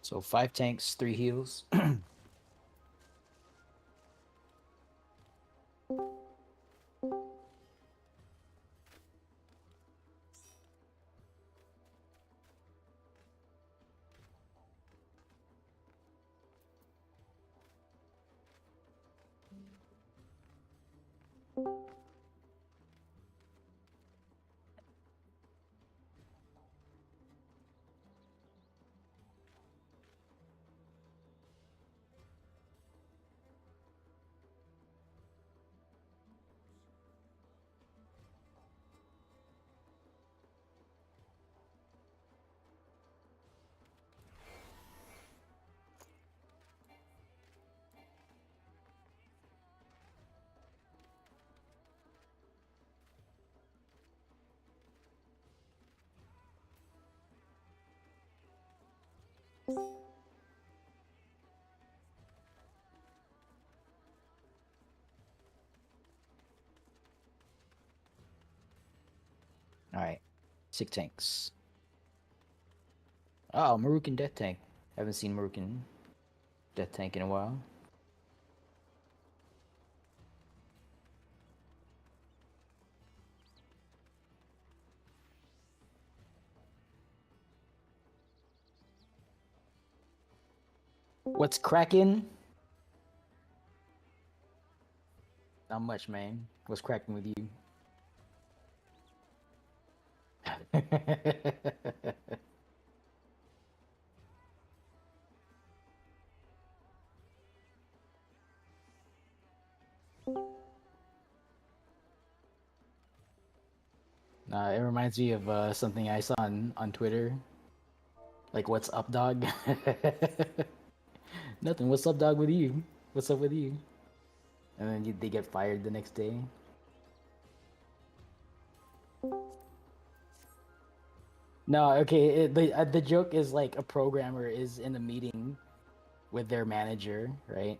So 5 tanks, 3 heals. Alright. 6 tanks. Oh, Marukan Death Tank. Haven't seen Marukan Death Tank in a while. What's cracking? Not much, man. What's cracking with you? It reminds me of something I saw on Twitter. Like, what's up, dog? Nothing. What's up, dog, with you? What's up with you? And then they get fired the next day. No, okay. The joke is like a programmer is in a meeting with their manager, right?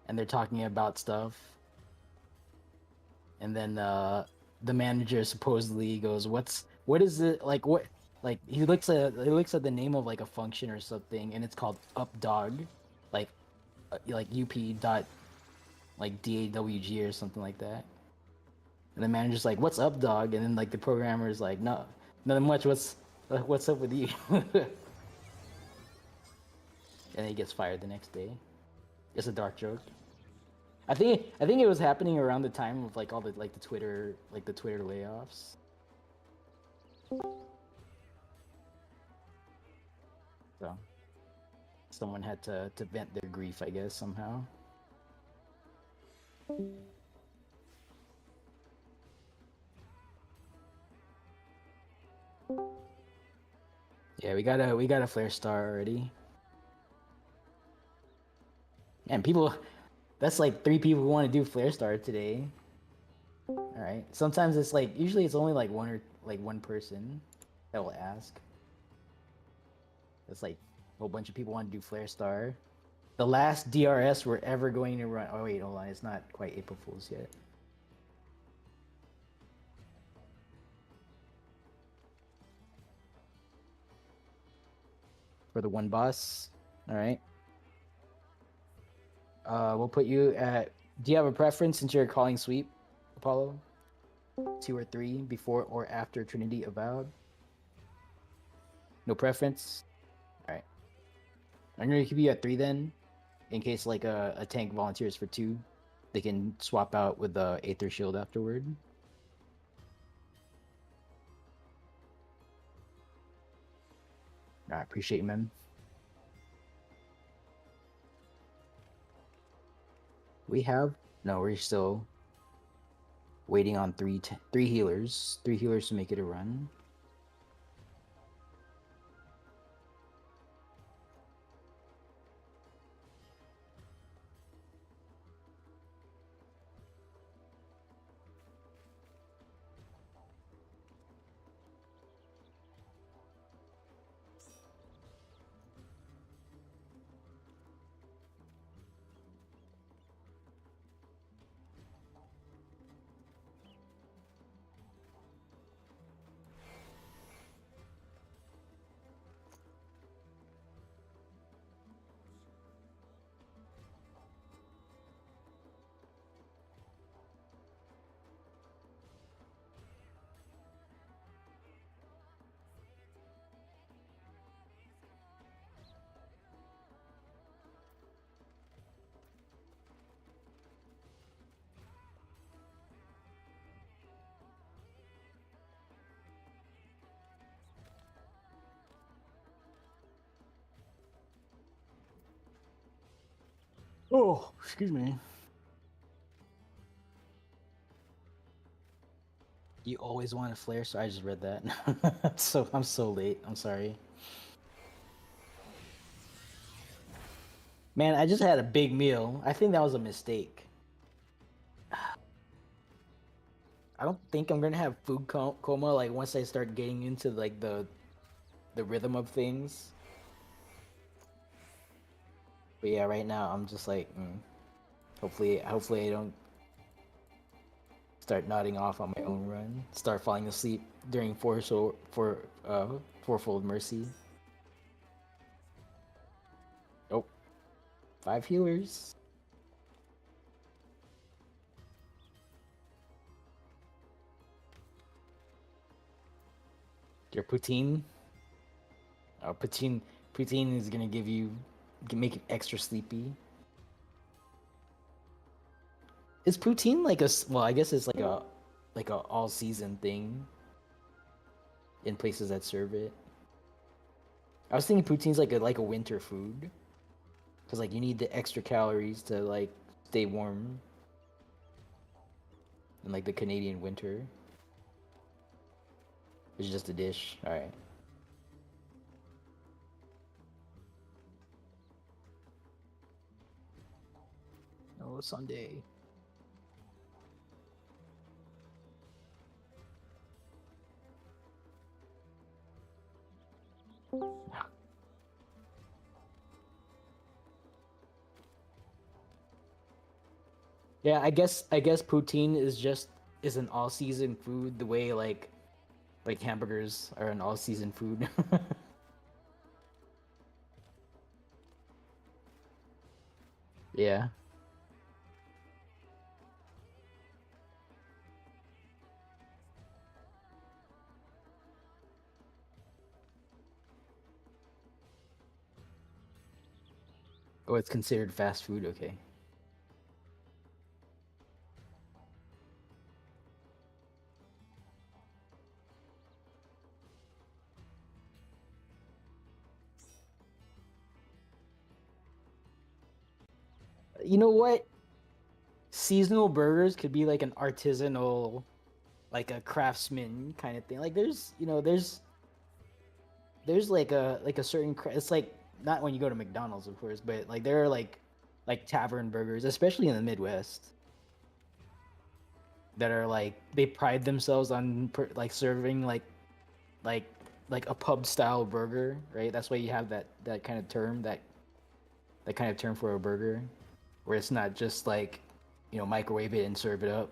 And they're talking about stuff, and then the manager supposedly goes, what is it like? What like he looks at the name of like a function or something, and it's called updog, like up dot like dawg or something like that. And the manager's like, "What's up, dog?" And then like the programmer is like, "No, nothing much. What's up with you?" And he gets fired the next day. It's a dark joke. I think it was happening around the time of like all the the Twitter layoffs. So someone had to vent their grief, I guess, somehow. Yeah, we got a flare star already. And people, that's like 3 people who want to do flare star today. All right. Sometimes it's like usually it's only like one person that will ask. It's like a whole bunch of people want to do flare star. The last DRS we're ever going to run. Oh wait, hold on. It's not quite April Fool's yet. For the one boss. All right. We'll put you at. Do you have a preference since you're calling sweep, Apollo? 2 or 3 before or after Trinity Avowed? No preference. All right. I'm gonna keep you at 3 then, in case like a tank volunteers for 2. They can swap out with the Aether Shield afterward. I appreciate you, man. We have no. We're still waiting on 3 healers. 3 healers to make it a run. Oh, excuse me. You always want a flare, so I just read that. So I'm so late. I'm sorry. Man, I just had a big meal. I think that was a mistake. I don't think I'm gonna have food coma like once I start getting into like the rhythm of things. But yeah, right now I'm just like, hopefully I don't start nodding off on my own run. Start falling asleep during fourfold mercy. Oh, 5 healers. Your poutine. Poutine is gonna give you, can make you extra sleepy. Is poutine like well, I guess it's like a all season thing in places that serve it. I was thinking poutine's like a winter food because like you need the extra calories to like stay warm in like the Canadian winter. It's just a dish. All right. Oh, Sunday. Yeah, I guess poutine is an all season food the way like hamburgers are an all season food. Yeah. Oh, it's considered fast food. Okay. You know what? Seasonal burgers could be like an artisanal, like a craftsman kind of thing. Like there's like a certain it's like not when you go to McDonald's, of course, but like there are like tavern burgers, especially in the Midwest, that are like they pride themselves on like serving like like a pub style burger, right? That's why you have that kind of term that kind of term for a burger, where it's not just like microwave it and serve it up.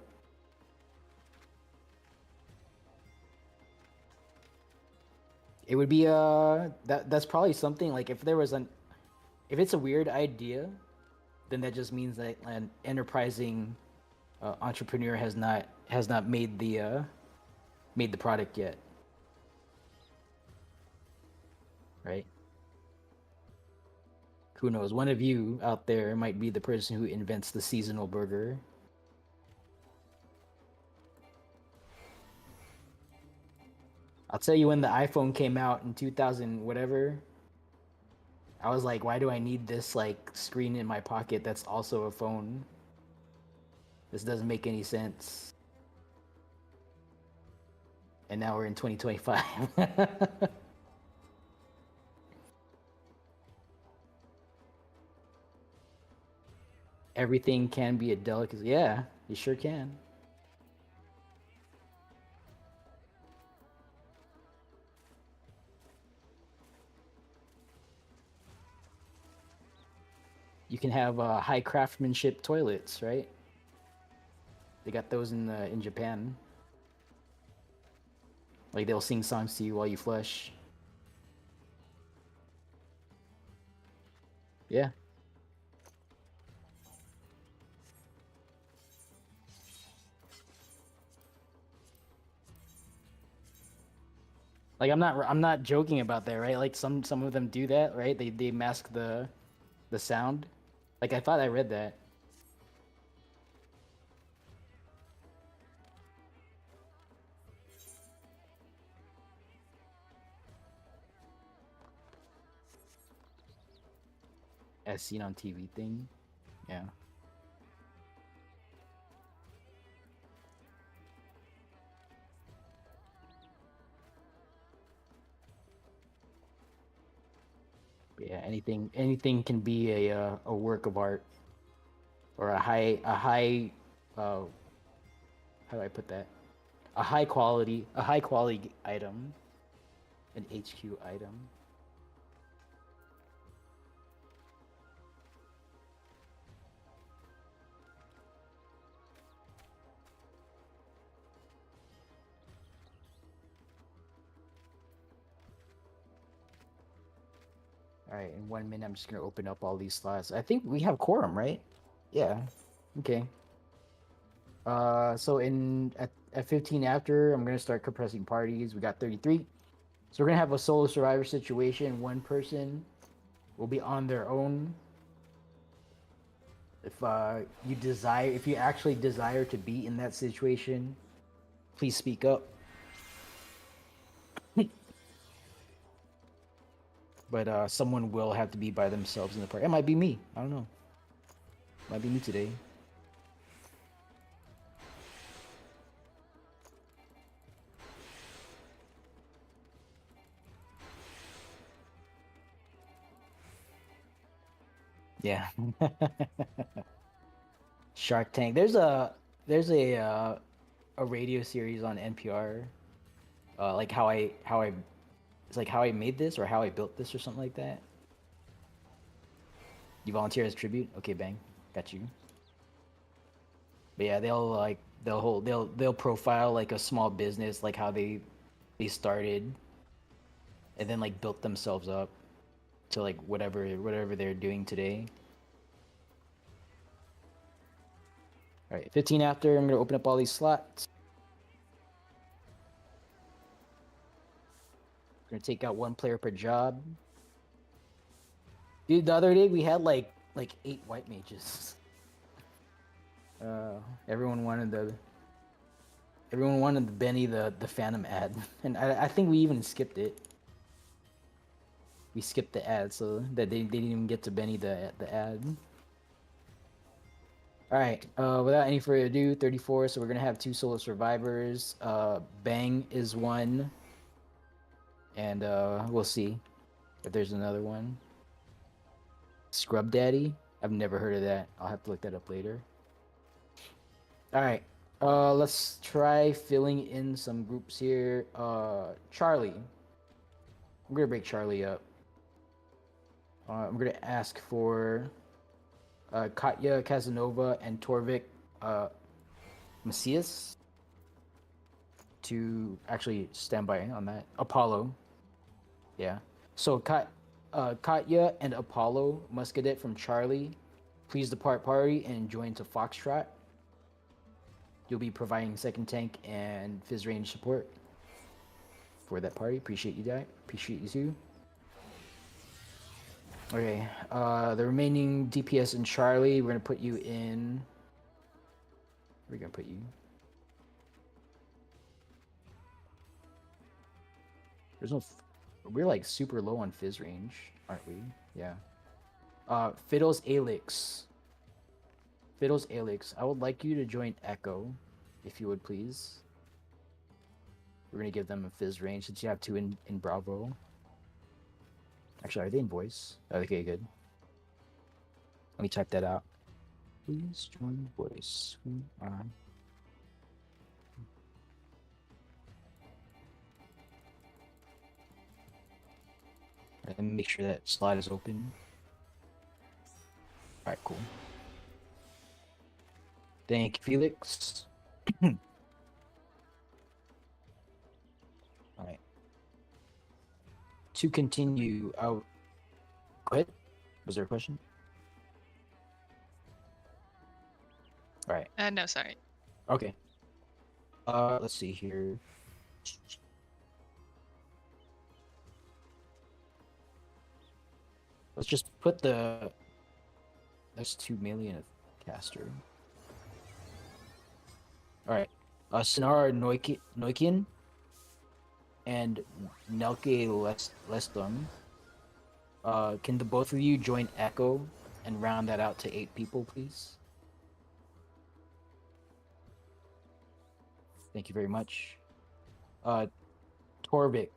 It would be that's probably something like if it's a weird idea, then that just means that an enterprising entrepreneur has not made the product yet, right? Who knows? One of you out there might be the person who invents the seasonal burger. I'll tell you when the iPhone came out in 2000 whatever, I was like, why do I need this like screen in my pocket that's also a phone? This doesn't make any sense. And now we're in 2025. Everything can be a delicacy. Yeah, you sure can. You can have high craftsmanship toilets, right? They got those in Japan. Like they'll sing songs to you while you flush. Yeah. Like I'm not joking about that, right? Like some of them do that, right? They mask the sound. Like I thought I read that. As seen on TV thing. Yeah. Yeah, anything can be a work of art or a high how do I put that? A high quality item, an HQ item. All right, in 1 minute, I'm just gonna open up all these slots. I think we have quorum, right? Yeah. Okay. So at 15 after, I'm gonna start compressing parties. We got 33. So we're gonna have a solo survivor situation. One person will be on their own. If you actually desire to be in that situation, please speak up. But someone will have to be by themselves in the party. It might be me. I don't know. Might be me today. Yeah. Shark Tank. There's a radio series on NPR. Like how I it's like how I made this or how I built this or something like that. You volunteer as tribute? Okay, bang. Got you. But yeah, they'll profile like a small business, like how they started and then like built themselves up to like whatever they're doing today. All right, 15 after, I'm gonna open up all these slots. Gonna take out one player per job. Dude, the other day we had like 8 white mages. Uh, everyone wanted the everyone wanted the Benny the Phantom ad, and I think we even skipped it. We skipped the ad so that they didn't even get to Benny the ad. All right. Without any further ado, 34. So we're gonna have two solo survivors. Bang is one, and we'll see if there's another one. Scrub Daddy. I've never heard of that. I'll have to look that up later. All right. Let's try filling in some groups here. Charlie. I'm gonna break Charlie up. I'm gonna ask for Katya Casanova and Torvik Macias to actually stand by on that. Apollo. Yeah. So Katya and Apollo Muscadet from Charlie, please depart party and join to Foxtrot. You'll be providing second tank and fizz range support for that party. Appreciate you, guys. Appreciate you too. Okay. The remaining DPS in Charlie, we're gonna put you in. We're gonna put you. There's no. We're like super low on fizz range, aren't we? Yeah. Fiddles Alix. Fiddles Alix, I would like you to join Echo, if you would please. We're gonna give them a fizz range since you have two in Bravo. Actually, are they in voice? Okay, good. Let me type that out. Please join voice. And make sure that slide is open. Alright, cool. Thank you, Felix. Alright. To continue, go ahead. Was there a question? Alright. No, sorry. Okay. Let's see here. Let's just put that's 2 million of caster. Alright. Sinara Noikin and Nelke Leston. Can the both of you join Echo and round that out to 8 people, please. Thank you very much. Torvik,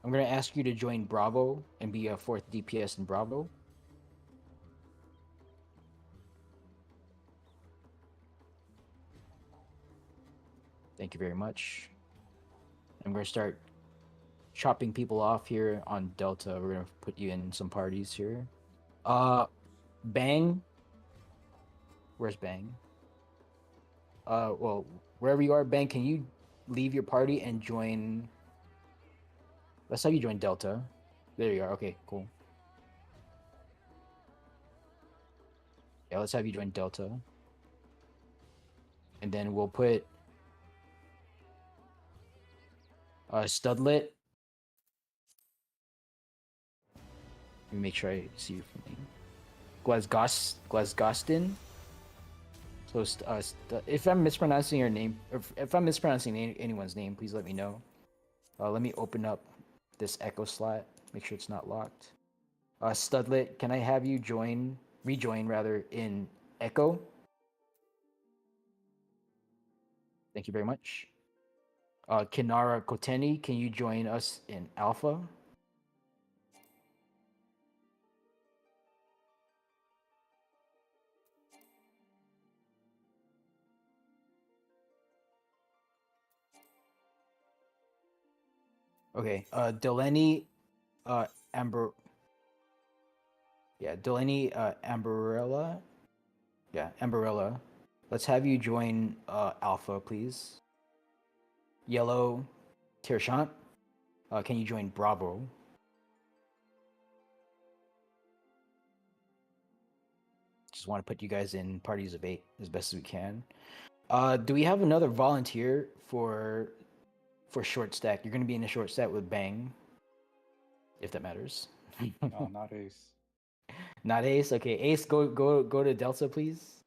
I'm going to ask you to join Bravo and be a 4th DPS in Bravo. Thank you very much. I'm going to start chopping people off here on Delta. We're going to put you in some parties here. Bang. Where's Bang? Well, wherever you are, Bang, can you leave your party and join... Let's have you join Delta. There you are. Okay, cool. Yeah, let's have you join Delta. And then we'll put Studlet. Let me make sure I see your full name. Glasgostin. So if I'm mispronouncing your name, if I'm mispronouncing anyone's name, please let me know. Let me open up this echo slot. Make sure it's not locked. Studlet, can I have you rejoin rather in Echo? Thank you very much. Kinara Koteni, can you join us in Alpha? Okay, Delaney Amber. Yeah, Delaney Amberella. Yeah, Amberella. Let's have you join Alpha, please. Yellow Tirshant. Can you join Bravo? Just want to put you guys in parties of 8 as best as we can. Do we have another volunteer for short stack? You're going to be in a short stack with Bang, if that matters. No, not Ace. Not Ace. Okay, Ace, go to Delta, please.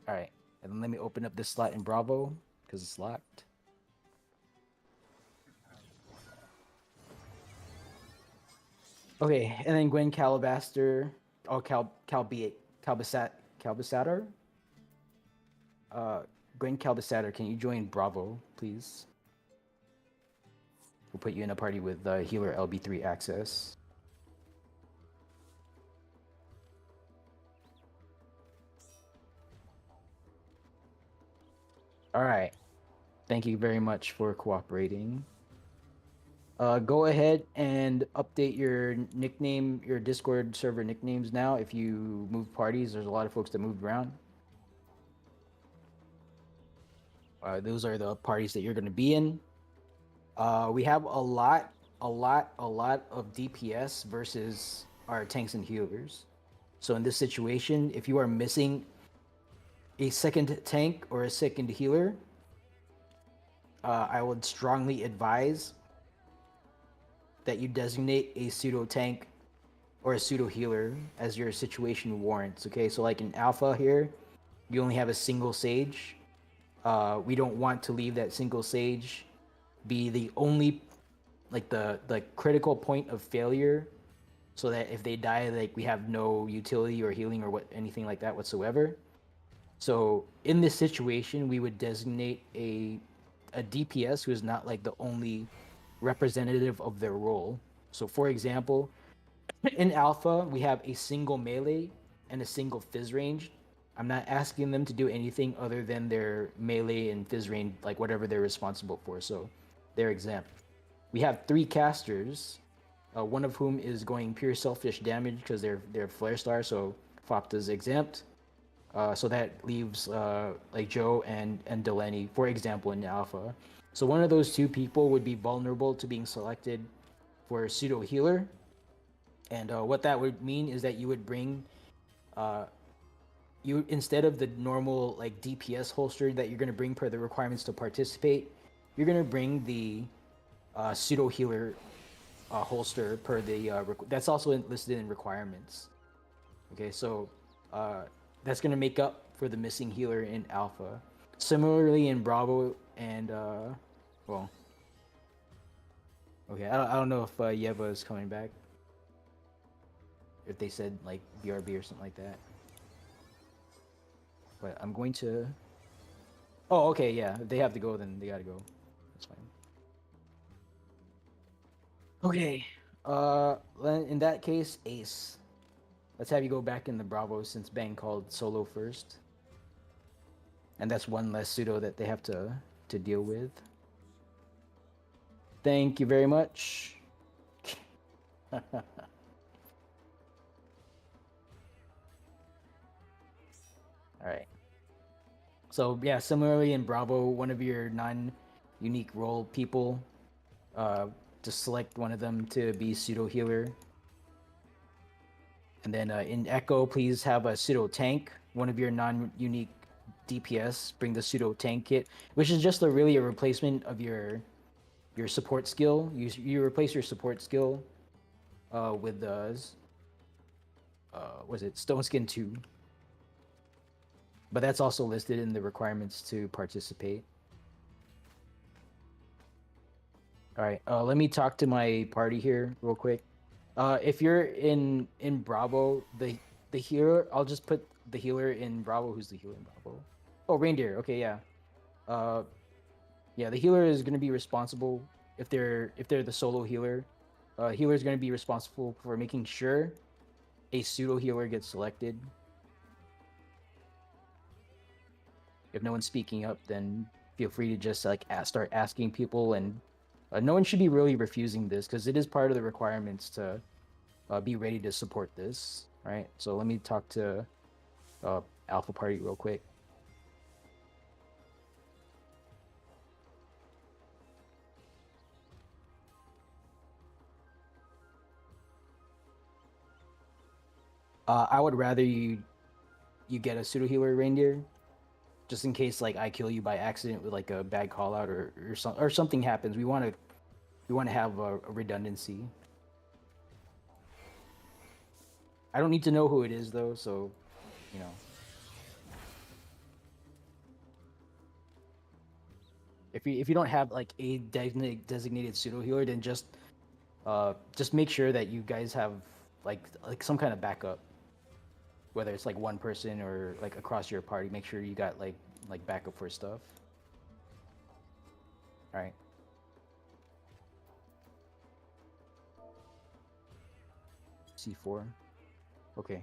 All right, and then let me open up this slot in Bravo because it's locked. Okay, and then Gwen Calabaster. Oh, Calbasatter. Gwen Calbasatter, can you join Bravo, please? We'll put you in a party with healer LB3 access. All right. Thank you very much for cooperating. Go ahead and update your nickname, your Discord server nicknames now. If you move parties, there's a lot of folks that moved around. Those are the parties that you're going to be in. We have a lot of DPS versus our tanks and healers. So in this situation, if you are missing a second tank or a second healer, I would strongly advise that you designate a pseudo tank or a pseudo healer as your situation warrants. Okay, so like in Alpha here, you only have a single Sage. We don't want to leave that single Sage be the only, like the critical point of failure, so that if they die, like we have no utility or healing or anything like that whatsoever. So in this situation, we would designate a DPS who is not like the only representative of their role. So for example, in Alpha, we have a single melee and a single fizz range. I'm not asking them to do anything other than their melee and fizz range, like whatever they're responsible for. So they're exempt. We have 3 casters, one of whom is going pure selfish damage because they're flare star, so Fopta's exempt. So that leaves like Joe and Delaney, for example, in Alpha. So one of those 2 people would be vulnerable to being selected for pseudo healer. And what that would mean is that you would bring, you instead of the normal like DPS holster that you're going to bring per the requirements to participate, you're going to bring the pseudo healer holster per the that's also listed in requirements. Okay, so that's going to make up for the missing healer in Alpha. Similarly in Bravo and well, Okay, I don't know if Yeva is coming back. If they said like BRB or something like that. But I'm going to. Oh, okay, yeah. If they have to go, then they gotta go. That's fine. Okay. In that case, Ace. Let's have you go back in the Bravo since Bang called solo first. And that's one less pseudo that they have to deal with. Thank you very much. All right. So yeah, similarly in Bravo, one of your non-unique role people, just select one of them to be pseudo healer. And then in Echo, please have a pseudo tank. One of your non-unique DPS, bring the pseudo tank kit, which is just really a replacement of your support skill. You replace your support skill with the was it Stone Skin 2? But that's also listed in the requirements to participate. All right, let me talk to my party here real quick. If you're in Bravo, the healer, I'll just put the healer in Bravo. Who's the healer in Bravo? Oh, Reindeer. Okay, yeah. Uh, yeah, the healer is gonna be responsible if they're the solo healer. Healer is gonna be responsible for making sure a pseudo healer gets selected. If no one's speaking up, then feel free to just like start asking people, and no one should be really refusing this because it is part of the requirements to be ready to support this. Right. So let me talk to Alpha Party real quick. I would rather you get a pseudo healer reindeer, just in case like I kill you by accident with like a bad call out or something happens. We want to have a redundancy. I don't need to know who it is though, so you know. If you don't have like a designated pseudo healer, then just make sure that you guys have like some kind of backup, whether it's like one person or like across your party. Make sure you got like backup for stuff. All right. C4. Okay.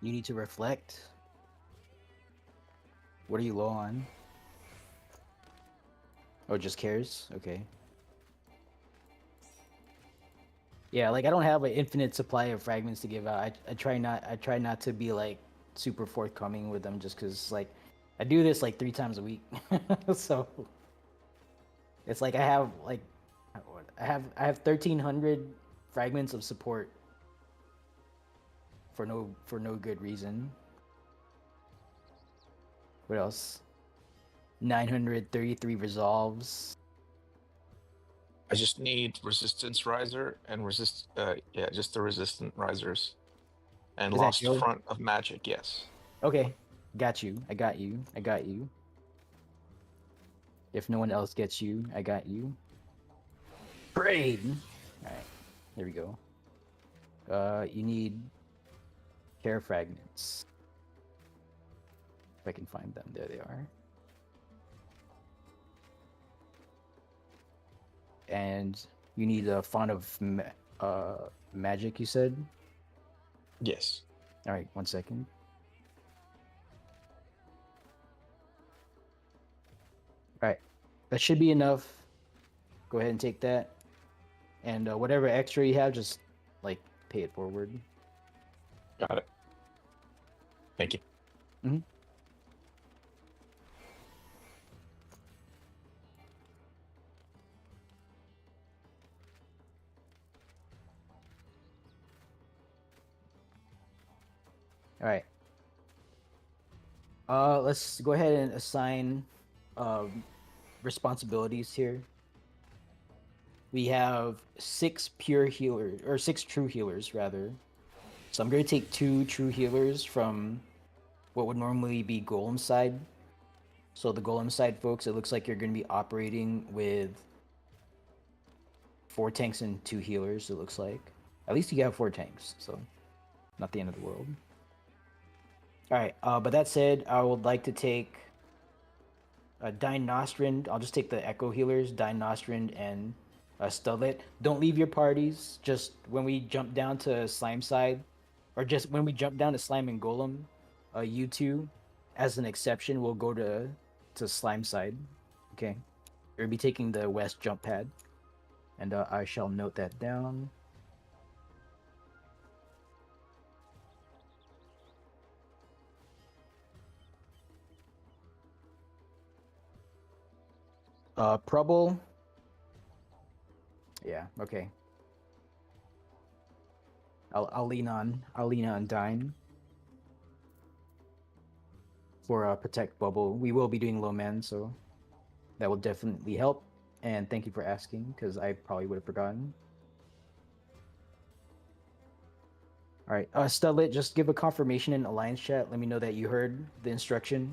You need to reflect. What are you low on? Oh, just cares? Okay. Yeah, like I don't have an infinite supply of fragments to give out. I try not to be like super forthcoming with them just because like I do this like 3 times a week. So it's like I have 1,300 fragments of support for no good reason. What else? 933 resolves. I just need resistance riser and yeah, just the resistant risers. And Is that lost Joe? front of magic, yes. Okay, got you. I got you. I got you. If no one else gets you, I got you. Braid. All right, there we go. You need care fragments. If I can find them, there they are. And you need a font magic, you said? Yes. All right, 1 second. All right, that should be enough. Go ahead and take that. And whatever extra you have, just like pay it forward. Got it. Thank you. Mm-hmm. All right. Let's go ahead and assign responsibilities here. We have 6 pure healers, or 6 true healers rather. So I'm going to take 2 true healers from what would normally be golem side. So the golem side folks, it looks like you're going to be operating with 4 tanks and 2 healers, it looks like. At least you have 4 tanks, so not the end of the world. Alright, but that said, I would like to take Dine Nostrand. I'll just take the Echo healers, Dine Nostrand and Studlet. Don't leave your parties. Just when we jump down to Slime side, or just when we jump down to Slime and Golem, you two, as an exception, will go to Slime side. Okay, you'll be taking the west jump pad, and I shall note that down. Prubble. Yeah. Okay. I'll lean on Dine for protect bubble. We will be doing low man, so that will definitely help. And thank you for asking, because I probably would have forgotten. All right, Studlet, just give a confirmation in Alliance chat. Let me know that you heard the instruction.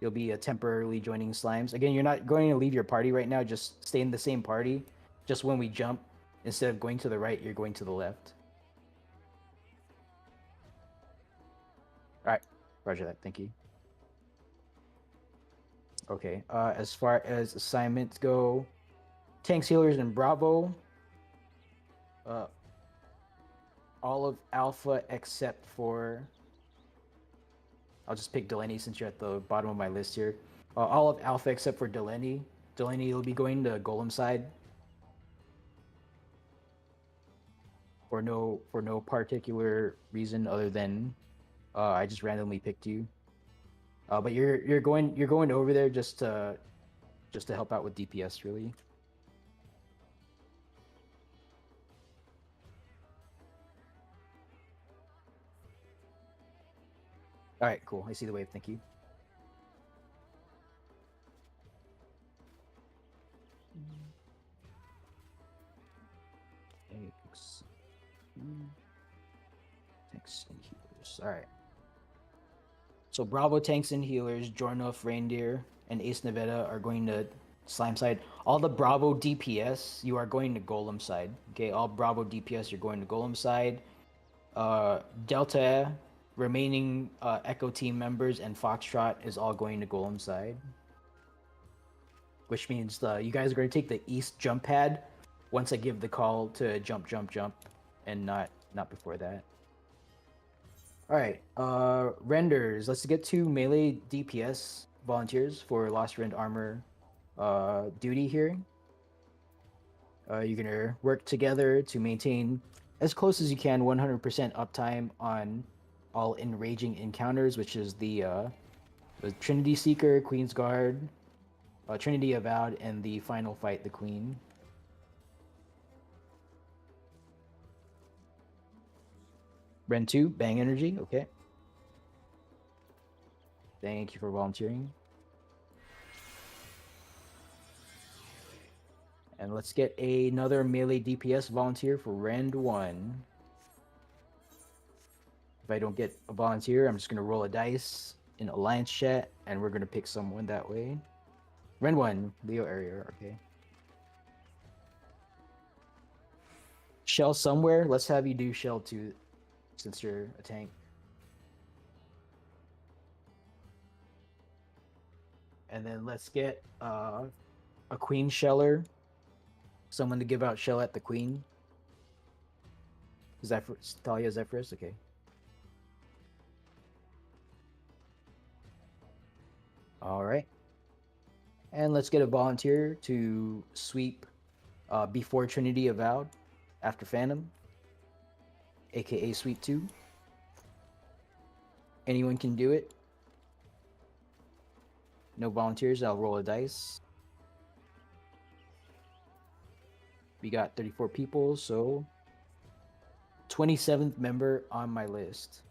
You'll be temporarily joining Slimes. Again, you're not going to leave your party right now. Just stay in the same party. Just when we jump, instead of going to the right, you're going to the left. All right, roger that. Thank you. Okay, as far as assignments go, tanks, healers, and Bravo. All of Alpha except for... I'll just pick Delaney since you're at the bottom of my list here. All of Alpha except for Delaney. Delaney will be going to Golem side. For no particular reason other than I just randomly picked you. But you're going over there just to help out with DPS, really. All right, cool. I see the wave. Thank you. Tanks and healers. All right. So Bravo tanks and healers, Jornoff, Reindeer, and Ace Nevada are going to Slime side. All the Bravo DPS, you are going to Golem side. Okay, all Bravo DPS, you're going to Golem side. Delta, remaining Echo team members, and Foxtrot is all going to Golem side. Which means you guys are going to take the east jump pad once I give the call to jump, and not before that. All right, renders. Let's get 2 melee DPS volunteers for Lost Rend Armor duty here. You're gonna work together to maintain as close as you can 100% uptime on all enraging encounters, which is the Trinity Seeker, Queen's Guard, Trinity Avowed, and the final fight, the Queen. Ren 2, Bang Energy, okay. Thank you for volunteering. And let's get another melee DPS volunteer for Rend 1. If I don't get a volunteer, I'm just going to roll a dice in Alliance chat, and we're going to pick someone that way. Rend 1, Leo area, okay. Shell somewhere. Let's have you do Shell 2, since you're a tank. And then let's get a Queen Sheller. Someone to give out Shell at the Queen. Is that for Talia? Is that first? Okay. All right. And let's get a volunteer to sweep before Trinity Avowed, after Phantom, aka Sweep 2. Anyone can do it. No volunteers, I'll roll a dice. We got 34 people, so 27th member on my list.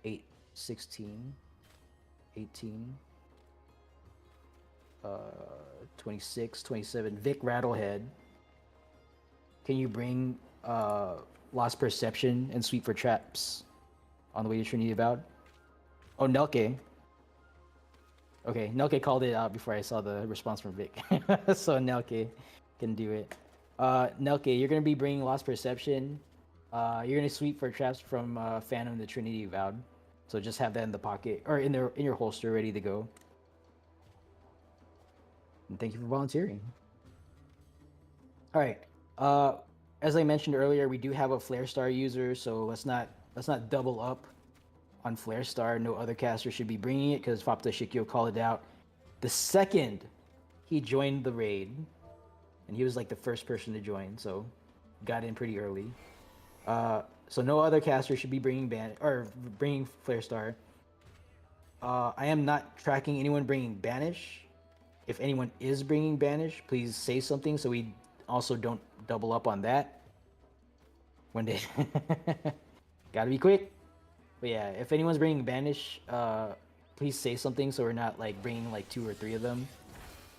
8, 16, 18, 26, 27. Vic Rattlehead. Can you bring Lost Perception and Sweep for Traps on the way to Trinity Avowed? Oh, Nelke. Okay, Nelke called it out before I saw the response from Vic. So Nelke can do it. Nelke, you're going to be bringing Lost Perception. You're going to sweep for traps from Phantom to Trinity Avowed. So just have that in the pocket, or in your holster, ready to go. And thank you for volunteering. All right. As I mentioned earlier, we do have a Flare Star user, so let's not double up on Flare Star. No other caster should be bringing it because Fapta Shikyo called it out the second he joined the raid, and he was like the first person to join, so got in pretty early. So no other caster should be bringing bringing Flare Star. I am not tracking anyone bringing Banish. If anyone is bringing Banish, please say something so we also don't double up on that. One day. Gotta be quick. But yeah, if anyone's bringing Banish, please say something so we're not like bringing like 2 or 3 of them.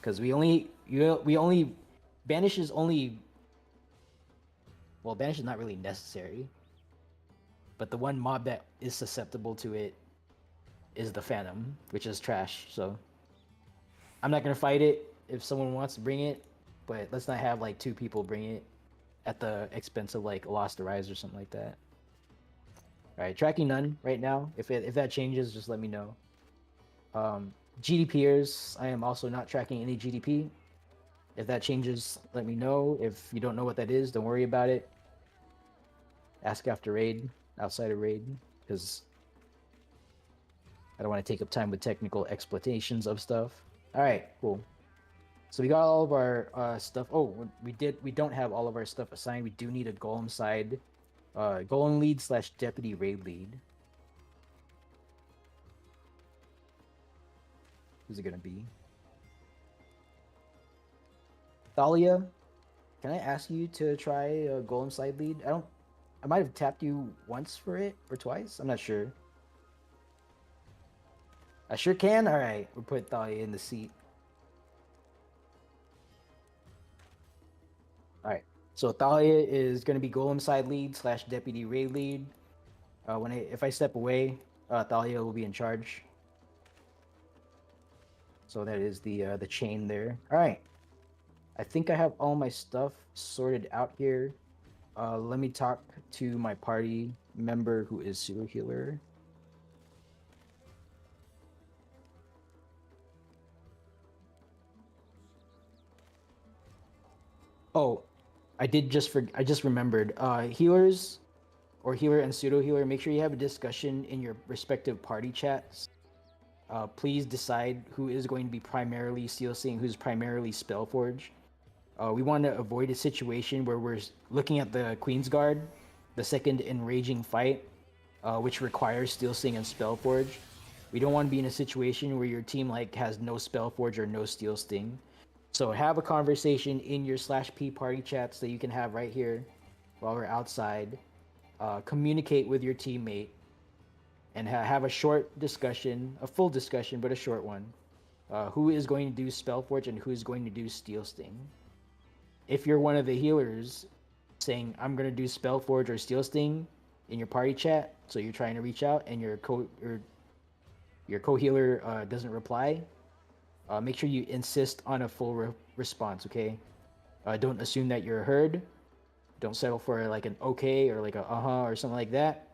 Because Banish is only... Well, Banish is not really necessary. But the one mob that is susceptible to it is the Phantom, which is trash, so... I'm not gonna fight it if someone wants to bring it, but let's not have like 2 people bring it at the expense of like Lost Arise or something like that. Alright, tracking none right now. If that changes, just let me know. GDPers, I am also not tracking any GDP. If that changes, let me know. If you don't know what that is, don't worry about it. Ask after raid, outside of raid, because I don't want to take up time with technical explanations of stuff. All right, cool. So we got all of our stuff. Oh, we don't have all of our stuff assigned. We do need a golem side, golem lead / deputy raid lead. Who's it gonna be? Thalia, can I ask you to try a golem side lead? I might have tapped you once for it or twice. I'm not sure. I sure can. All right, we'll put Thalia in the seat. All right, so Thalia is going to be golem side lead / deputy raid lead. If I step away, Thalia will be in charge. So that is the chain there. All right, I think I have all my stuff sorted out here. Let me talk to my party member who is Pseudo Healer. Oh, I just remembered. Healers or healer and pseudo healer, make sure you have a discussion in your respective party chats. Please decide who is going to be primarily Steel Sting, who's primarily Spellforge. We want to avoid a situation where we're looking at the Queen's Guard, the second enraging fight, which requires Steel Sting and Spellforge. We don't want to be in a situation where your team like has no Spellforge or no Steel Sting. So have a conversation in your /P party chats that you can have right here while we're outside. Communicate with your teammate and have a short discussion, a full discussion, but a short one. Who is going to do Spellforge and who is going to do Steel Sting? If you're one of the healers saying, I'm going to do Spellforge or Steel Sting in your party chat, so you're trying to reach out and your co-healer doesn't reply, make sure you insist on a full response, okay? Don't assume that you're heard. Don't settle for like an okay or like a or something like that.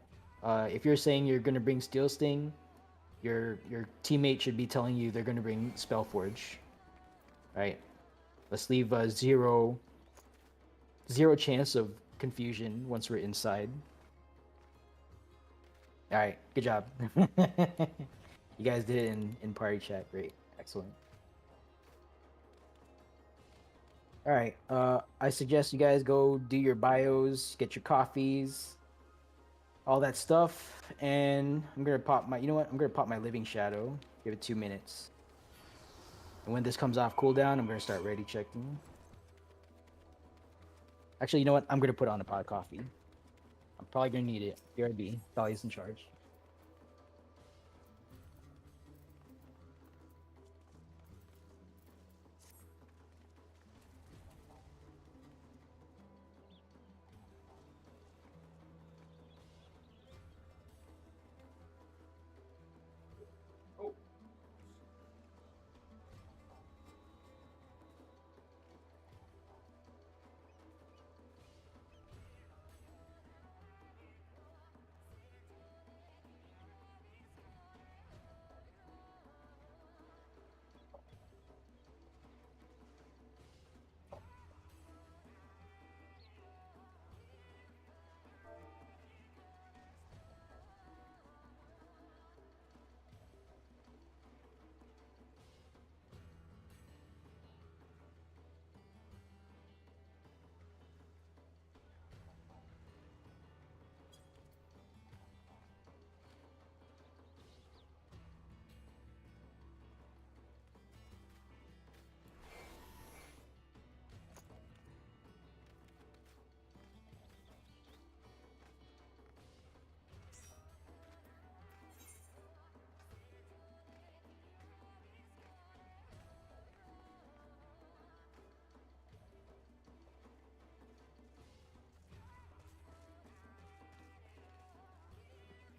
If you're saying you're going to bring Steel Sting, your teammate should be telling you they're going to bring Spellforge. All right, let's leave zero chance of confusion once we're inside. All right, good job. You guys did it in party chat. Great, excellent. All right, I suggest you guys go do your bios, get your coffees, all that stuff, and I'm gonna pop my. You know what? I'm gonna pop my living shadow. Give it 2 minutes, and when this comes off cooldown, I'm gonna start ready checking. Actually, you know what? I'm gonna put on a pot of coffee. I'm probably gonna need it. BRB, Dolly's in charge.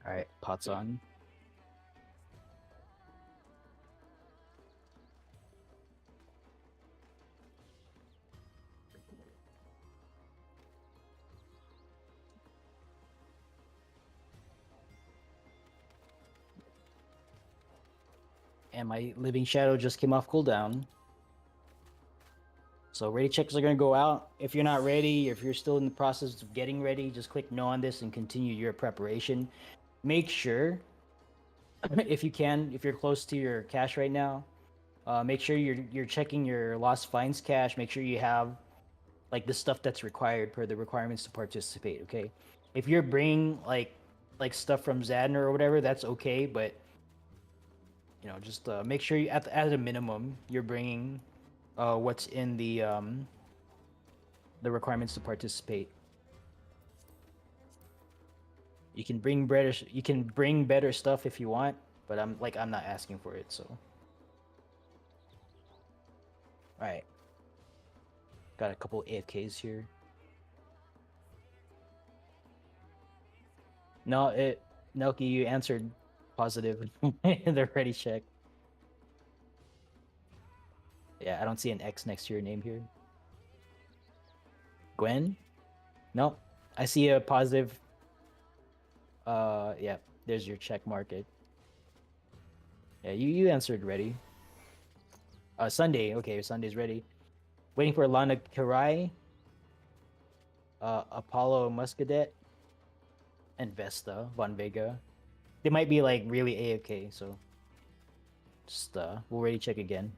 All right, pots on. And my living shadow just came off cooldown. So ready checks are gonna go out. If you're not ready, if you're still in the process of getting ready, just click no on this and continue your preparation. Make sure, if you can, if you're close to your cache right now, make sure you're checking your lost finds cache. Make sure you have like the stuff that's required per the requirements to participate. Okay, if you're bringing like stuff from Zadner or whatever, that's okay. But you know, just make sure you at a minimum you're bringing what's in the requirements to participate. You can bring better stuff if you want, but I'm not asking for it. So, all right, got a couple AFKs here. No, Nelky, you answered positive in the ready check. Yeah, I don't see an X next to your name here. Gwen? Nope. I see a positive. Yeah, there's your check market. Yeah, you answered ready. Sunday. Okay, Sunday's ready. Waiting for Lana Karai, Apollo Muscadet, and Vesta Von Vega. They might be like really AFK, so just we'll ready check again.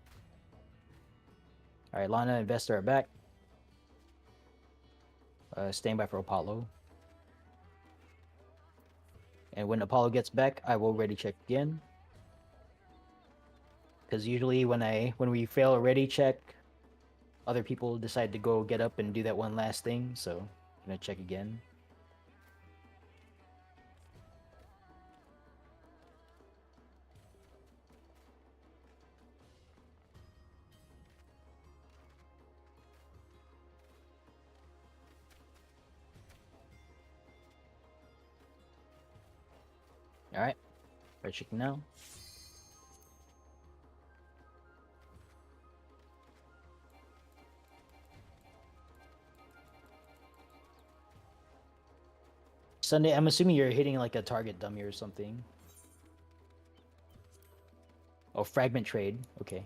All right, Lana and Vesta are back. Stand by for Apollo. And when Apollo gets back, I will ready check again. Because usually when we fail a ready check, other people decide to go get up and do that one last thing. So I'm gonna check again. All right, ready checking now. Sunday, I'm assuming you're hitting like a target dummy or something. Oh, fragment trade. Okay.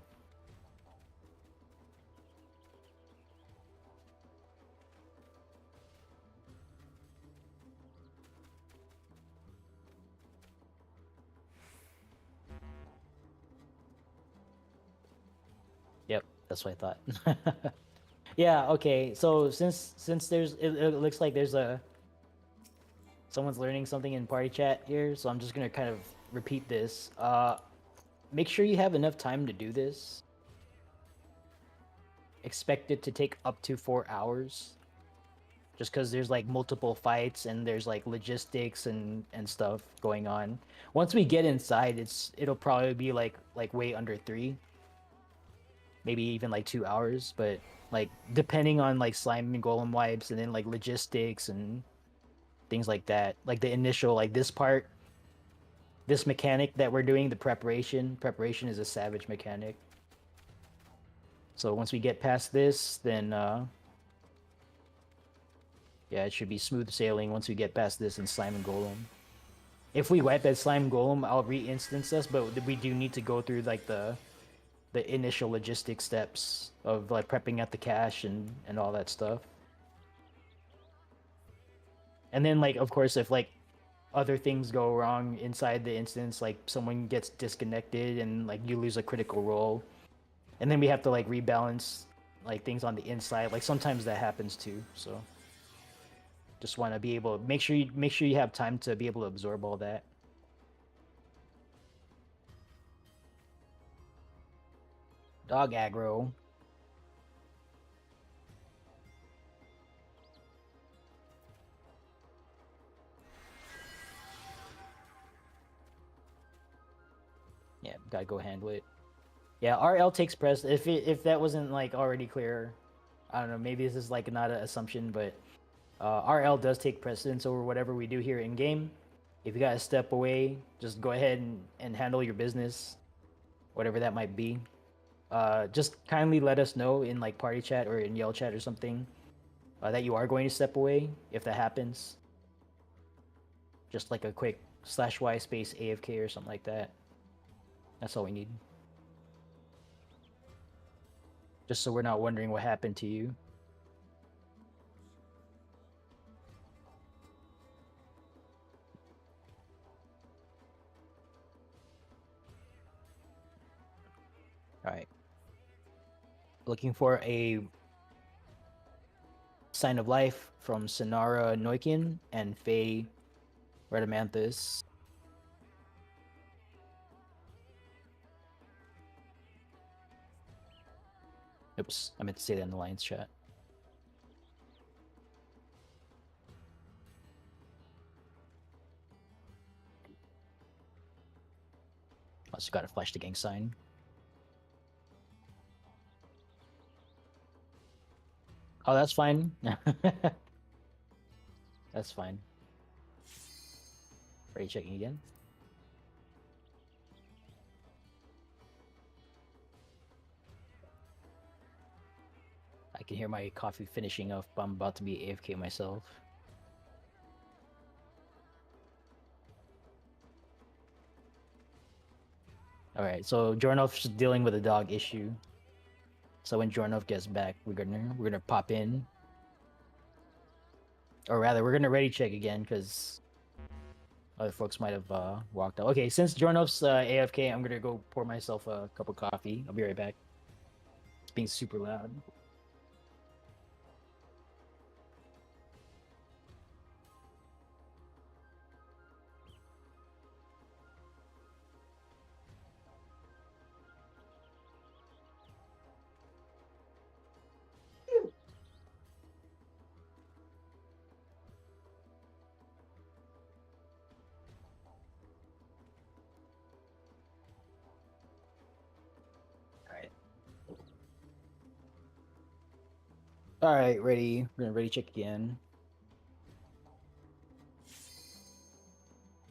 that's what I thought. Yeah, okay. So since it looks like there's a someone's learning something in party chat here, so I'm just gonna kind of repeat this. Make sure you have enough time to do this. Expect it to take up to 4 hours. Just because there's like multiple fights and there's like logistics and stuff going on. Once we get inside, it'll probably be like way under 3, maybe even like 2 hours. But like depending on like slime and golem wipes and then like logistics and things like that. Like the initial like this part, this mechanic that we're doing, the preparation is a savage mechanic. So once we get past this, then yeah, it should be smooth sailing once we get past this in Slime and Golem. If we wipe that Slime and Golem, I'll re-instance us, but we do need to go through like the initial logistic steps of like prepping out the cache and all that stuff. And then like of course if like other things go wrong inside the instance, like someone gets disconnected and like you lose a critical role, and then we have to like rebalance like things on the inside. Like sometimes that happens too, so just want to be able to make sure you have time to be able to absorb all that. Dog aggro. Yeah, gotta go handle it. Yeah, RL takes press. If that wasn't like already clear, I don't know. Maybe this is like not an assumption, but RL does take precedence over whatever we do here in game. If you gotta step away, just go ahead and handle your business, whatever that might be. Just kindly let us know in like party chat or in yell chat or something that you are going to step away if that happens. Just like a quick /y space AFK or something like that. That's all we need. Just so we're not wondering what happened to you. Alright. Looking for a sign of life from Sonara Noikin and Faye Radamanthus. Oops, I meant to say that in the Lions chat. Also got a flash the gang sign. Oh, that's fine. That's fine. Ready checking again? I can hear my coffee finishing up. I'm about to be AFK myself. Alright, so Jornov's dealing with a dog issue. So when Jornov gets back, we're gonna pop in. Or rather, we're gonna ready check again because other folks might have walked out. Okay, since Jornov's AFK, I'm gonna go pour myself a cup of coffee. I'll be right back. It's being super loud. All right, ready. We're gonna ready check again.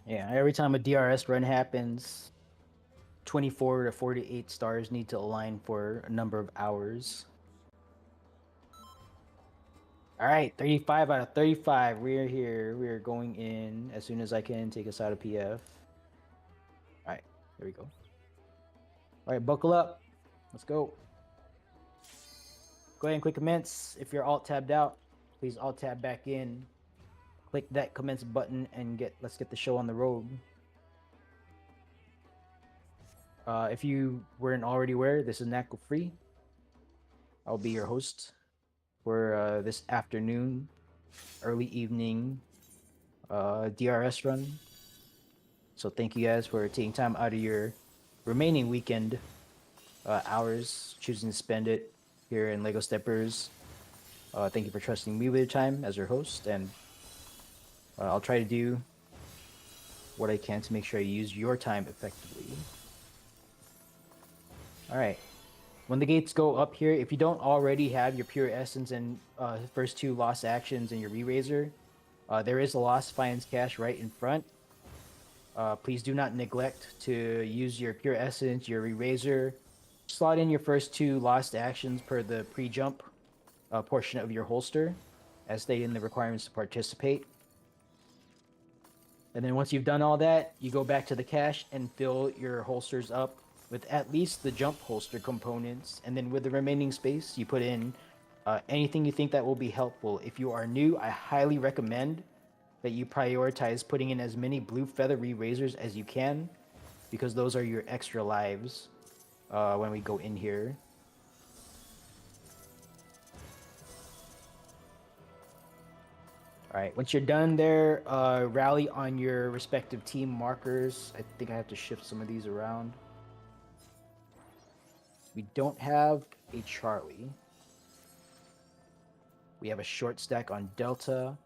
Yeah, every time a DRS run happens, 24 to 48 stars need to align for a number of hours. All right, 35 out of 35. We're here. We're going in as soon as I can take us out of PF. All right, there we go. All right, buckle up. Let's go. Go ahead and click commence. If you're alt tabbed out, please alt tab back in. Click that commence button and let's get the show on the road. If you weren't already aware, this is Nacl Free. I'll be your host for this afternoon, early evening DRS run. So thank you guys for taking time out of your remaining weekend hours, choosing to spend it here in Lego Steppers. Thank you for trusting me with your time as your host, and I'll try to do what I can to make sure I use your time effectively. All right. When the gates go up here, if you don't already have your Pure Essence and first two Lost Actions and your Re-Raiser, there is a Lost Finds cache right in front. Please do not neglect to use your Pure Essence, your Re-Raiser. Slot in your first two Lost Actions per the pre-jump portion of your holster, as stated in the requirements to participate. And then once you've done all that, you go back to the cache and fill your holsters up with at least the jump holster components. And then with the remaining space, you put in anything you think that will be helpful. If you are new, I highly recommend that you prioritize putting in as many blue feather re-razors as you can, because those are your extra lives when we go in here. All right, once you're done there, rally on your respective team markers. I think I have to shift some of these around. We don't have a Charlie. We have a short stack on Delta,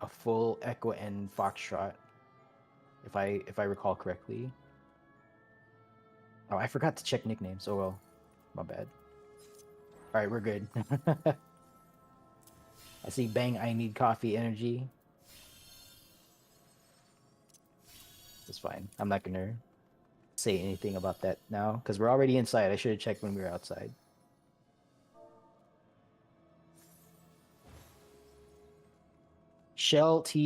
a full Echo and Foxtrot, if I recall correctly. Oh, I forgot to check nicknames. Oh well, my bad. All right, we're good. I see Bang, I need coffee energy. That's fine. I'm not gonna say anything about that now because we're already inside. I should have checked when we were outside. Shell TA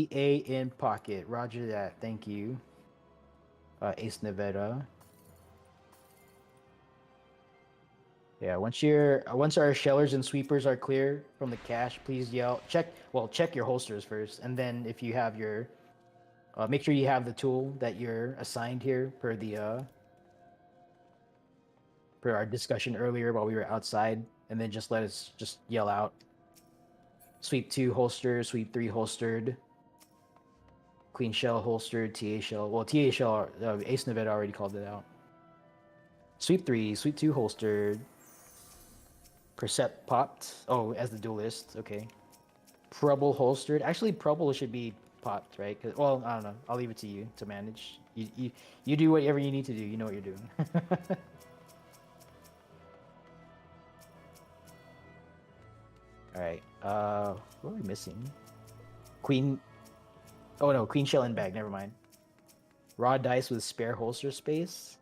in pocket. Roger that. Thank you. Ace Nevada. Yeah, once our shellers and sweepers are clear from the cache, please check your holsters first, and then if you have your make sure you have the tool that you're assigned here per our discussion earlier while we were outside, and then just let us just yell out sweep 2 holstered, sweep 3 holstered, queen shell holstered, TA shell. Well, TA shell, Ace Nevada already called it out. Sweep 3, sweep 2 holstered. Percept popped. Oh, as the duelist. Okay. Prubble holstered. Actually, Prubble should be popped, right? Well, I don't know. I'll leave it to you to manage. You do whatever you need to do. You know what you're doing. All right. What are we missing? Queen. Oh no, queen shell in bag. Never mind. Raw dice with spare holster space.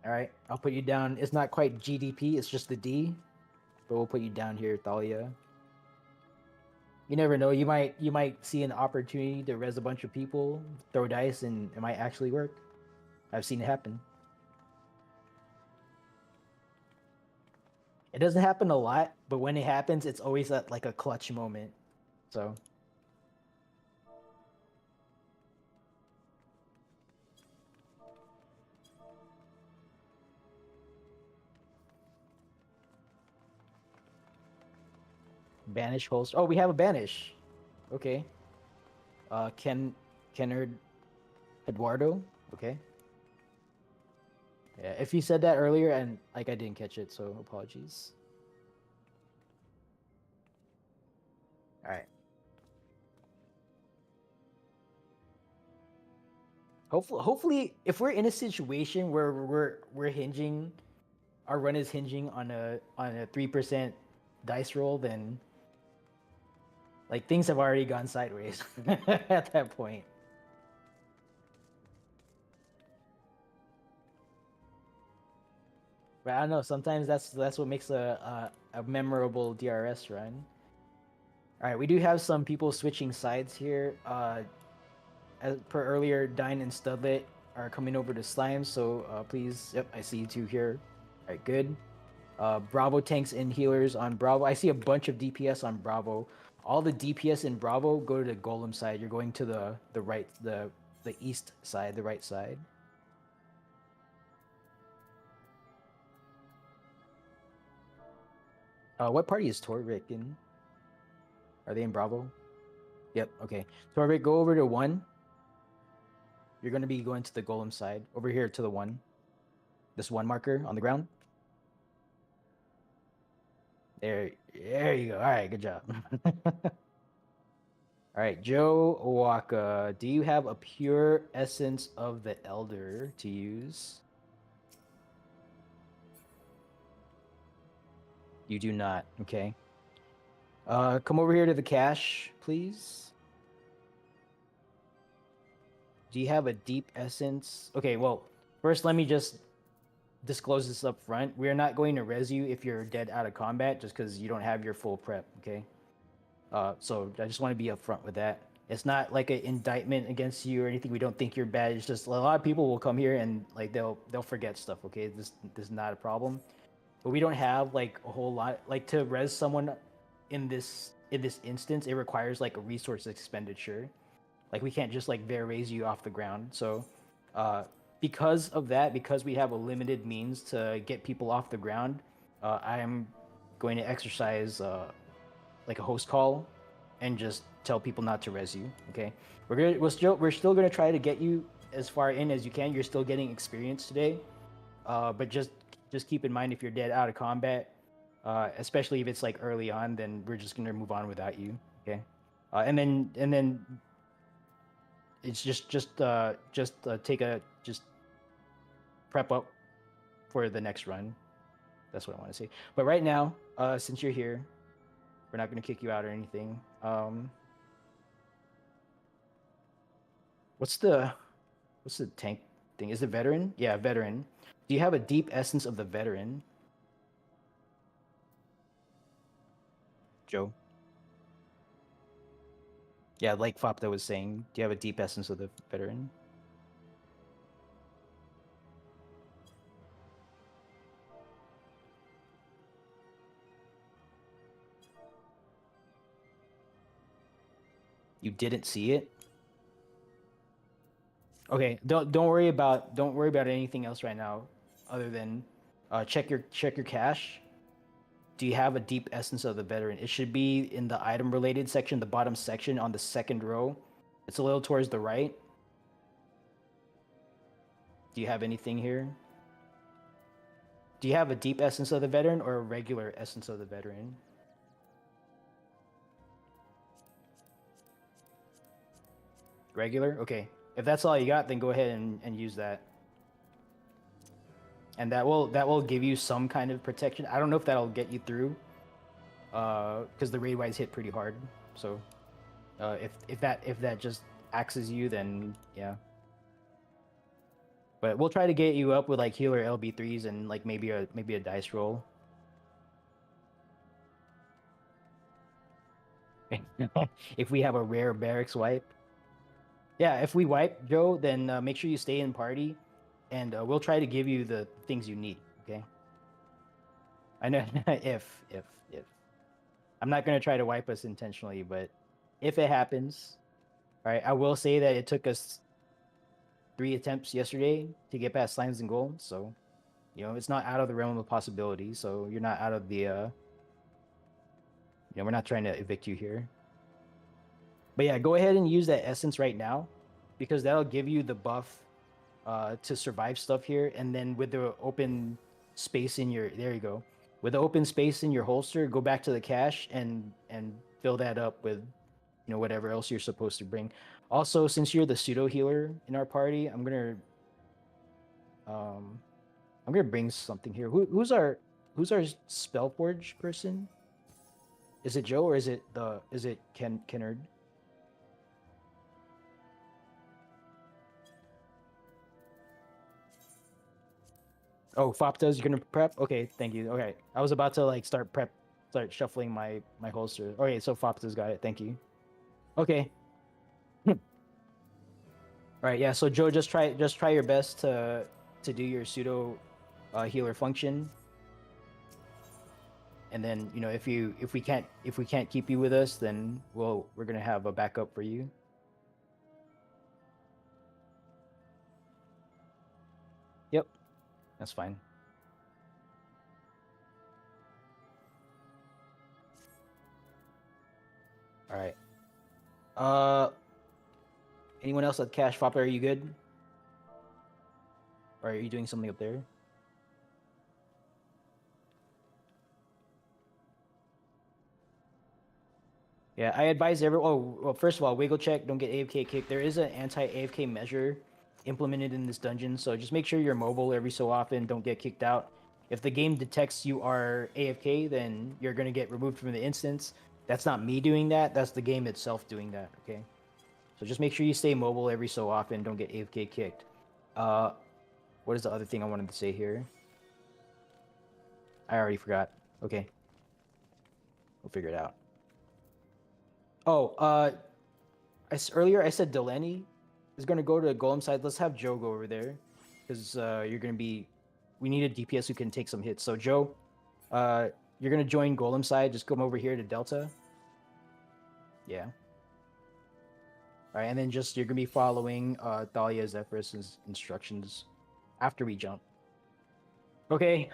All right, I'll put you down. It's not quite GDP. It's just the D, but we'll put you down here, Thalia. You never know. You might see an opportunity to res a bunch of people, throw dice, and it might actually work. I've seen it happen. It doesn't happen a lot, but when it happens, it's always at like a clutch moment. So. Banish holster. Oh, we have a banish. Okay. Kennard Eduardo. Okay. Yeah, if you said that earlier and like I didn't catch it, so apologies. All right. Hopefully, if we're in a situation where we're hinging, our run is hinging on a 3% dice roll, then like things have already gone sideways at that point. But I don't know. Sometimes that's what makes a memorable DRS run. All right, we do have some people switching sides here. As per earlier, Dine and Studlet are coming over to Slime, so please. Yep, I see you two here. All right, good. Bravo tanks and healers on Bravo. I see a bunch of DPS on Bravo. All the DPS in Bravo go to the Golem side. You're going to the right, the east side, the right side. What party is Torvik in? Are they in Bravo? Yep. Okay. Torvik, go over to 1. You're going to be going to the golem side. Over here to the 1. This 1 marker on the ground. There you go. All right, good job. All right, Joe Owaka, do you have a pure essence of the Elder to use? You do not. Okay. Come over here to the cache, please. Do you have a deep essence? Okay, well, first let me just disclose this up front. We're not going to res you if you're dead out of combat just because you don't have your full prep, okay? So I just want to be upfront with that. It's not like an indictment against you or anything. We don't think you're bad. It's just a lot of people will come here and like they'll forget stuff, okay? This is not a problem. But we don't have like a whole lot like to res someone in this instance, it requires like a resource expenditure. Like we can't just like raise you off the ground. So because of that, because we have a limited means to get people off the ground, I am going to exercise like a host call and just tell people not to res you. Okay, we're still gonna try to get you as far in as you can. You're still getting experience today, but just keep in mind if you're dead out of combat, especially if it's like early on, then we're just gonna move on without you. Okay, and then it's just take a just prep up for the next run. That's what I want to say. But right now, since you're here, we're not gonna kick you out or anything. What's the tank thing? Is it veteran? Yeah, veteran. Do you have a deep essence of the veteran, Joe? Yeah, like Fopta was saying, do you have a deep essence of the veteran? You didn't see it? Okay, don't worry about anything else right now, other than check your cache. Do you have a deep essence of the veteran? It should be in the item related section, the bottom section on the second row. It's a little towards the right. Do you have anything here? Do you have a deep essence of the veteran or a regular essence of the veteran? Regular? Okay. If that's all you got, then go ahead and use that. And that will give you some kind of protection. I don't know if that'll get you through, because the raid wise hit pretty hard. So, if that just axes you, then yeah. But we'll try to get you up with like healer LB3s and like maybe a dice roll. If we have a rare barracks wipe. Yeah, if we wipe, Joe, then make sure you stay in party, and we'll try to give you the things you need. Okay. I know if I'm not gonna try to wipe us intentionally, but if it happens, all right. I will say that it took us 3 attempts yesterday to get past Slimes and Gold, so it's not out of the realm of possibility. So you're not out of the we're not trying to evict you here. But yeah, go ahead and use that essence right now, because that'll give you the buff to survive stuff here. And then with the open space in your, there you go, with the open space in your holster, go back to the cache and fill that up with whatever else you're supposed to bring. Also, since you're the pseudo healer in our party, I'm gonna bring something here. Who's our Spellforge person? Is it Joe or is it Kennard? Oh, Fopta's you're gonna prep? Okay, thank you. Okay. I was about to like start shuffling my holster. Okay, so Fopta's got it. Thank you. Okay. All right, yeah, so Joe, just try your best to do your pseudo healer function. And then, if we can't keep you with us, then we're gonna have a backup for you. Yep, that's fine. All right. Anyone else at Cash Fopper? Are you good? Or are you doing something up there? Yeah, I advise everyone. Oh, well, first of all, wiggle check. Don't get AFK kicked. There is an anti-AFK measure implemented in this dungeon, so just make sure you're mobile every so often. Don't get kicked out. If the game detects you are AFK, then you're gonna get removed from the instance. That's not me doing that. That's the game itself doing that. Okay. So just make sure you stay mobile every so often. Don't get AFK kicked. What is the other thing I wanted to say here? I already forgot. Okay. We'll figure it out. Oh, earlier I said Delaney is gonna go to Golem side. Let's have Joe go over there, because you're gonna be. We need a DPS who can take some hits. So Joe, you're gonna join Golem side. Just come over here to Delta. Yeah. All right, and then just you're gonna be following Thalia Zephyrus's instructions after we jump. Okay,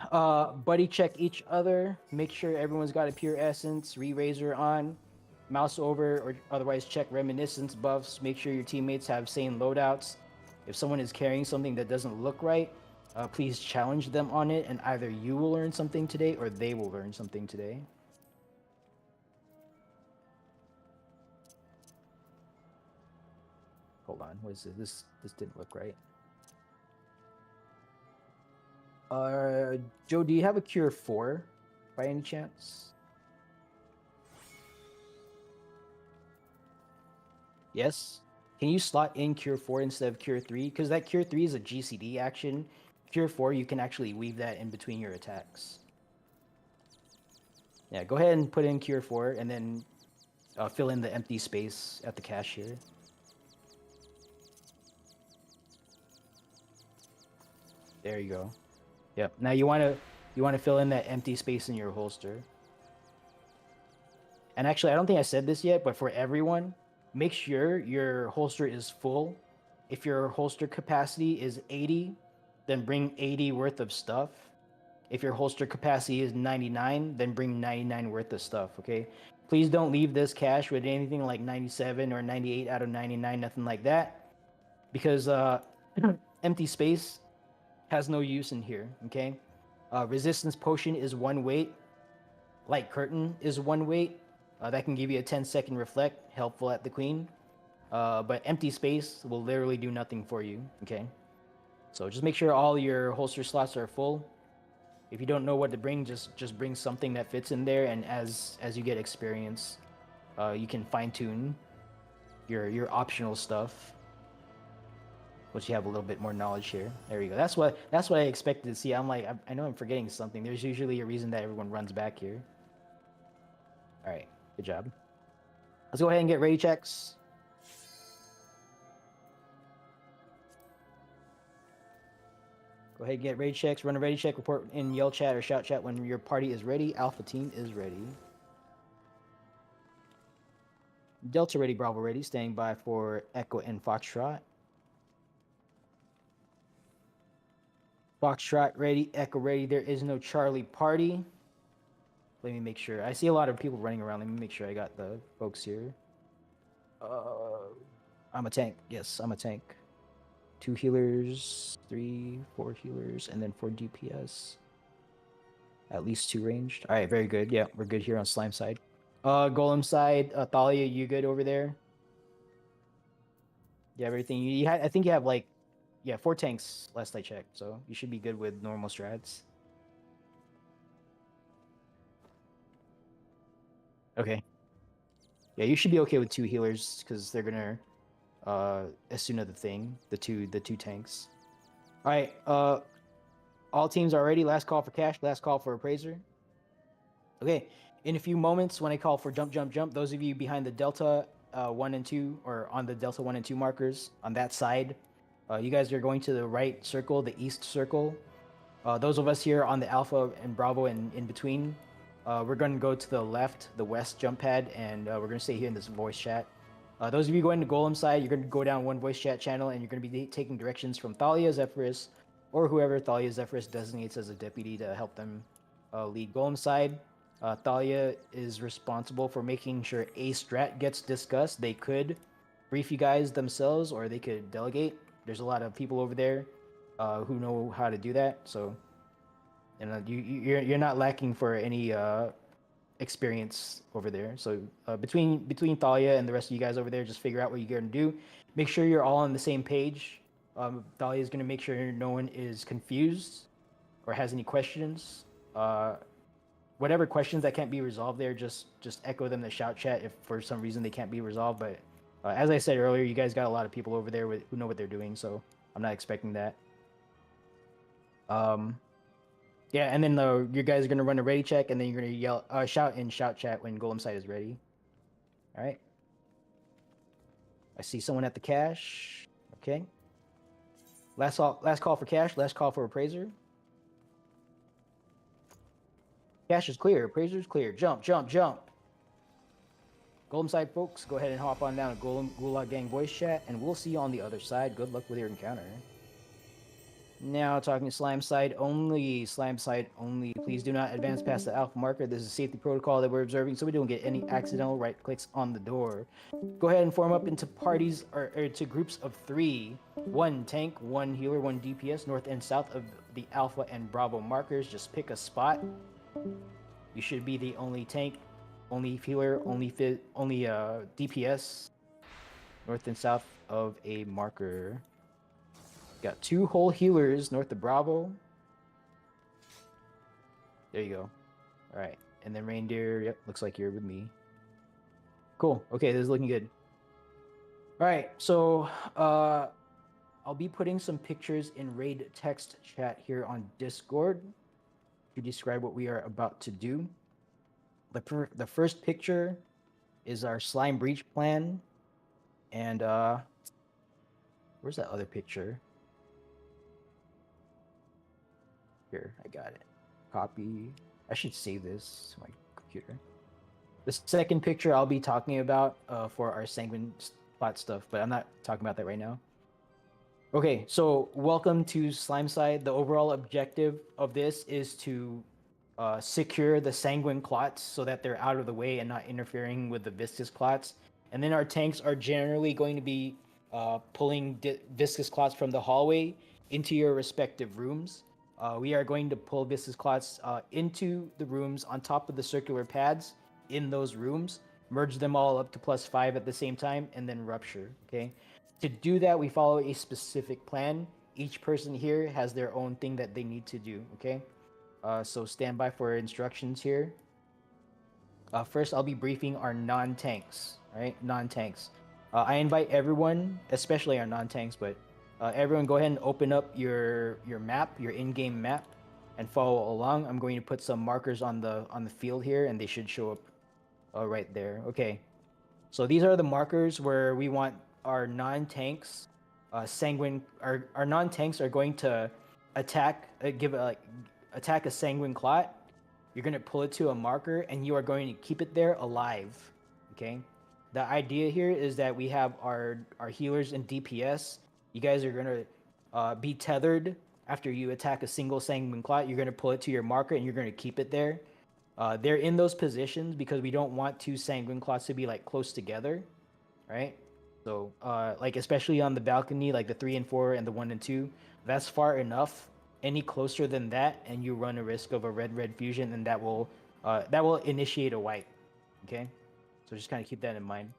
buddy check each other. Make sure everyone's got a pure essence, re-razor on, mouse over, or otherwise check reminiscence buffs. Make sure your teammates have sane loadouts. If someone is carrying something that doesn't look right, please challenge them on it, and either you will learn something today or they will learn something today. Hold on, what is this? This didn't look right. Joe, do you have a cure 4 by any chance? Yes. Can you slot in cure 4 instead of cure 3? Because that cure 3 is a GCD action. Cure 4, you can actually weave that in between your attacks. Yeah, go ahead and put in cure 4 and then fill in the empty space at the cache here. There you go. Yep. Now you want to fill in that empty space in your holster. And actually, I don't think I said this yet, but for everyone, make sure your holster is full. If your holster capacity is 80, then bring 80 worth of stuff. If your holster capacity is 99, then bring 99 worth of stuff, okay? Please don't leave this cache with anything like 97 or 98 out of 99, nothing like that. Because empty space has no use in here, okay? Resistance potion is 1 weight. Light curtain is 1 weight. That can give you a 10-second reflect, helpful at the queen. But empty space will literally do nothing for you, okay? So just make sure all your holster slots are full. If you don't know what to bring, just bring something that fits in there, and as you get experience, you can fine-tune your optional stuff. Once you have a little bit more knowledge here. There you go. That's what I expected to see. I'm like, I know I'm forgetting something. There's usually a reason that everyone runs back here. All right, good job. Let's go ahead and get ready checks. Go ahead and get ready checks. Run a ready check. Report in yell chat or shout chat when your party is ready. Alpha team is ready. Delta ready, Bravo ready. Standing by for Echo and Foxtrot. Foxtrot ready, Echo ready. There is no Charlie party. Let me make sure. I see a lot of people running around. Let me make sure I got the folks here. I'm a tank. Yes, I'm a tank. 2 healers, 3, 4 healers, and then 4 DPS. At least 2 ranged. All right, very good. Yeah, we're good here on Slime side. Golem side, Thalia, you good over there? You have everything. I think you have like, yeah, 4 tanks last I checked, so you should be good with normal strats. Okay. Yeah, you should be okay with 2 healers because they're gonna Asuna the thing, the two tanks. All right, all teams are ready. Last call for cash. Last call for appraiser. Okay, in a few moments when I call for jump, those of you behind the Delta 1 and 2 or on the Delta 1 and 2 markers on that side, you guys are going to the right circle, the east circle. Those of us here on the Alpha and Bravo and in between, we're going to go to the left, the west jump pad, and we're going to stay here in this voice chat. Those of you going to Golem side, you're going to go down one voice chat channel, and you're going to be taking directions from Thalia Zephyrus, or whoever Thalia Zephyrus designates as a deputy to help them lead Golem side. Thalia is responsible for making sure a strat gets discussed. They could brief you guys themselves, or they could delegate. There's a lot of people over there who know how to do that. So, you're not lacking for any experience over there. So between Thalia and the rest of you guys over there, just figure out what you're gonna do. Make sure you're all on the same page. Thalia is gonna make sure no one is confused or has any questions. Whatever questions that can't be resolved there, just echo them in the shout chat if for some reason they can't be resolved. But as I said earlier, you guys got a lot of people over there who know what they're doing, so I'm not expecting that. Yeah, and then you guys are gonna run a ready check, and then you're gonna shout in shout chat when Golem site is ready. All right. I see someone at the cache. Okay. Last call for cache. Last call for appraiser. Cache is clear. Appraiser is clear. Jump, jump, jump. Golem side folks, go ahead and hop on down to Gulag Gang voice chat, and we'll see you on the other side. Good luck with your encounter. Now talking slime side only. Slime side only. Please do not advance past the alpha marker. This is a safety protocol that we're observing, so we don't get any accidental right clicks on the door. Go ahead and form up into parties or to groups of 3. 1 tank, 1 healer, 1 DPS, north and south of the alpha and bravo markers. Just pick a spot. You should be the only tank, only healer, only DPS, north and south of a marker. Got 2 whole healers north of Bravo. There you go. All right. And then Reindeer, yep, looks like you're with me. Cool. Okay, this is looking good. All right, so I'll be putting some pictures in raid text chat here on Discord to describe what we are about to do. The first picture is our slime breach plan. And where's that other picture? Here, I got it. Copy. I should save this to my computer. The second picture I'll be talking about for our sanguine plot stuff, but I'm not talking about that right now. Okay, so welcome to Slimeside. The overall objective of this is to secure the sanguine clots so that they're out of the way and not interfering with the viscous clots. And then our tanks are generally going to be pulling viscous clots from the hallway into your respective rooms. We are going to pull viscous clots into the rooms on top of the circular pads in those rooms, merge them all up to +5 at the same time, and then rupture, okay? To do that, we follow a specific plan. Each person here has their own thing that they need to do, okay? So stand by for instructions here. First, I'll be briefing our non-tanks, right? Non-tanks. I invite everyone, especially our non-tanks, but everyone go ahead and open up your map, your in-game map, and follow along. I'm going to put some markers on the field here, and they should show up right there. Okay, so these are the markers where we want our non-tanks, sanguine. Our non-tanks are going to attack, attack a sanguine clot. You're going to pull it to a marker, and you are going to keep it there alive. Okay, the idea here is that we have our healers and DPS. You guys are going to be tethered after you attack a single sanguine clot. You're going to pull it to your marker, and you're going to keep it there. They're in those positions because we don't want 2 sanguine clots to be like close together, right? So like especially on the balcony, like the 3 and 4 and the 1 and 2, that's far enough. Any closer than that, and you run a risk of a red fusion, and that will initiate a wipe. Okay, so just kind of keep that in mind.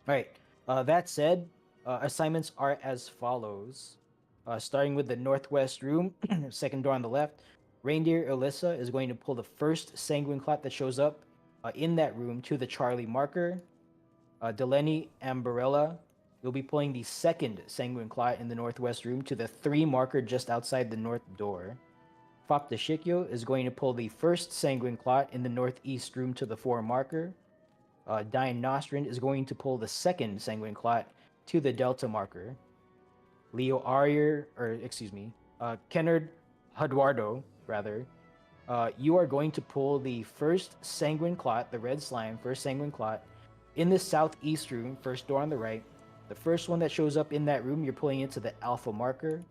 All right. That said, assignments are as follows. Starting with the northwest room, second door on the left, Reindeer Alyssa is going to pull the first sanguine clot that shows up in that room to the Charlie marker. Delaney Ambarella, you'll be pulling the second sanguine clot in the northwest room to the 3 marker just outside the north door. Fop de Shikyo is going to pull the first sanguine clot in the northeast room to the 4 marker. Diane Nostrand is going to pull the second sanguine clot to the delta marker. Leo Aryer, Kennard Eduardo, rather, you are going to pull the first sanguine clot, the red slime, first sanguine clot, in the southeast room, first door on the right. The first one that shows up in that room, you're pulling it to the alpha marker.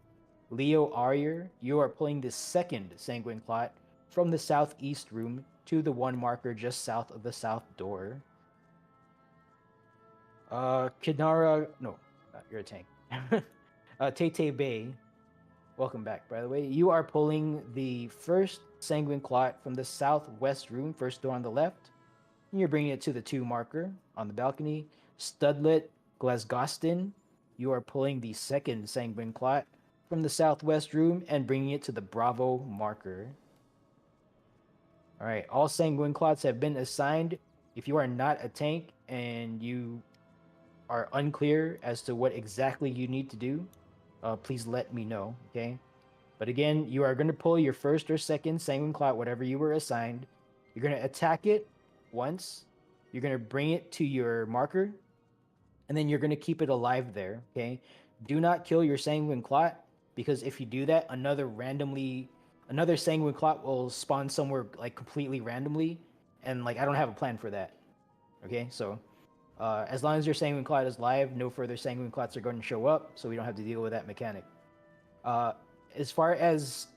Leo Aryer, you are pulling the second sanguine clot from the southeast room to the 1 marker just south of the south door. Kinara, no, you're a tank. Tete Bay, welcome back, by the way. You are pulling the first Sanguine Clot from the southwest room, first door on the left. And you're bringing it to the 2 marker on the balcony. Studlet Glasgostin, you are pulling the second Sanguine Clot from the southwest room and bringing it to the Bravo marker. All right, all Sanguine Clots have been assigned. If you are not a tank and you are unclear as to what exactly you need to do, please let me know, okay? But again, you are going to pull your first or second Sanguine Clot, whatever you were assigned. You're going to attack it once. You're going to bring it to your marker. And then you're going to keep it alive there, okay? Do not kill your Sanguine Clot, because if you do that, another Sanguine Clot will spawn somewhere like completely randomly. And like, I don't have a plan for that, okay? So as long as your Sanguine Clot is live, no further Sanguine Clots are going to show up, so we don't have to deal with that mechanic. As far as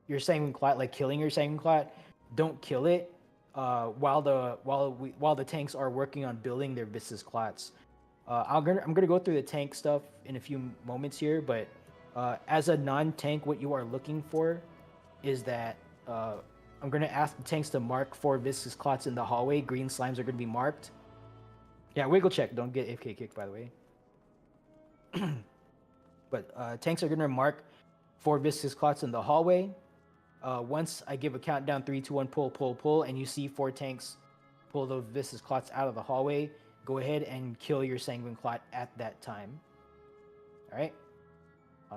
your Sanguine Clot, like killing your Sanguine Clot, don't kill it while the tanks are working on building their Viscous Clots. I'm gonna go through the tank stuff in a few moments here, but as a non-tank, what you are looking for is that I'm gonna ask the tanks to mark 4 Viscous Clots in the hallway. Green slimes are gonna be marked. Yeah, wiggle check. Don't get AFK kicked, by the way. But tanks are going to mark 4 Viscous Clots in the hallway. Once I give a countdown, 3, 2, 1, pull, and you see 4 tanks pull those Viscous Clots out of the hallway, go ahead and kill your Sanguine Clot at that time. All right?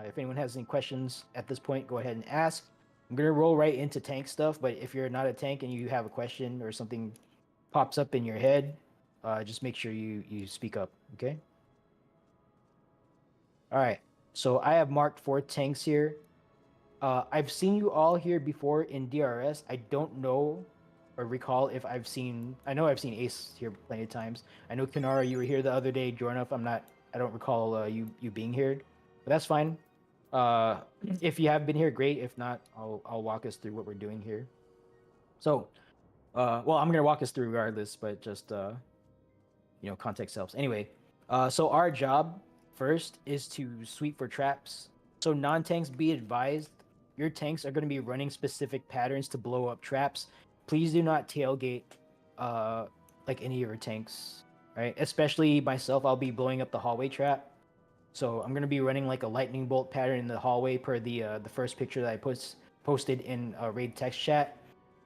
If anyone has any questions at this point, go ahead and ask. I'm going to roll right into tank stuff, but if you're not a tank and you have a question or something pops up in your head, just make sure you speak up, okay? All right. So I have marked 4 tanks here. I've seen you all here before in DRS. I don't know or recall if I've seen... I know I've seen Ace here plenty of times. I know, Kinara, you were here the other day. Jornoff, I don't recall you being here. But that's fine. If you have been here, great. If not, I'll walk us through what we're doing here. So, well, I'm going to walk us through regardless, but just, context helps. Anyway, so our job first is to sweep for traps. So non-tanks, be advised, your tanks are going to be running specific patterns to blow up traps. Please do not tailgate like any of your tanks, right? Especially myself, I'll be blowing up the hallway trap. So I'm going to be running like a lightning bolt pattern in the hallway per the first picture that I posted in raid text chat.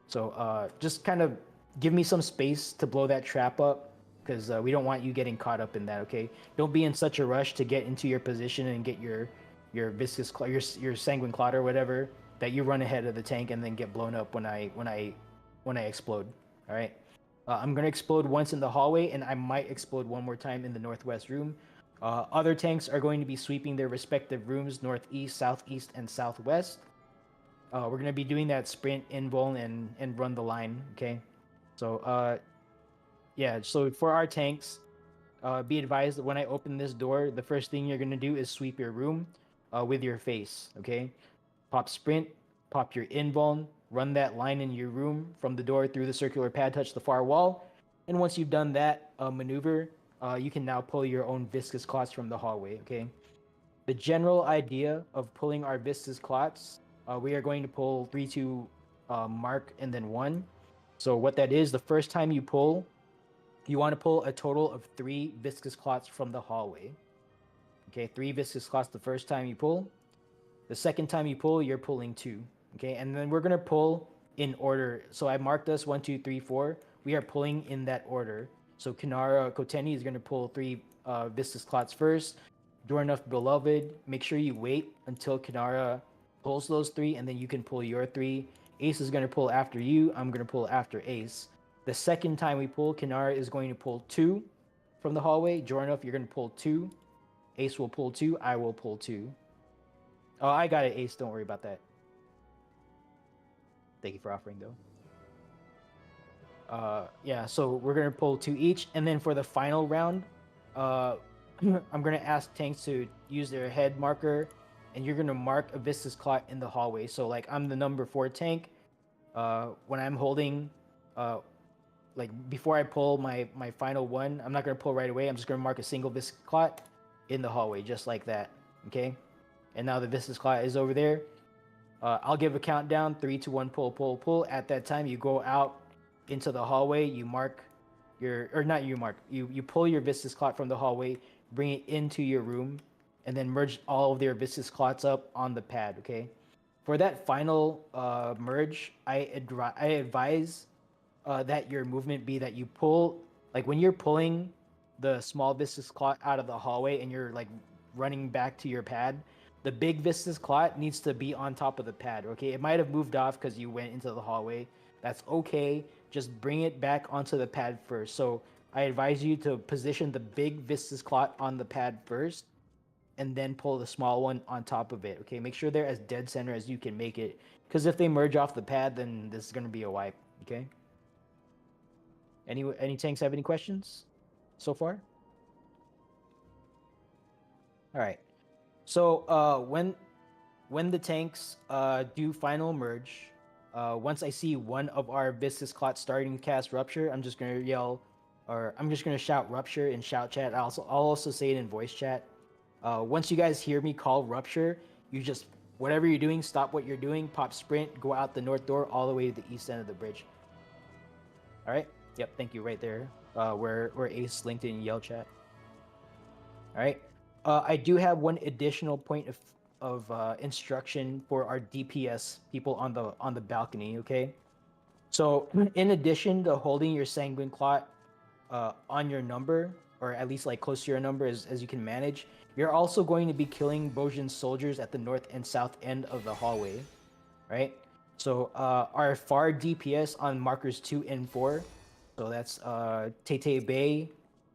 So just kind of give me some space to blow that trap up, because we don't want you getting caught up in that, okay? Don't be in such a rush to get into your position and get your Viscous Clot, your Sanguine Clot or whatever, that you run ahead of the tank and then get blown up when I explode, all right? I'm going to explode once in the hallway, and I might explode one more time in the northwest room. Other tanks are going to be sweeping their respective rooms, northeast, southeast, and southwest. We're going to be doing that sprint, invuln, and run the line, okay? So, yeah, so for our tanks, be advised that when I open this door, the first thing you're going to do is sweep your room with your face, okay? Pop sprint, pop your invuln, run that line in your room from the door through the circular pad, touch the far wall. And once you've done that maneuver, you can now pull your own Viscous Clots from the hallway, okay? The general idea of pulling our Viscous Clots, we are going to pull 3, 2, mark, and then 1. So what that is, the first time you pull, you want to pull a total of 3 Viscous Clots from the hallway. Okay, 3 Viscous Clots the first time you pull. The second time you pull, you're pulling 2. Okay, and then we're going to pull in order. So I marked us 1, 2, 3, 4. We are pulling in that order. So Kinara Koteni is going to pull 3 Viscous Clots first. Dornuff Beloved, make sure you wait until Kinara pulls those 3, and then you can pull your 3. Ace is going to pull after you. I'm going to pull after Ace. The second time we pull, Kinara is going to pull 2 from the hallway. Jornoff, you're going to pull 2. Ace will pull 2. I will pull 2. Oh, I got it, Ace. Don't worry about that. Thank you for offering, though. Yeah, so we're going to pull 2 each. And then for the final round, I'm going to ask tanks to use their head marker, and you're going to mark a Viscous Clot in the hallway. So, like, I'm the number 4 tank. when I'm holding, like before I pull my final one, I'm not gonna pull right away. I'm just gonna mark a single viscous clot in the hallway, just like that. Okay. And now the viscous clot is over there. I'll give a countdown: 3, 2, 1, pull, pull, pull. At that time, you go out into the hallway. You mark your, or not you mark. You pull your viscous clot from the hallway, bring it into your room, and then merge all of their viscous clots up on the pad. Okay. For that final merge, I advise that your movement be that you pull, like when you're pulling the small viscous clot out of the hallway and you're like running back to your pad, the big viscous clot needs to be on top of the pad. Okay, it might have moved off because you went into the hallway. That's okay. Just bring it back onto the pad first. So I advise you to position the big viscous clot on the pad first, and then pull the small one on top of it. Okay, make sure they're as dead center as you can make it, because if they merge off the pad, then this is gonna be a wipe. Okay. Any tanks have any questions so far? All right. So when the tanks do final merge, once I see one of our viscous clots starting to cast rupture, I'm just gonna yell, or I'm just gonna shout rupture in shout chat. I'll also say it in voice chat. Once you guys hear me call rupture, you just, whatever you're doing, stop what you're doing, pop sprint, go out the north door all the way to the east end of the bridge. All right. Yep. Thank you. Right there. Where Ace linked in yell chat. All right. I do have one additional point of instruction for our DPS people on the balcony. Okay. So in addition to holding your sanguine clot on your number, or at least like close to your number as you can manage, you're also going to be killing Bojin soldiers at the north and south end of the hallway, right? So our far DPS on markers 2 and 4, so that's Tete Bay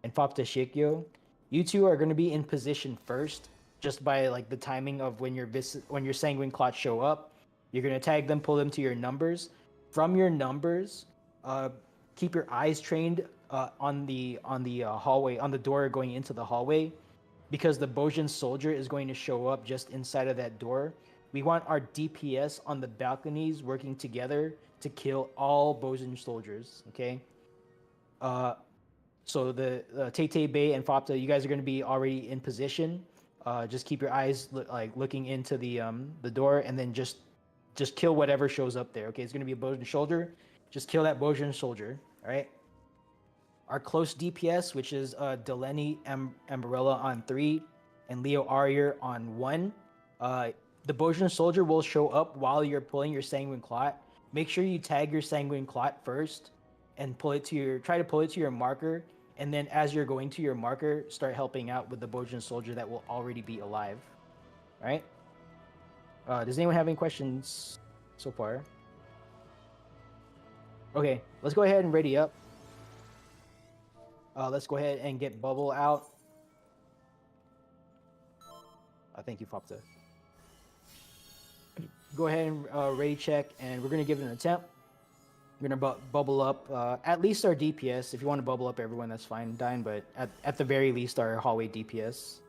and Fapta Shikyo, you two are going to be in position first, just by like the timing of when your sanguine clots show up. You're going to tag them, pull them to your numbers. From your numbers, keep your eyes trained on the hallway, on the door going into the hallway, because the Bojin soldier is going to show up just inside of that door. We want our DPS on the balconies working together to kill all Bojin soldiers. Okay. So the Tete Bay and Fapta, you guys are going to be already in position. Just keep your eyes looking into the door, and then just kill whatever shows up there. Okay, it's going to be a Bojin soldier. Just kill that Bojin soldier. All right. Our close DPS, which is Delaney Ambarella on 3 and Leo Arier on 1. The Bojin soldier will show up while you're pulling your sanguine clot. Make sure you tag your sanguine clot first and try to pull it to your marker. And then as you're going to your marker, start helping out with the Bojin soldier that will already be alive. All right. Does anyone have any questions so far? Okay, let's go ahead and ready up. Let's go ahead and get Bubble out. Thank you, Fapta. Go ahead and ready check, and we're going to give it an attempt. We're going to bubble up at least our DPS. If you want to bubble up everyone, that's fine, Dine, but at the very least our hallway DPS,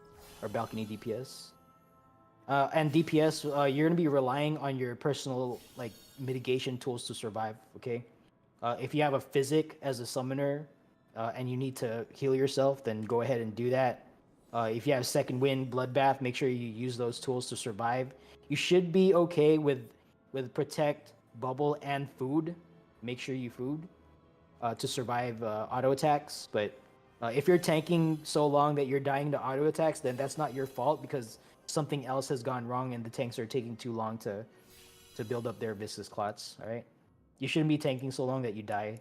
our balcony DPS. And DPS, you're going to be relying on your personal like mitigation tools to survive, okay? If you have a physic as a summoner, and you need to heal yourself, then go ahead and do that. If you have second wind, bloodbath, make sure you use those tools to survive. You should be okay with protect, bubble, and food. Make sure you food to survive auto attacks. But if you're tanking so long that you're dying to auto attacks, then that's not your fault, because something else has gone wrong and the tanks are taking too long to build up their viscous clots. All right, you shouldn't be tanking so long that you die.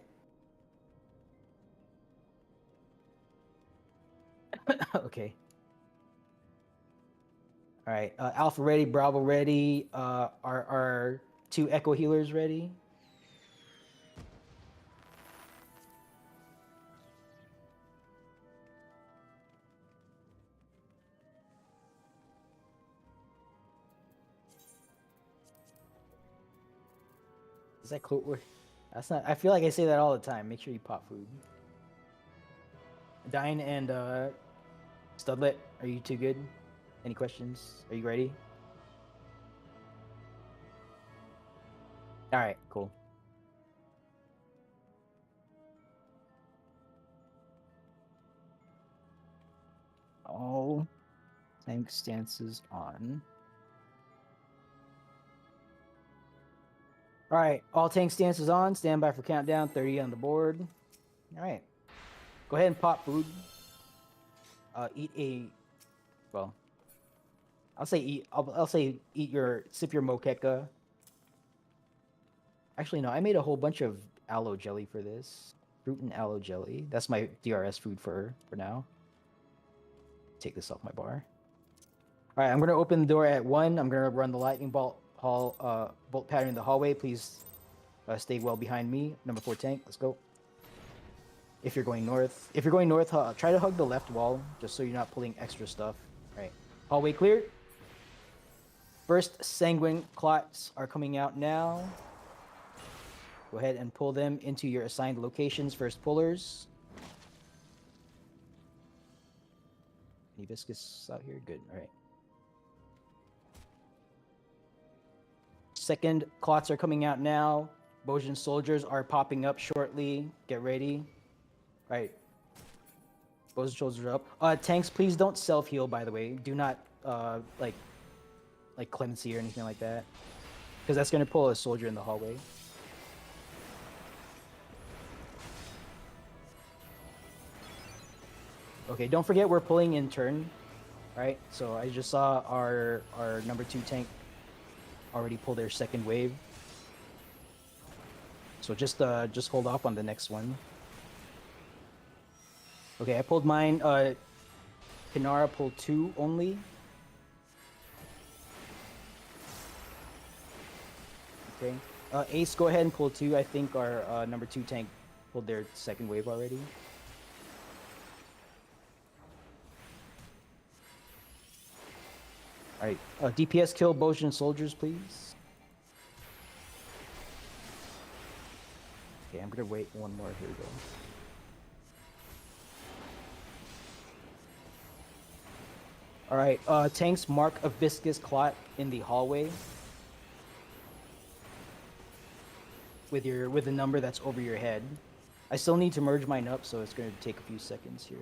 Okay. All right. Alpha ready, Bravo ready. Are 2 Echo healers ready? Is that cool? That's not. I feel like I say that all the time. Make sure you pop food. Dine and Studlet, are you too good? Any questions? Are you ready? All right, cool. Tank stances on. All right, all tank stances on. Stand by for countdown. 30 on the board. All right, go ahead and pop food. Eat a, well, I'll say eat. I'll say sip your moqueca. Actually, no, I made a whole bunch of aloe jelly for this. Fruit and aloe jelly. That's my DRS food for now. Take this off my bar. All right, I'm gonna open the door at 1. I'm gonna run the lightning bolt pattern in the hallway. Please stay well behind me. Number 4 tank. Let's go. If you're going north, try to hug the left wall just so you're not pulling extra stuff. All right, hallway clear. First sanguine clots are coming out now. Go ahead and pull them into your assigned locations. First pullers. Any viscous out here? Good. All right. Second clots are coming out now. Bojin soldiers are popping up shortly. Get ready. All right. Bojin soldiers are up. Tanks, please don't self-heal, by the way. Do not, like clemency or anything like that. Because that's going to pull a soldier in the hallway. Okay, don't forget we're pulling in turn. Right? So I just saw our number 2 tank already pull their second wave. So just hold off on the next one. Okay, I pulled mine. Kinara pulled 2 only. Okay. Ace, go ahead and pull 2. I think our number 2 tank pulled their second wave already. All right, DPS kill Bojin soldiers, please. Okay, I'm gonna wait one more. Here we go. All right, tanks, mark a viscous clot in the hallway with the number that's over your head. I still need to merge mine up, so it's gonna take a few seconds here.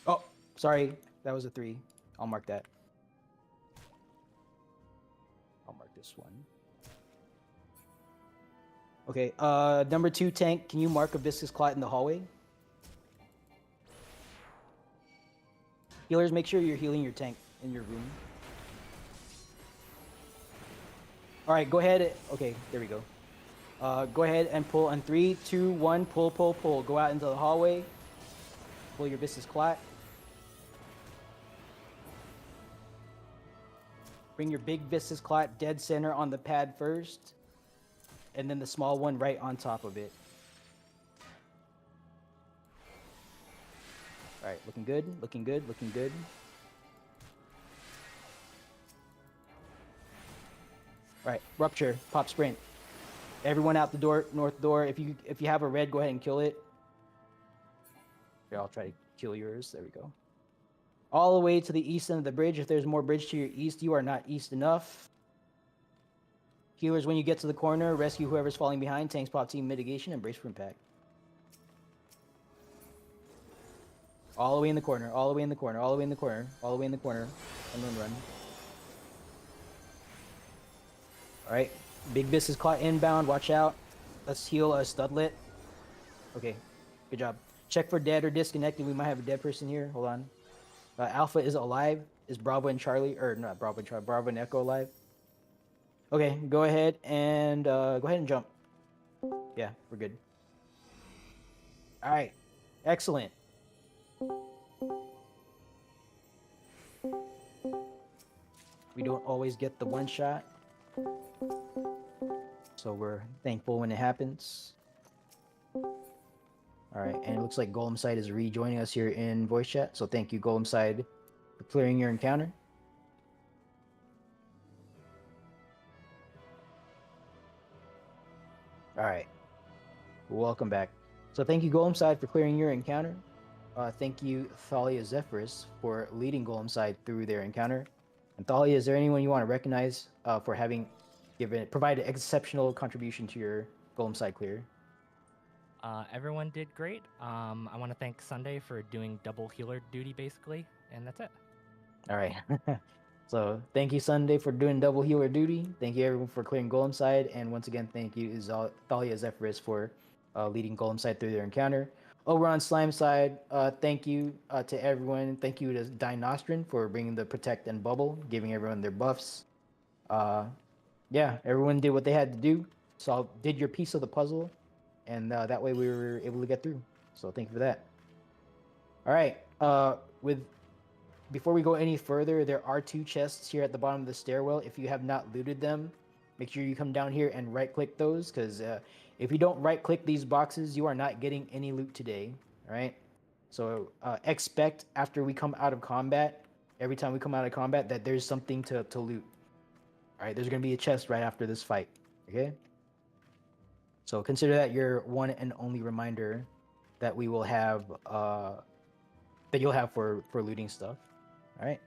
Oh, sorry. That was a 3. I'll mark that. I'll mark this one. Okay, number 2 tank, can you mark a viscous clot in the hallway? Healers, make sure you're healing your tank in your room. All right, go ahead. Okay, there we go. Go ahead and pull on 3, 2, 1. Pull, pull, pull. Go out into the hallway. Pull your viscous clot. Bring your big viscous clot dead center on the pad first, and then the small one right on top of it. All right, looking good, looking good, looking good. All right, rupture, pop sprint. Everyone out the door, north door. If you have a red, go ahead and kill it. Here, I'll try to kill yours. There we go. All the way to the east end of the bridge. If there's more bridge to your east, you are not east enough. Healers, when you get to the corner, rescue whoever's falling behind. Tanks, pop team, mitigation, and brace for impact. All the way in the corner, all the way in the corner, all the way in the corner, all the way in the corner, and then run. All right, big viscous clot inbound. Watch out. Let's heal a studlet. Okay, good job. Check for dead or disconnected. We might have a dead person here. Hold on. Alpha is alive. Is Bravo and Charlie, or not Bravo and Charlie, Bravo and Echo alive? Okay, go ahead and jump. Yeah, we're good. All right, excellent. We don't always get the one shot, so we're thankful when it happens. All right, and it looks like Golem Side is rejoining us here in voice chat. So thank you, Golem Side, for clearing your encounter. All right, welcome back. So thank you, Golem Side, for clearing your encounter. Thank you, Thalia Zephyrus, for leading Golem Side through their encounter. And Thalia, is there anyone you want to recognize for having provide an exceptional contribution to your golem side clear? Everyone did great. I want to thank Sunday for doing double healer duty, basically, and that's it. All right. So thank you, Sunday, for doing double healer duty. Thank you, everyone, for clearing golem side, and once again, thank you, Thalia Zephyrus, for leading golem side through their encounter. Over on slime side, thank you to everyone. Thank you to Dinostrin for bringing the protect and bubble, giving everyone their buffs. Yeah, everyone did what they had to do. So did your piece of the puzzle, and that way we were able to get through. So thank you for that. All right. Before we go any further, there are 2 chests here at the bottom of the stairwell. If you have not looted them, make sure you come down here and right-click those, because if you don't right-click these boxes, you are not getting any loot today. All right. So expect after we come out of combat, every time we come out of combat, that there's something to loot. All right. There's gonna be a chest right after this fight. Okay. So consider that your one and only reminder that we will have that you'll have for looting stuff. All right.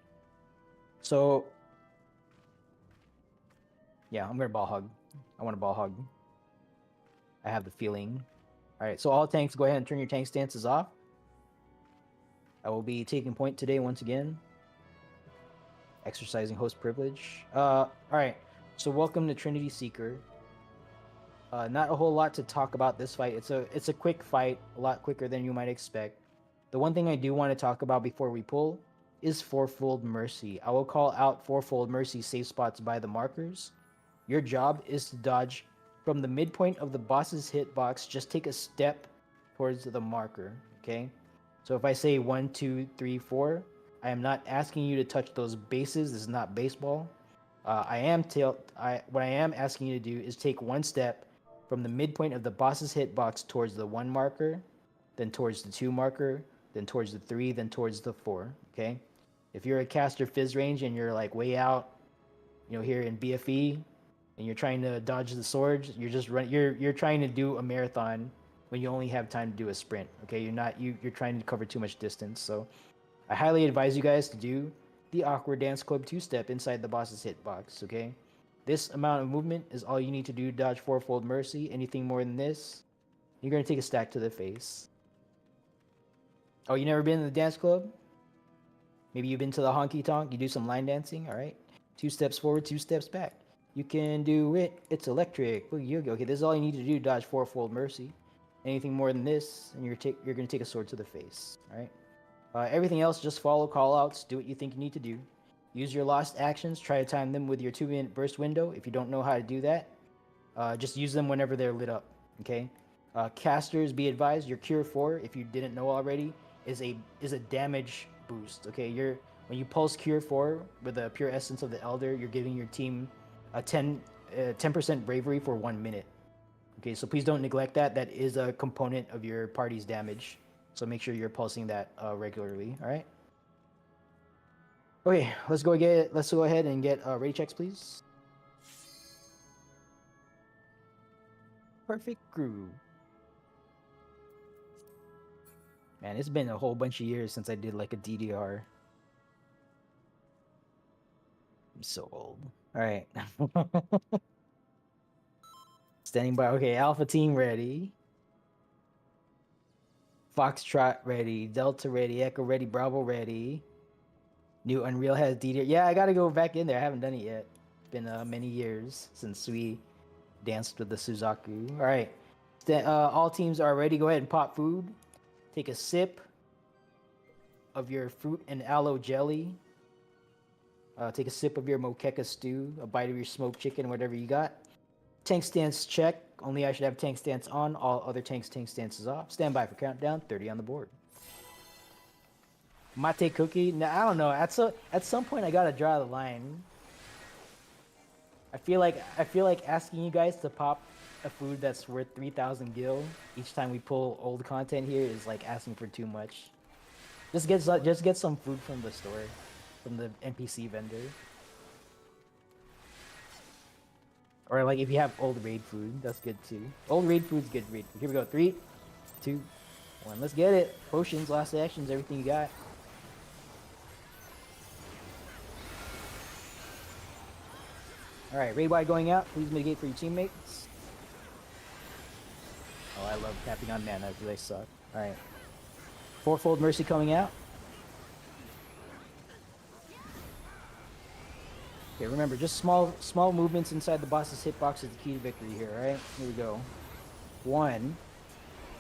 So yeah, I'm gonna ball hug. I want a ball hug. I have the feeling. All right. So all tanks, go ahead and turn your tank stances off. I will be taking point today once again. Exercising host privilege. All right. So welcome to Trinity Seeker. Not a whole lot to talk about this fight. It's a quick fight, a lot quicker than you might expect. The one thing I do want to talk about before we pull is Fourfold Mercy. I will call out Fourfold Mercy safe spots by the markers. Your job is to dodge from the midpoint of the boss's hitbox. Just take a step towards the marker, okay? So if I say 1, 2, 3, 4, I am not asking you to touch those bases. This is not baseball. What I am asking you to do is take 1 step from the midpoint of the boss's hitbox towards the 1 marker, then towards the 2 marker, then towards the 3, then towards the 4, okay? If you're a caster Fizz range and you're like way out, here in BFE, and you're trying to dodge the swords, you're trying to do a marathon when you only have time to do a sprint, okay? You're trying to cover too much distance. So I highly advise you guys to do the awkward dance club 2-step inside the boss's hitbox, okay? This amount of movement is all you need to do to dodge Fourfold Mercy. Anything more than this, you're gonna take a stack to the face. Oh, you never been in the dance club? Maybe you've been to the honky tonk, you do some line dancing, all right? 2 steps forward, 2 steps back. You can do it, it's electric. Okay, this is all you need to do to dodge Fourfold Mercy. Anything more than this, and you're gonna take a sword to the face, all right? Everything else, just follow callouts, do what you think you need to do. Use your lost actions, try to time them with your 2-minute burst window. If you don't know how to do that, just use them whenever they're lit up, okay? Casters, be advised, your Cure 4, if you didn't know already, is a damage boost, okay? When you pulse Cure 4 with the pure essence of the Elder, you're giving your team a 10% bravery for 1 minute. Okay, so please don't neglect that. That is a component of your party's damage. So make sure you're pulsing that regularly, all right? Okay, let's go ahead and get ready checks, please. Perfect groove. Man, it's been a whole bunch of years since I did like a DDR. I'm so old. All right. Standing by. Okay, Alpha team ready. Foxtrot ready. Delta ready. Echo ready. Bravo ready. New Unreal has DDR. Yeah, I gotta go back in there. I haven't done it yet. It's been many years since we danced with the Suzaku. All right. All teams are ready. Go ahead and pop food. Take a sip of your fruit and aloe jelly. Take a sip of your moqueca stew, a bite of your smoked chicken, whatever you got. Tank stance check. Only I should have tank stance on. All other tank stances off. Stand by for countdown. 30 on the board. Mate cookie. Now I don't know. At some point I gotta draw the line. I feel like asking you guys to pop a food that's worth 3,000 gil each time we pull old content here is like asking for too much. Just get some food from the store, from the NPC vendor. Or like if you have old raid food, that's good too. Old raid food's good raid food. Here we go. 3, 2, 1. Let's get it. Potions, last actions, everything you got. All right, raid wide going out. Please mitigate for your teammates. Oh, I love tapping on mana because they suck. All right. Fourfold Mercy coming out. Okay, remember, just small movements inside the boss's hitbox is the key to victory here, all right? Here we go. 1.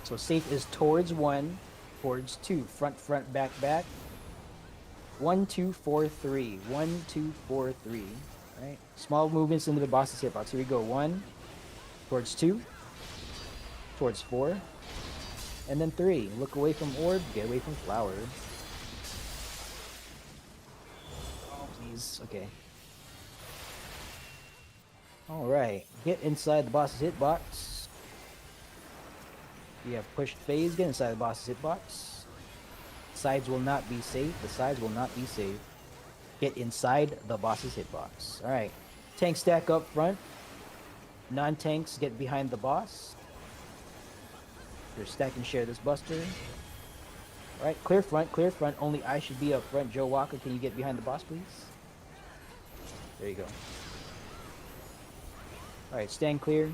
So safe is towards 1, towards 2. Front, front, back, back. 1, 2, 4, 3. 1, 2, 4, 3. All right? Small movements into the boss's hitbox. Here we go. 1, towards 2, towards 4, and then 3. Look away from orb, get away from flower. Oh, please. Okay. Alright, get inside the boss's hitbox. We have pushed phase, get inside the boss's hitbox. Sides will not be safe, the sides will not be safe. Get inside the boss's hitbox. Alright, tanks stack up front. Non-tanks get behind the boss. Here, stack and share this buster. Alright, clear front. Only I should be up front. Joe Walker, can you get behind the boss, please? There you go. Alright, stand clear.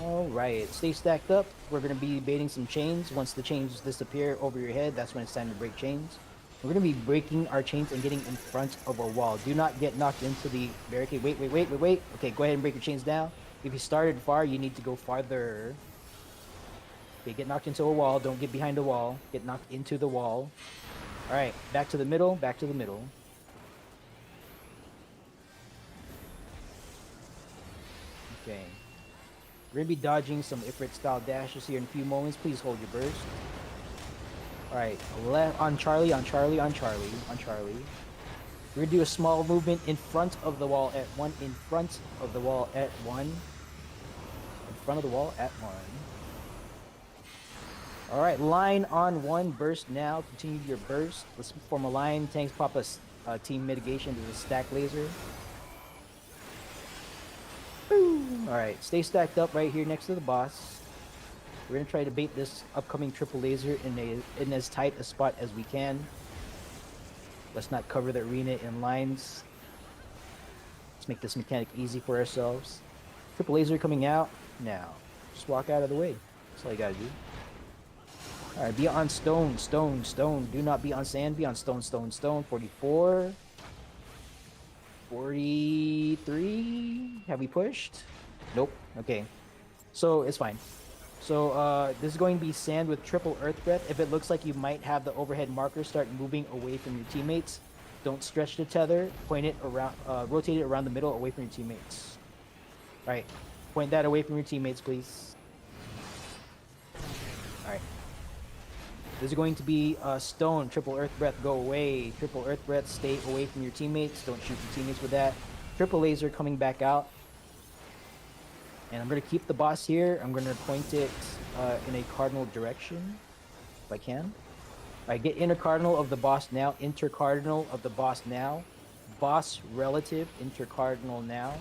Alright, stay stacked up. We're going to be baiting some chains. Once the chains disappear over your head, that's when it's time to break chains. We're going to be breaking our chains and getting in front of a wall. Do not get knocked into the barricade. Wait. Okay, go ahead and break your chains down. If you started far, you need to go farther. Okay, get knocked into a wall. Don't get behind a wall. Get knocked into the wall. Alright, back to the middle. Okay. We're going to be dodging some Ifrit style dashes here in a few moments. Please hold your burst. Alright, left on Charlie. We're going to do a small movement in front of the wall at 1. In front of the wall at 1. Alright, line on 1. Burst now. Continue your burst. Let's form a line. Tanks pop a team mitigation to the stack laser. Alright, stay stacked up right here next to the boss. We're going to try to bait this upcoming triple laser in as tight a spot as we can. Let's not cover the arena in lines. Let's make this mechanic easy for ourselves. Triple laser coming out now. Just walk out of the way. That's all you gotta do. Alright, be on stone. Do not be on sand. Be on stone. 44. 43. Have we pushed? Nope. Okay. So it's fine. So this is going to be sand with triple earth breath. If it looks like you might have the overhead marker start moving away from your teammates, don't stretch the tether. Point it around, rotate it around the middle away from your teammates. Alright. Point that away from your teammates, please. Alright. This is going to be stone, triple earth breath, go away. Triple earth breath, stay away from your teammates. Don't shoot your teammates with that. Triple laser coming back out. And I'm going to keep the boss here. I'm going to point it in a cardinal direction, if I can. Alright, get inner cardinal of the boss now. Intercardinal of the boss now. Boss relative, intercardinal now.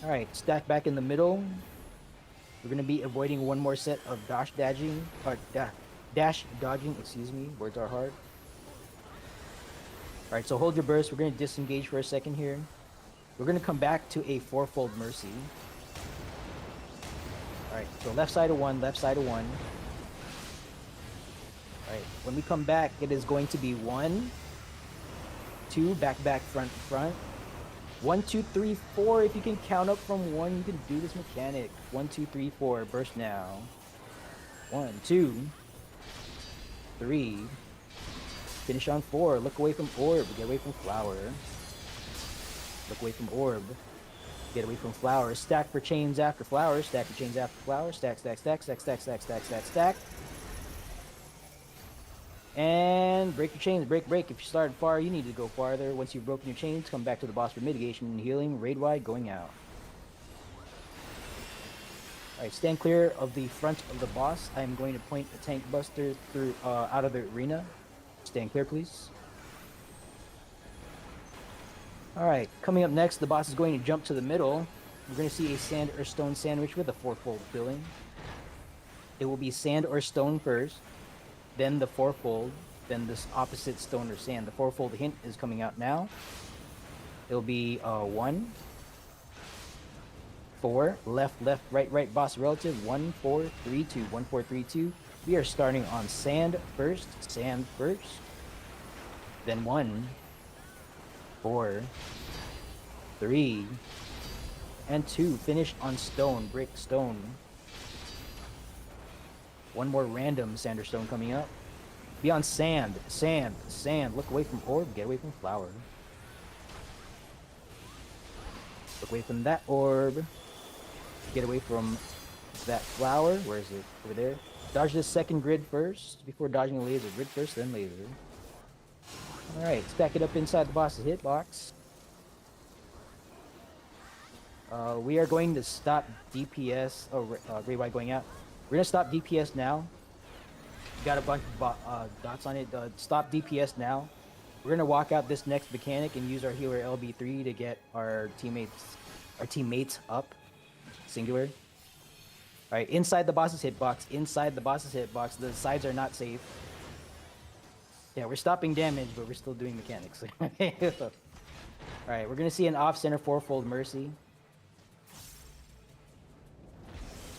Alright, stack back in the middle. We're going to be avoiding one more set of dash dodging, excuse me, words are hard. Alright, so hold your burst. We're going to disengage for a second here. We're going to come back to a fourfold mercy. Alright, so left side of 1. Alright, when we come back, it is going to be 1, 2, back, front. 1, 2, 3, 4. If you can count up from 1, you can do this mechanic. 1, 2, 3, 4. Burst now. 1, 2, 3. Finish on 4. Look away from orb. Get away from flower. Look away from orb. Get away from flower. Stack for chains after flower. Stack for chains after flower. Stack. And break your chains. Break. If you started far, you need to go farther. Once you've broken your chains, come back to the boss for mitigation and healing. Raid wide going out. Alright, stand clear of the front of the boss. I am going to point the tank buster through out of the arena. Stand clear, please. Alright, coming up next, the boss is going to jump to the middle. We're going to see a sand or stone sandwich with a fourfold filling. It will be sand or stone first, then the fourfold, then this opposite stone or sand. The fourfold hint is coming out now. It'll be 1, 4, left, left, right, right, boss relative, 1, 4, 3, 2, 1, 4, 3, 2. We are starting on sand first, then 1, 4, 3, and 2. Finish on stone, brick, stone. One more random sanderstone coming up. Be on sand, sand, sand. Look away from orb, get away from flower. Look away from that orb. Get away from that flower. Where is it? Over there. Dodge this second grid first before dodging the laser. Grid first, then laser. Alright, let's back it up inside the boss's hitbox. We are going to stop DPS. Oh, Ray White going out. We're gonna stop DPS now. Got a bunch of dots on it. Stop DPS now. We're gonna walk out this next mechanic and use our healer LB3 to get our teammates up. Singular. All right, inside the boss's hitbox. Inside the boss's hitbox. The sides are not safe. Yeah, we're stopping damage, but we're still doing mechanics. All right, we're gonna see an off-center fourfold mercy.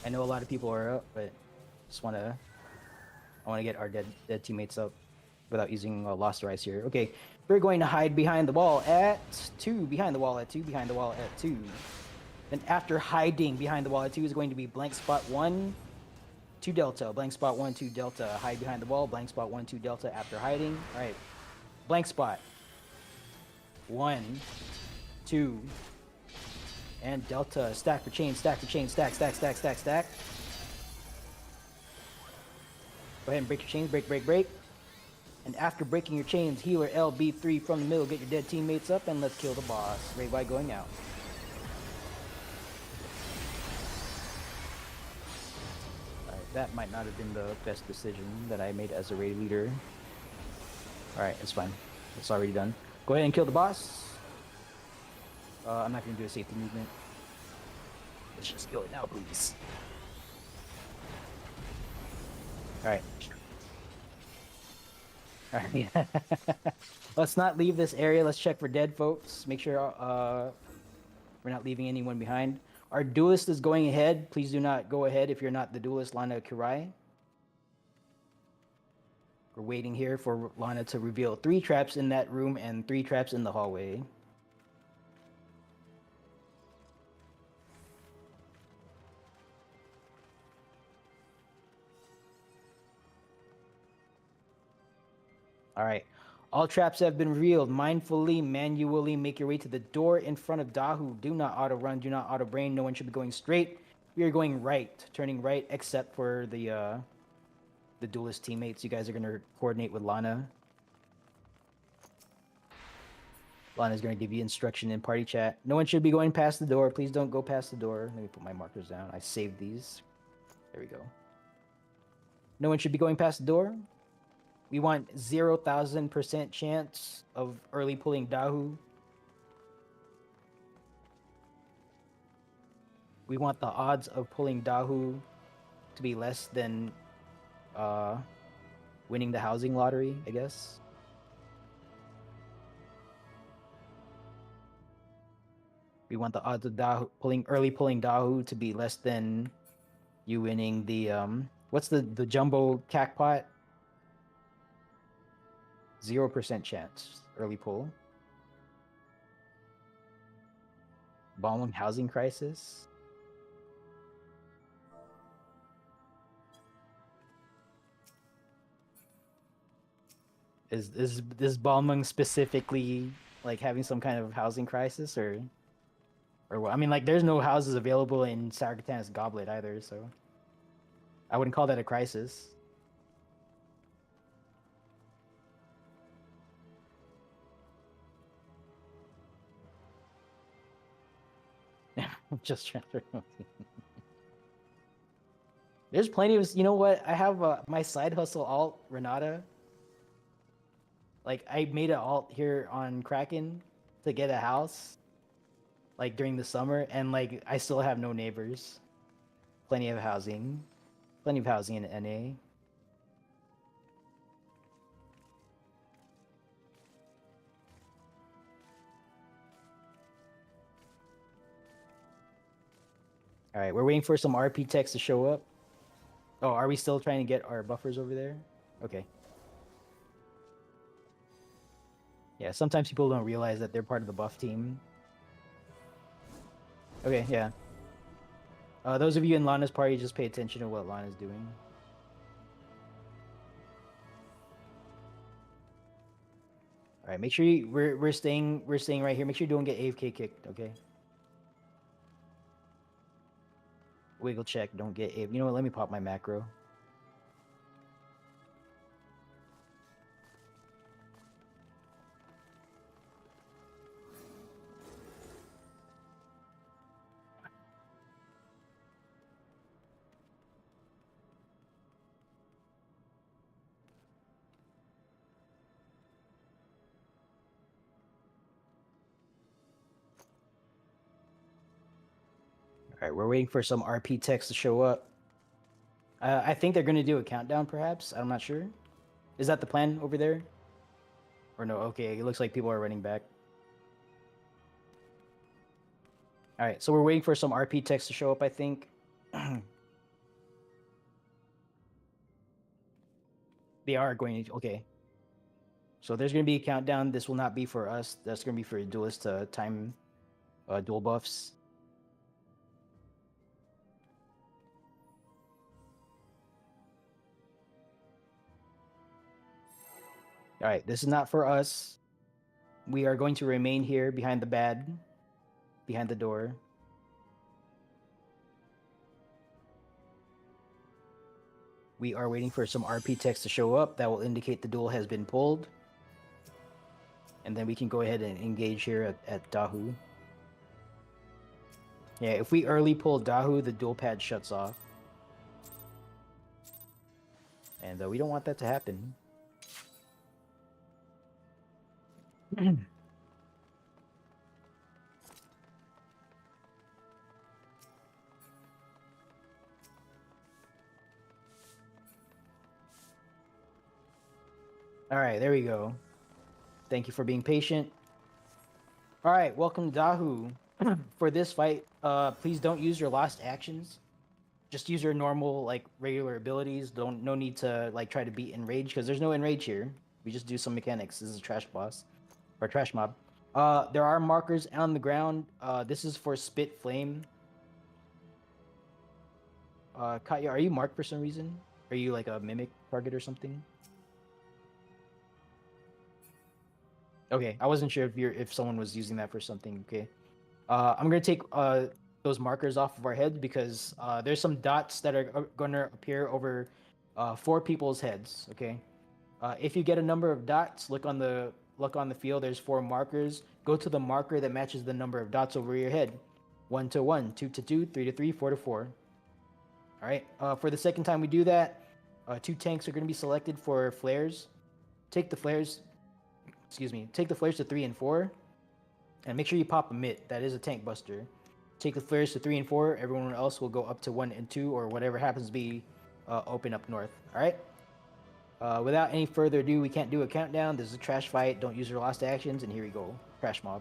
I know a lot of people are up, but I want to get our dead teammates up without using Lost Rise here. Okay, we're going to hide behind the wall at 2, behind the wall at 2, behind the wall at 2. Then after hiding behind the wall at 2 is going to be blank spot 1, 2 delta, blank spot 1, 2 delta, hide behind the wall, blank spot 1, 2 delta after hiding. All right, blank spot 1, 2, and delta, stack for chain, stack for chain, stack, stack, stack, stack, stack. Go ahead and break your chains, break, break, break. And after breaking your chains, healer LB3 from the middle, get your dead teammates up, and let's kill the boss. Ray White going out. Alright, that might not have been the best decision that I made as a raid leader. Alright, it's fine. It's already done. Go ahead and kill the boss. I'm not going to do a safety movement. Let's just kill it now, please. Alright. Alright. Let's not leave this area. Let's check for dead folks. Make sure we're not leaving anyone behind. Our duelist is going ahead. Please do not go ahead if you're not the duelist, Lana Kirai. We're waiting here for Lana to reveal 3 traps in that room and 3 traps in the hallway. Alright. All traps have been revealed. Mindfully, manually make your way to the door in front of Dahu. Do not auto-run, do not auto-brain. No one should be going straight. We are going right, turning right, except for the duelist teammates. You guys are going to coordinate with Lana. Lana's going to give you instruction in party chat. No one should be going past the door. Please don't go past the door. Let me put my markers down. I saved these. There we go. No one should be going past the door. We want 0,000% chance of early pulling Dahu. We want the odds of pulling Dahu to be less than winning the housing lottery, I guess. We want the odds of Dahu early pulling Dahu to be less than you winning the what's the jumbo cackpot? 0% chance early pull. Bombing housing crisis. Is this Balmung specifically like having some kind of housing crisis or what? I mean, like there's no houses available in Sarakatan's Goblet either, so I wouldn't call that a crisis. Just transfer. There's plenty of, you know what? I have my side hustle alt Renata. Like I made an alt here on Kraken to get a house, like during the summer, and like I still have no neighbors. Plenty of housing in NA. All right, we're waiting for some RP techs to show up. Oh, are we still trying to get our buffers over there? Okay. Yeah, sometimes people don't realize that they're part of the buff team. Okay, yeah. Those of you in Lana's party, just pay attention to what Lana's doing. All right, make sure we're staying right here. Make sure you don't get AFK kicked, okay? Wiggle check, don't get AFK. You know what? Let me pop my macro. All right, we're waiting for some RP techs to show up. I think they're going to do a countdown, perhaps. I'm not sure. Is that the plan over there? Or no? Okay, it looks like people are running back. All right, so we're waiting for some RP techs to show up, I think. They are going to... Okay. So there's going to be a countdown. This will not be for us. That's going to be for duelists to time dual buffs. All right, this is not for us. We are going to remain here behind the door. We are waiting for some RP text to show up. That will indicate the duel has been pulled. And then we can go ahead and engage here at Dahu. Yeah, if we early pull Dahu, the dual pad shuts off. And we don't want that to happen. All right, there we go. Thank you for being patient. All right, welcome to Dahu. For this fight, please don't use your lost actions. Just use your normal, like, regular abilities. No need to, like, try to beat enrage, because there's no enrage here. We just do some mechanics. This is a trash boss. Or trash mob. There are markers on the ground. This is for Spit Flame. Katya, are you marked for some reason? Are you, like, a mimic target or something? Okay, I wasn't sure if someone was using that for something. Okay, I'm gonna take those markers off of our heads because there's some dots that are gonna appear over 4 people's heads. Okay, if you get a number of dots, look on the field. There's 4 markers. Go to the marker that matches the number of dots over your head. 1 to 1, 2 to 2, 3 to 3, 4 to 4. All right. For the second time we do that, 2 tanks are gonna be selected for flares. Take the flares. Take the flares to 3 and 4, and make sure you pop a mitt. That is a tank buster. Take the flares to 3 and 4. Everyone else will go up to 1 and 2, or whatever happens to be open up north. All right. Without any further ado, we can't do a countdown. This is a trash fight. Don't use your lost actions, and here we go. Trash mob.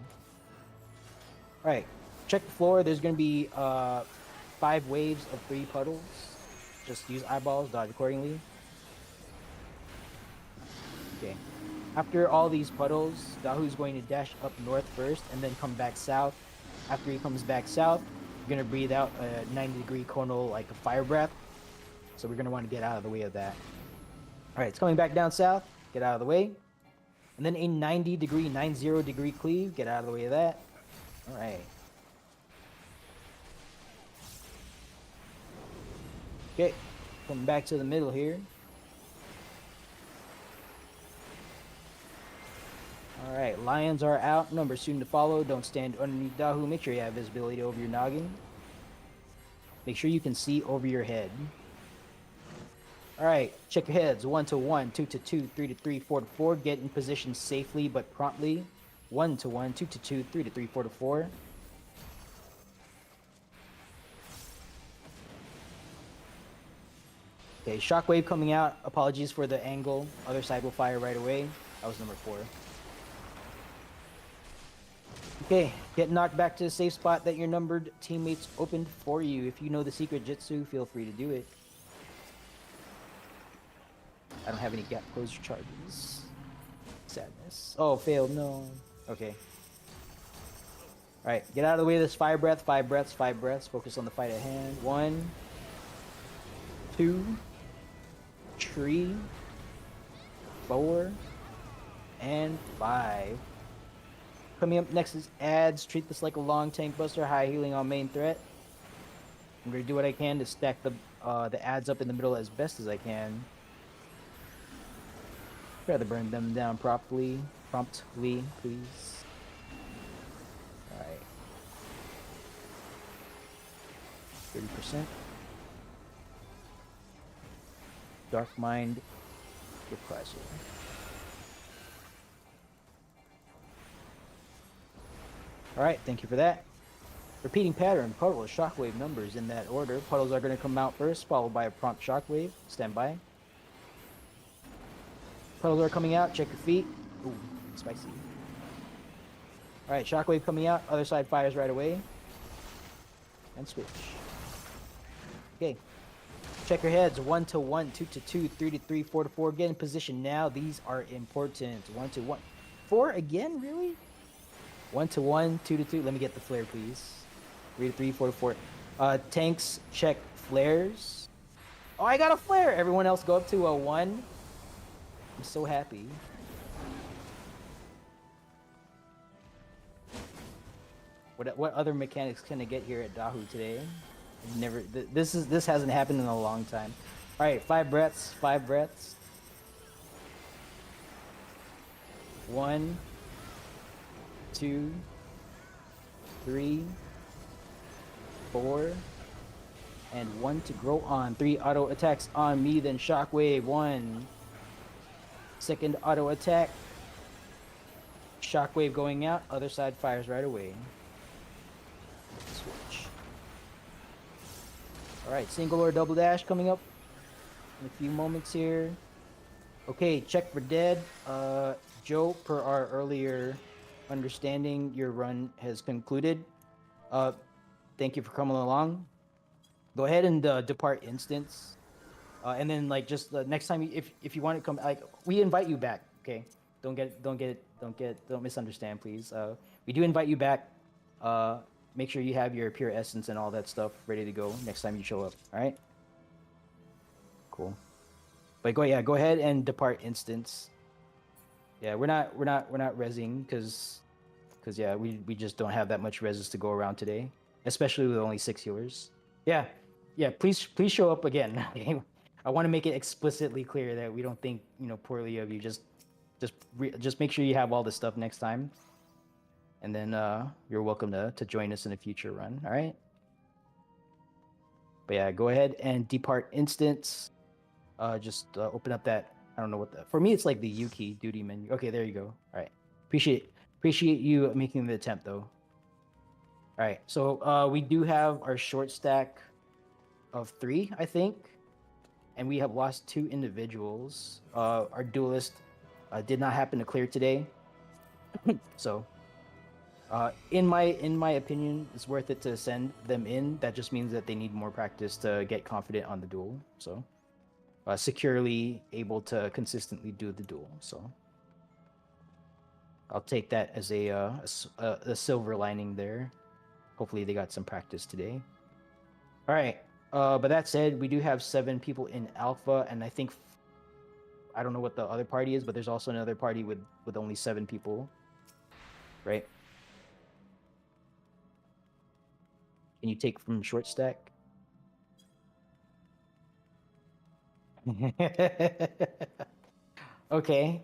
All right. Check the floor. There's going to be 5 waves of 3 puddles. Just use eyeballs. Dodge accordingly. Okay. After all these puddles, Dahu's going to dash up north first and then come back south. After he comes back south, you're going to breathe out a 90-degree conal, like a fire breath. So we're going to want to get out of the way of that. All right, it's coming back down south. Get out of the way. And then a 90-degree cleave. Get out of the way of that. All right. Okay, coming back to the middle here. Alright, lions are out. Numbers soon to follow. Don't stand underneath Dahu. Make sure you have visibility over your noggin. Make sure you can see over your head. Alright, check your heads. 1 to 1, 2 to 2, 3 to 3, 4 to 4. Get in position safely but promptly. 1 to 1, 2 to 2, 3 to 3, 4 to 4. Okay, shockwave coming out. Apologies for the angle. Other side will fire right away. That was number 4. Okay, get knocked back to the safe spot that your numbered teammates opened for you. If you know the secret jutsu, feel free to do it. I don't have any gap closure charges. Sadness. Oh, failed. No. Okay. All right, get out of the way of this 5 breath, 5 breaths, 5 breaths. Focus on the fight at hand. 1, 2, 3, 4, and 5. Coming up next is ads. Treat this like a long tank buster, high healing on main threat. I'm gonna do what I can to stack the ads up in the middle as best as I can. Try to burn them down promptly, please. All right. 30%. Dark Mind Reprisal. Alright, thank you for that. Repeating pattern, puddle, shockwave numbers in that order. Puddles are going to come out first, followed by a prompt shockwave. Stand by. Puddles are coming out, check your feet. Ooh, spicy. Alright, shockwave coming out, other side fires right away. And switch. Okay. Check your heads. 1 to 1, 2 to 2, 3 to 3, 4 to 4. Get in position now. These are important. 1 to 1. 4 again? Really? 1 to 1, 2 to 2. Let me get the flare, please. 3 to 3, 4 to 4. Tanks, check flares. Oh, I got a flare. Everyone else go up to a 1. I'm so happy. What other mechanics can I get here at Dahu today? I've never. This hasn't happened in a long time. All right, 5 breaths. 5 breaths. 1, 2, 3, 4, and 1 to grow on. 3 auto attacks on me, then shockwave. 1. Second auto attack. Shockwave going out. Other side fires right away. Switch. Alright, single or double dash coming up in a few moments here. Okay, check for dead. Joe, per our earlier understanding, your run has concluded. Thank you for coming along. Go ahead and depart instance. And then like just the next time if you want to come, like we invite you back, okay? Don't misunderstand, please. We do invite you back. Make sure you have your pure essence and all that stuff ready to go next time you show up. All right. Cool. But go ahead and depart instance. Yeah, we're not resing because yeah, we just don't have that much reses to go around today, especially with only 6 healers. Yeah, please show up again. I want to make it explicitly clear that we don't think poorly of you. Just make sure you have all this stuff next time, and then you're welcome to join us in a future run. All right. But yeah, go ahead and depart instance. Just open up that. I don't know what for me it's like the Yuki duty menu. Okay, there you go. All right. Appreciate you making the attempt though. All right. So we do have our short stack of 3, I think, and we have lost 2 individuals. Our duelist did not happen to clear today, so in my opinion, it's worth it to send them in. That just means that they need more practice to get confident on the duel. So securely able to consistently do the duel. So I'll take that as a silver lining there. Hopefully they got some practice today. All right. But that said, we do have 7 people in alpha, and I think I don't know what the other party is, but there's also another party with only 7 people, right? Can you take from short stack? Okay.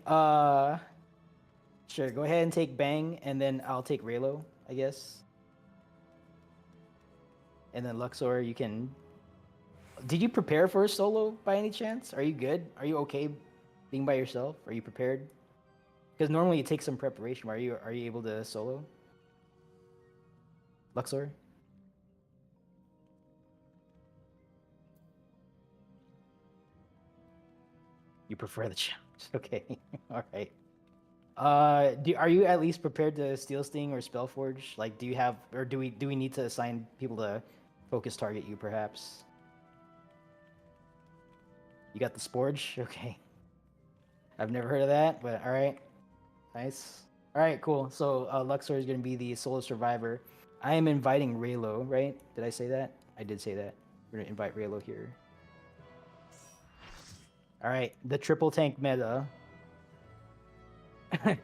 Sure. Go ahead and take Bang, and then I'll take Raylo, I guess. And then Luxor, you can. Did you prepare for a solo by any chance? Are you good? Are you okay being by yourself? Are you prepared? Because normally it takes some preparation. Are you able to solo? Luxor? You prefer the challenge. Okay. All right. Are you at least prepared to Steel Sting or Spellforge? Like, do you have, or do we need to assign people to focus target you, perhaps? You got the Sporge? Okay. I've never heard of that, but all right. Nice. All right, cool. So Luxor is going to be the solo survivor. I am inviting Raylo, right? Did I say that? I did say that. We're going to invite Raylo here. All right, the triple tank meta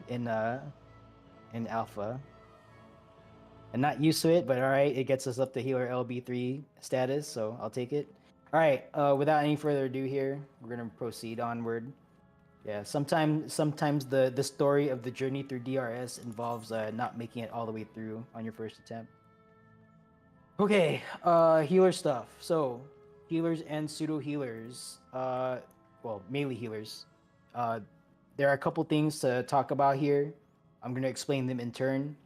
in alpha. I'm not used to it, but all right, it gets us up to healer LB3 status, so I'll take it. All right, without any further ado here, we're gonna proceed onward. Yeah, sometimes the story of the journey through DRS involves not making it all the way through on your first attempt. Okay, healer stuff. So, healers and pseudo healers, well, melee healers. There are a couple things to talk about here. I'm gonna explain them in turn.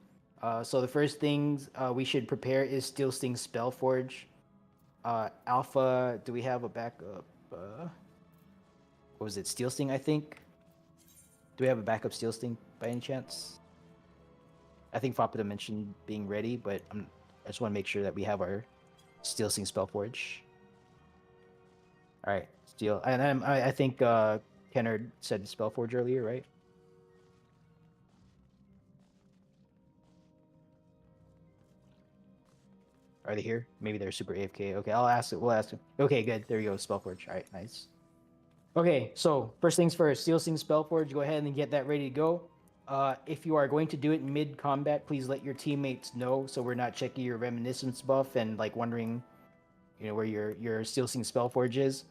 So the first things we should prepare is Steel Sting Spellforge. Alpha, do we have a backup? What was it? Steel Sting, I think. Do we have a backup Steel Sting by any chance? I think Fopita mentioned being ready, but I just want to make sure that we have our Steel Sting Spellforge. All right, Steel. And I think Kennard said Spellforge earlier, right? Are they here? Maybe they're super AFK. Okay, I'll ask it. We'll ask them. Okay, good. There you go. Spellforge. All right, nice. Okay, so first things first. Steel Sting Spellforge. Go ahead and get that ready to go. If you are going to do it mid-combat, please let your teammates know so we're not checking your reminiscence buff and like wondering, where your Steel Sting Spellforge is.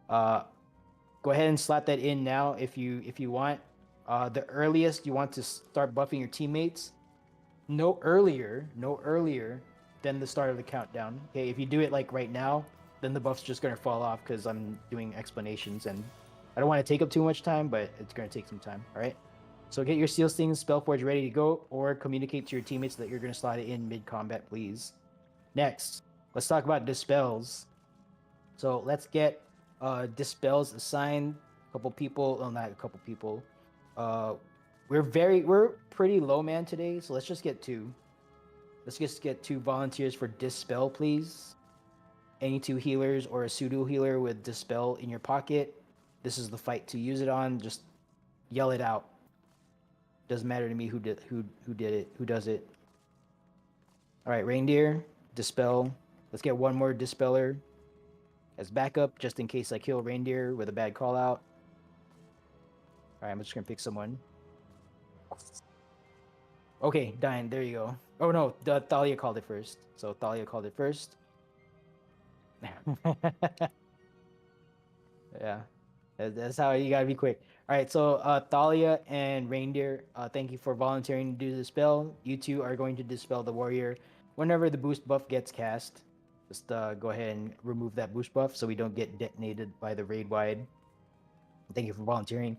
Go ahead and slap that in now if you want. The earliest you want to start buffing your teammates, no earlier than the start of the countdown. Okay, if you do it like right now, then the buff's just gonna fall off because I'm doing explanations and I don't want to take up too much time, but it's gonna take some time. All right. So get your Steel Sting Spellforge ready to go, or communicate to your teammates that you're gonna slide it in mid-combat, please. Next, let's talk about dispels. So let's get dispels assigned. A couple people, well, not a couple people. We're pretty low man today, so let's just get two. Let's just get 2 volunteers for Dispel, please. Any 2 healers or a pseudo healer with Dispel in your pocket. This is the fight to use it on. Just yell it out. Doesn't matter to me who did it, who does it. All right, Reindeer, Dispel. Let's get 1 more Dispeller as backup, just in case I kill Reindeer with a bad call out. All right, I'm just gonna pick someone. Okay, Diane, there you go. Oh no, Thalia called it first. So Thalia called it first. Yeah, that's how you gotta be quick. All right, so Thalia and Reindeer, thank you for volunteering to do the spell. You two are going to dispel the warrior whenever the boost buff gets cast. Just go ahead and remove that boost buff so we don't get detonated by the raid wide. Thank you for volunteering.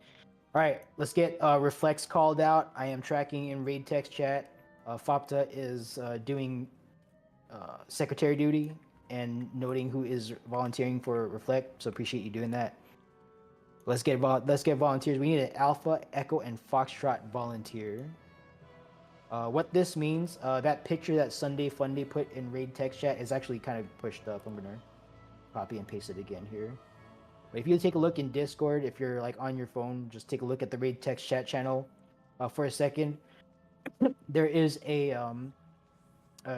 All right, let's get Reflex called out. I am tracking in raid text chat. Fopta is doing secretary duty and noting who is volunteering for Reflect. So appreciate you doing that. Let's get volunteers. We need an Alpha, Echo, and Foxtrot volunteer. What this means, that picture that Sunday Funday put in raid text chat is actually kind of pushed up. I'm gonna copy and paste it again here. But if you take a look in Discord, if you're like on your phone, just take a look at the raid text chat channel for a second. There is a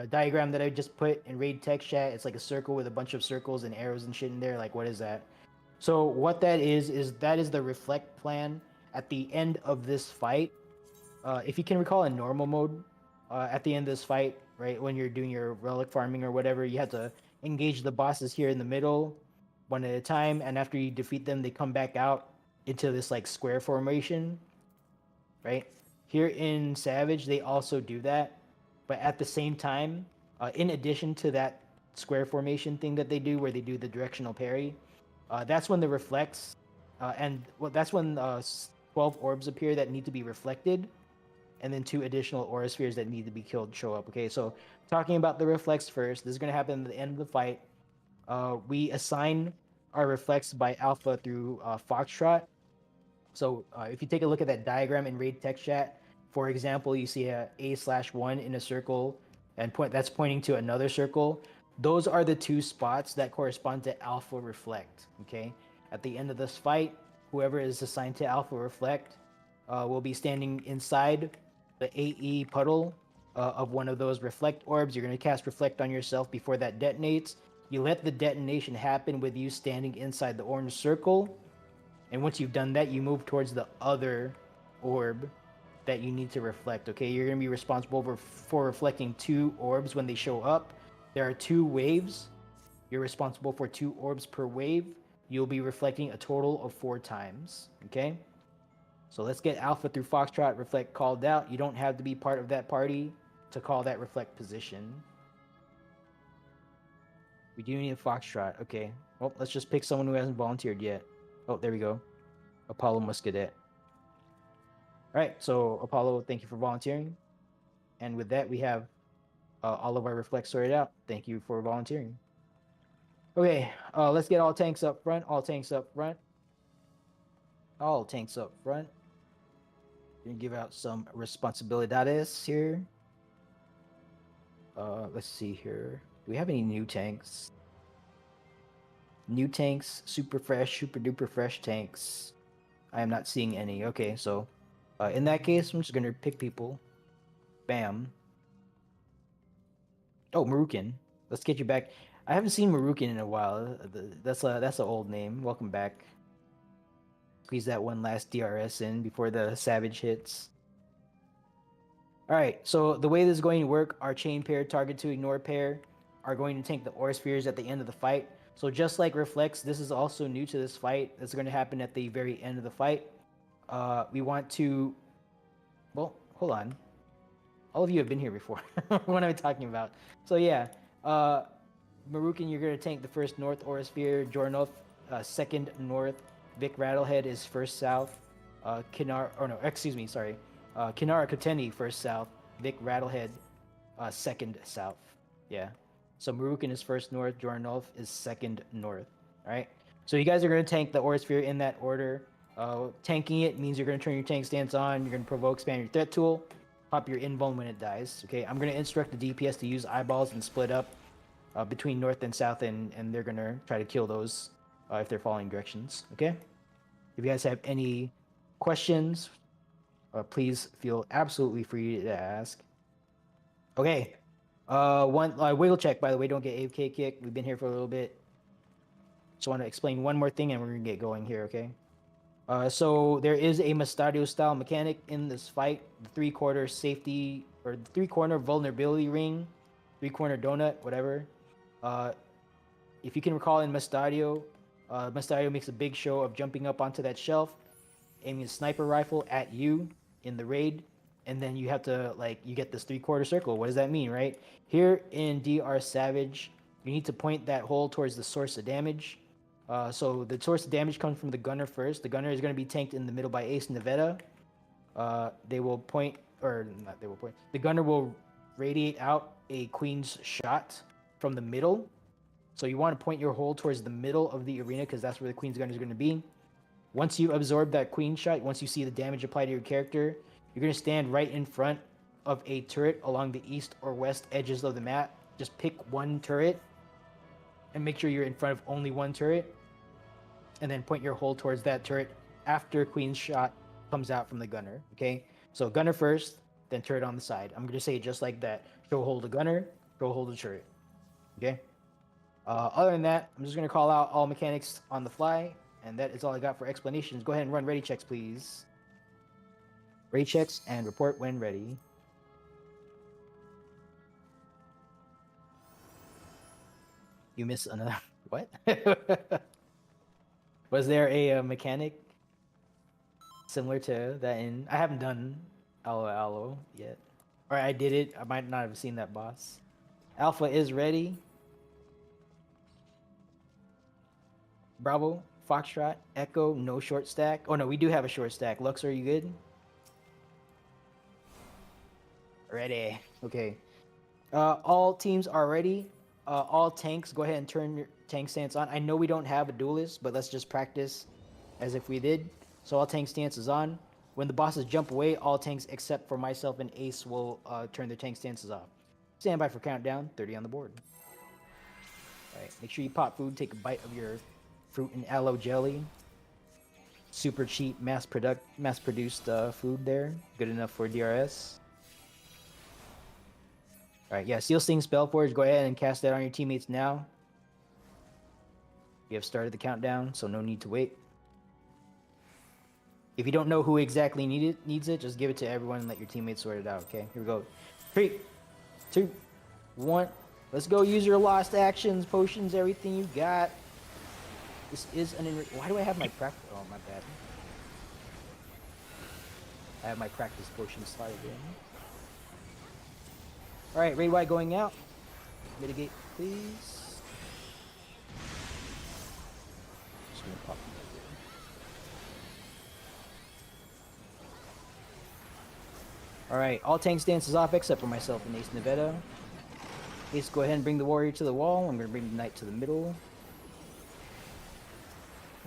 diagram that I just put in raid text chat. It's like a circle with a bunch of circles and arrows and shit in there. Like, what is that? So what that is that is the reflect plan at the end of this fight. If you can recall in normal mode, at the end of this fight, right, when you're doing your relic farming or whatever, you have to engage the bosses here in the middle, one at a time, and after you defeat them, they come back out into this like square formation, right? Here in Savage, they also do that, but at the same time, in addition to that square formation thing that they do, where they do the directional parry, that's when the reflects, and well, that's when 12 orbs appear that need to be reflected, and then 2 additional aura spheres that need to be killed show up. Okay, so talking about the reflex first, this is going to happen at the end of the fight. We assign our reflex by alpha through Foxtrot. So if you take a look at that diagram in Raid Text Chat, for example, you see a A/1 in a circle, and that's pointing to another circle. Those are the two spots that correspond to Alpha Reflect. Okay, at the end of this fight, whoever is assigned to Alpha Reflect will be standing inside the AE puddle of one of those Reflect orbs. You're going to cast Reflect on yourself before that detonates. You let the detonation happen with you standing inside the orange circle. And once you've done that, you move towards the other orb that you need to reflect. Okay, you're going to be responsible for reflecting 2 orbs when they show up. There are 2 waves. You're responsible for 2 orbs per wave. You'll be reflecting a total of 4 times. Okay, so let's get Alpha through Foxtrot Reflect called out. You don't have to be part of that party to call that reflect position. We do need a Foxtrot. Okay, well, let's just pick someone who hasn't volunteered yet. Oh, there we go. Apollo Muscadet. All right, so Apollo, thank you for volunteering. And with that, we have all of our reflects sorted out. Thank you for volunteering. Okay, let's get all tanks up front. All tanks up front. All tanks up front. Gonna give out some responsibilidades here. Let's see here. Do we have any new tanks? New tanks, super fresh, super duper fresh tanks. I am not seeing any. Okay, so in that case, I'm just gonna pick people. Bam. Oh, Marukin. Let's get you back. I haven't seen Marukin in a while. That's an old name. Welcome back. Squeeze that one last DRS in before the Savage hits. All right, so the way this is going to work, our chain pair, target to ignore pair are going to tank the ore spheres at the end of the fight. So just like Reflex, this is also new to this fight. That's going to happen at the very end of the fight. We want to... Well, hold on. All of you have been here before. What am I talking about? So yeah, Marukin, you're going to tank the first north ore sphere. Jornov, second north. Vic Rattlehead is first south. Kinara Koteni first south. Vic Rattlehead second south. Yeah. So Marukin is first north. Jornov is second north. All right. So you guys are going to tank the ore sphere in that order. Tanking it means you're going to turn your tank stance on. You're going to provoke, expand your threat tool. Pop your invuln when it dies. Okay. I'm going to instruct the DPS to use eyeballs and split up between north and south, and they're going to try to kill those if they're following directions. Okay. If you guys have any questions, please feel absolutely free to ask. Okay. One wiggle check, by the way. Don't get AFK kicked. We've been here for a little bit. Just want to explain one more thing, and we're gonna get going here. Okay. So there is a Mustadio style mechanic in this fight. The 3-quarter safety or the 3-corner vulnerability ring, 3-corner donut, whatever. If you can recall in Mustadio, Mustadio makes a big show of jumping up onto that shelf, aiming a sniper rifle at you in the raid, and then you have to, you get this 3-quarter circle. What does that mean, right? Here in DR Savage, you need to point that hole towards the source of damage. So the source of damage comes from the gunner first. The gunner is going to be tanked in the middle by Ace Nevada. The gunner will radiate out a queen's shot from the middle. So you want to point your hole towards the middle of the arena because that's where the queen's gunner is going to be. Once you absorb that queen shot, once you see the damage applied to your character, you're going to stand right in front of a turret along the east or west edges of the map. Just pick one turret and make sure you're in front of only one turret. And then point your hole towards that turret after queen's shot comes out from the gunner. Okay? So gunner first, then turret on the side. I'm going to say it just like that. Show hole the gunner, show hole the turret. Okay? Other than that, I'm just going to call out all mechanics on the fly. And that is all I got for explanations. Go ahead and run ready checks, please. Ready checks and report when ready. You missed another... What? Was there a mechanic similar to that in... I haven't done Aloe yet. Or I did it. I might not have seen that boss. Alpha is ready. Bravo, Foxtrot, Echo, no short stack. Oh no, we do have a short stack. Lux, are you good? Ready. Okay. All teams are ready. All tanks, go ahead and turn your tank stance on. I know we don't have a duelist, but let's just practice as if we did. So all tank stance is on. When the bosses jump away, all tanks except for myself and Ace will turn their tank stances off. Stand by for countdown, 30 on the board. All right, make sure you pop food, take a bite of your fruit and aloe jelly. Super cheap, mass-produced food there. Good enough for DRS. All right, yeah, Steel Sting Spellforge, go ahead and cast that on your teammates now. You have started the countdown, so no need to wait. If you don't know who exactly needs it, just give it to everyone and let your teammates sort it out, okay? Here we go. 3, 2, 1. Let's go. Use your lost actions, potions, everything you got. This is an... Why do I have my practice... Oh, my bad. I have my practice potion slotted in. Alright, Raid White going out. Mitigate, please. Just gonna pop them right there. Alright, all tank stances off except for myself and Ace Nevada. Ace, go ahead and bring the warrior to the wall. I'm gonna bring the knight to the middle.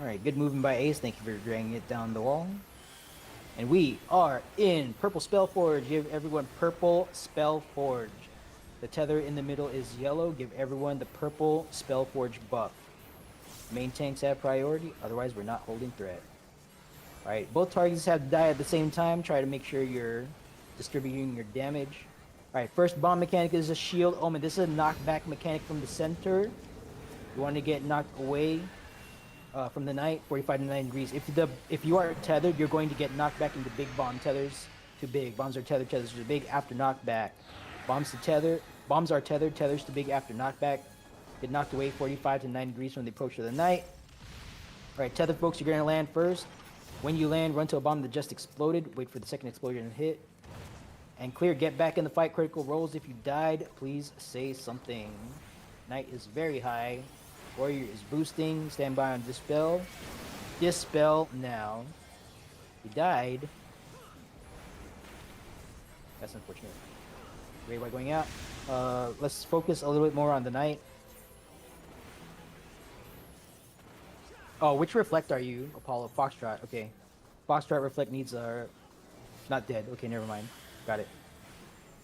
Alright, good movement by Ace. Thank you for dragging it down the wall. And we are in Purple Spellforge. Give everyone Purple Spellforge. The tether in the middle is yellow. Give everyone the Purple Spellforge buff. Main tanks have priority, otherwise we're not holding threat. Alright, both targets have to die at the same time. Try to make sure you're distributing your damage. Alright, first bomb mechanic is a shield omen. This is a knockback mechanic from the center. You want to get knocked away from the knight, 45 to 90 degrees. If you are tethered, you're going to get knocked back into big bomb tethers to big. Bombs are tethered, tethers to big after knockback. Bombs are tethered, tethers to big after knockback. Get knocked away 45 to 90 degrees from the approach of the knight. Alright, tethered folks, you're going to land first. When you land, run to a bomb that just exploded. Wait for the second explosion to hit. And clear, get back in the fight. Critical rolls. If you died, please say something. Knight is very high. Warrior is boosting. Stand by on Dispel. Dispel now. He died. That's unfortunate. Ray White going out. Let's focus a little bit more on the knight. Oh, which reflect are you? Apollo. Foxtrot. Okay. Foxtrot reflect needs not dead. Okay, never mind. Got it.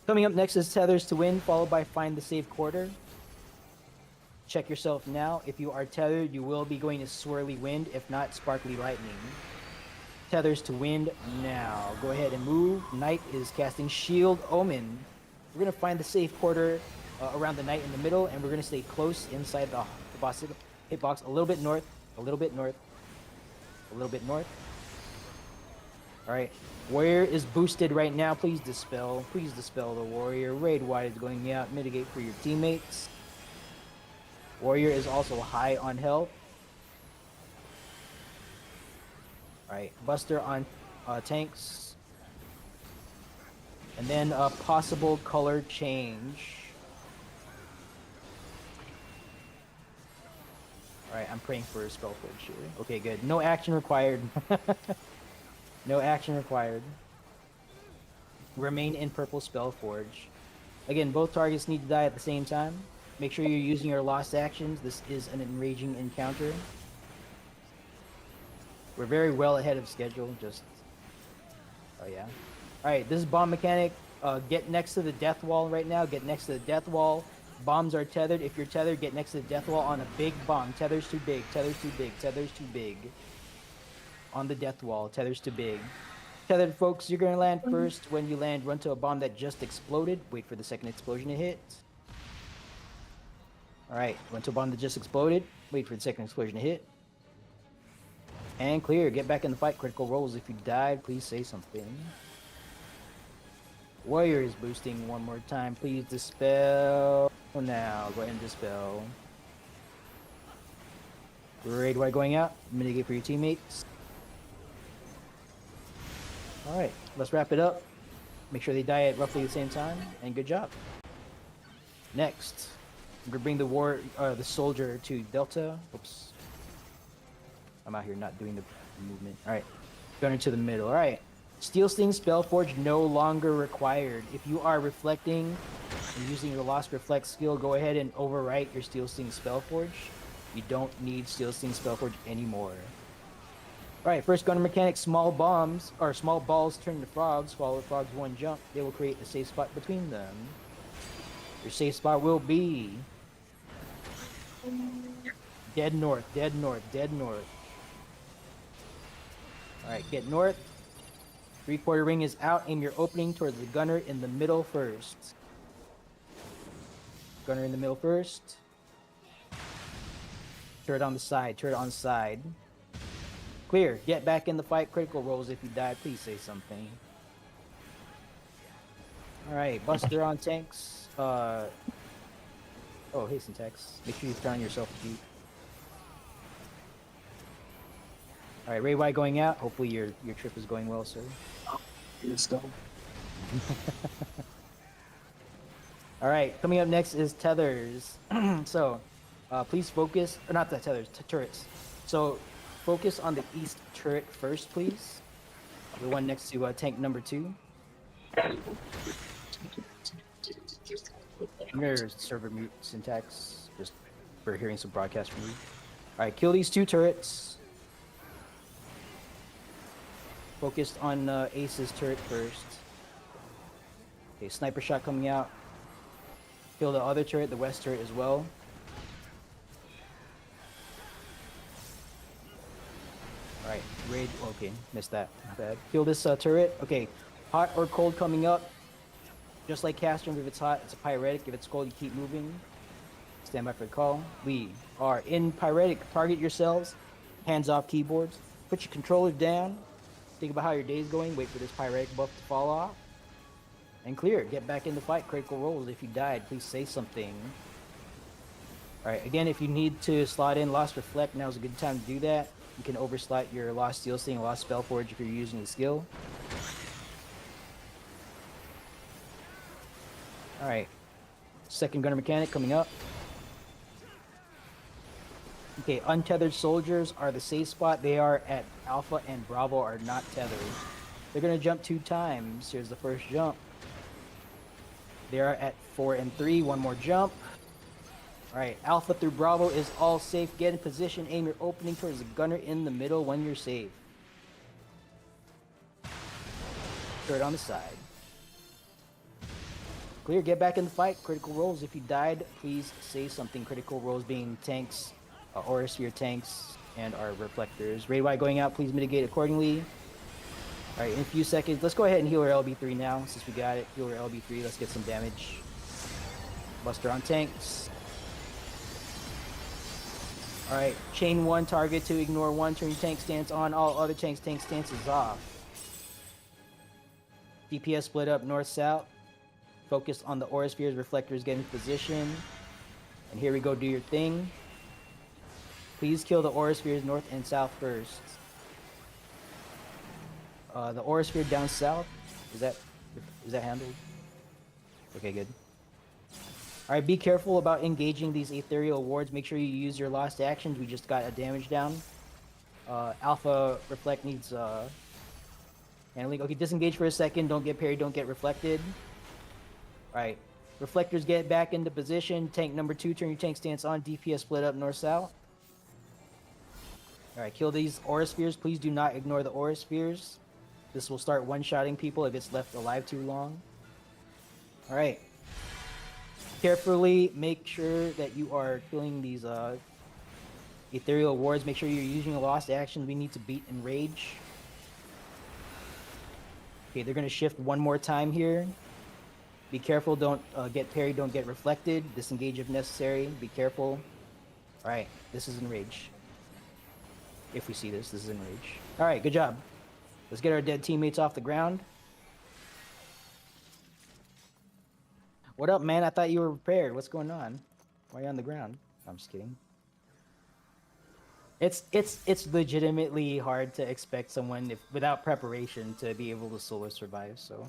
Coming up next is Tethers to Win, followed by Find the Safe Quarter. Check yourself now. If you are tethered, you will be going to Swirly Wind. If not, Sparkly Lightning. Tethers to Wind now. Go ahead and move. Knight is casting Shield Omen. We're going to find the safe quarter around the knight in the middle, and we're going to stay close inside the boss hitbox. A little bit north. A little bit north. A little bit north. Alright. Warrior is boosted right now. Please dispel. Please dispel the warrior. Raid White is going out. Mitigate for your teammates. Warrior is also high on health. Alright, Buster on tanks. And then a possible color change. Alright, I'm praying for a Spellforge here. Okay, good. No action required. No action required. Remain in Purple Spellforge. Again, both targets need to die at the same time. Make sure you're using your lost actions. This is an enraging encounter. We're very well ahead of schedule. Oh yeah. Alright, this is bomb mechanic. Get next to the death wall right now. Get next to the death wall. Bombs are tethered. If you're tethered, get next to the death wall on a big bomb. Tethers too big. Tethers too big. Tethers too big. On the death wall. Tethers too big. Tethered folks, you're going to land first. When you land, run to a bomb that just exploded. Wait for the second explosion to hit. Alright, run to a bomb that just exploded. Wait for the second explosion to hit. And clear. Get back in the fight. Critical rolls. If you died, please say something. Warrior is boosting one more time. Please dispel now. Go ahead and dispel. Raid White going out. Mitigate for your teammates. Alright, let's wrap it up. Make sure they die at roughly the same time. And good job. Next, I'm gonna bring the soldier to Delta. Oops. I'm out here not doing the movement. Alright. Gunner to the middle. Alright. Steel Sting Spellforge no longer required. If you are reflecting and using your Lost Reflect skill, go ahead and overwrite your Steel Sting Spellforge. You don't need Steel Sting Spellforge anymore. All right, first gunner mechanic, small bombs or small balls turn into frogs. Follow the frogs one jump. They will create a safe spot between them. Your safe spot will be dead north, dead north, dead north. All right, get north. 3/4 ring is out. Aim your opening towards the gunner in the middle first. Gunner in the middle first. Turret on the side, turret on the side. Clear. Get back in the fight. Critical rolls if you die. Please say something. All right, Buster on tanks. Oh, hey, Syntax. Make sure you throw on yourself a beat. All right, Ray Y going out. Hopefully your trip is going well, sir. Let's go. All right, coming up next is tethers. So, please focus, or not the tethers, turrets. So, focus on the east turret first, please. The one next to tank number 2. I'm gonna server mute Syntax just for hearing some broadcast from you. All right, kill these 2 turrets. Focused on Ace's turret first. Okay, sniper shot coming out. Kill the other turret, the west turret as well. Alright, raid. Okay, missed that. My bad. Kill this turret. Okay, hot or cold coming up. Just like Castrum, if it's hot, it's a pyretic. If it's cold, you keep moving. Stand by for the call. We are in pyretic. Target yourselves. Hands off keyboards. Put your controller down. Think about how your day's going. Wait for this pyretic buff to fall off. And clear. Get back in the fight. Critical rolls. If you died, please say something. Alright, again, if you need to slot in Lost Reflect, now's a good time to do that. You can overslot your Lost Steel Sting, Lost Spellforge if you're using the skill. Alright. Second gunner mechanic coming up. Okay, untethered soldiers are the safe spot. They are at Alpha and Bravo are not tethered. They're gonna jump 2 times. Here's the first jump. They are at 4 and 3. One more jump. Alright, Alpha through Bravo is all safe. Get in position. Aim your opening towards the gunner in the middle when you're safe. Turret on the side. Clear. Get back in the fight. Critical rolls. If you died, please say something. Critical rolls being tanks, Aura Sphere tanks, and our reflectors. Ray Y going out. Please mitigate accordingly. Alright, in a few seconds, let's go ahead and heal our LB3 now, since we got it. Heal our LB3, let's get some damage. Buster on tanks. Alright, chain 1 target to ignore 1, turn your tank stance on, all other tanks tank stances off. DPS split up north-south. Focus on the aura spheres, reflectors, get in position. And here we go, do your thing. Please kill the aura spheres north and south first. The aura sphere down south, is that handled? Okay, good. Alright, be careful about engaging these ethereal wards. Make sure you use your lost actions. We just got a damage down. Alpha Reflect needs handling. Okay, disengage for a second. Don't get parried, don't get reflected. Alright, reflectors get back into position. Tank number 2, turn your tank stance on. DPS split up north-south. Alright, kill these aura spheres. Please do not ignore the aura spheres. This will start one-shotting people if it's left alive too long. Alright. Carefully make sure that you are killing these ethereal wards. Make sure you're using a lost action. We need to beat Enrage. Okay, they're going to shift one more time here. Be careful, don't get parried, don't get reflected. Disengage if necessary. Be careful. Alright, this is Enrage. If we see this is Enrage. Alright, good job. Let's get our dead teammates off the ground. What up, man? I thought you were prepared. What's going on? Why are you on the ground? I'm just kidding. It's legitimately hard to expect someone without preparation to be able to solo survive, so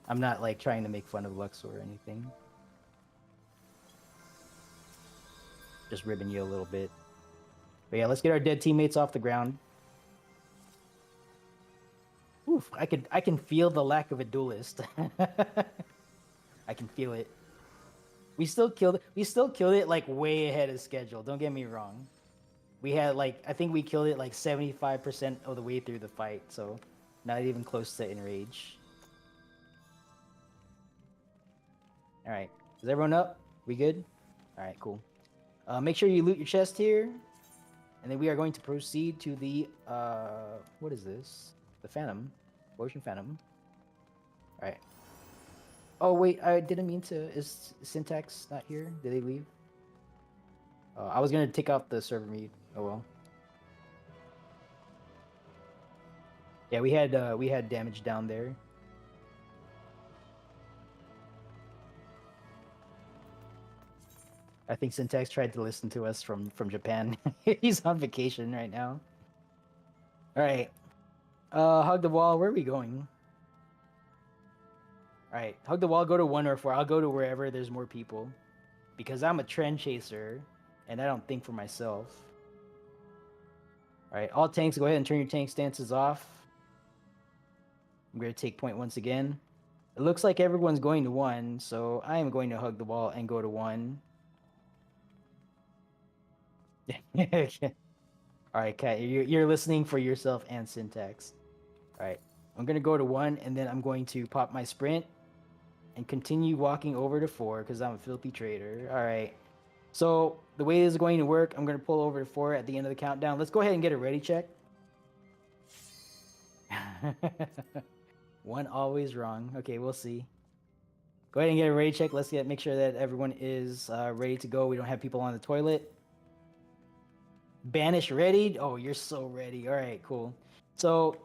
I'm not like trying to make fun of Luxor or anything. Just ribbing you a little bit. But yeah, let's get our dead teammates off the ground. Oof, I can feel the lack of a duelist. I can feel it. We still killed it like way ahead of schedule. Don't get me wrong. We had like I think we killed it like 75% of the way through the fight, so not even close to enrage. All right, is everyone up? We good? All right, cool. Make sure you loot your chest here, and then we are going to proceed to the what is this? The Phantom, Ocean Phantom. All right. Oh wait, I didn't mean to. Is Syntax not here? Did they leave? I was gonna take off the server mute. Oh well. Yeah, we had damage down there. I think Syntax tried to listen to us from Japan. He's on vacation right now. All right. Hug the wall. Where are we going? All right, hug the wall. Go to 1 or 4. I'll go to wherever there's more people, because I'm a trend chaser, and I don't think for myself. All right, all tanks, go ahead and turn your tank stances off. I'm gonna take point once again. It looks like everyone's going to 1, so I am going to hug the wall and go to 1. All right, Kat, you're listening for yourself and Syntax. All right, I'm gonna go to 1, and then I'm going to pop my sprint and continue walking over to 4 because I'm a filthy traitor. All right. So the way this is going to work, I'm going to pull over to 4 at the end of the countdown. Let's go ahead and get a ready check. 1 always wrong. Okay, we'll see. Go ahead and get a ready check. Let's make sure that everyone is ready to go. We don't have people on the toilet. Banish ready. Oh, you're so ready. All right, cool. So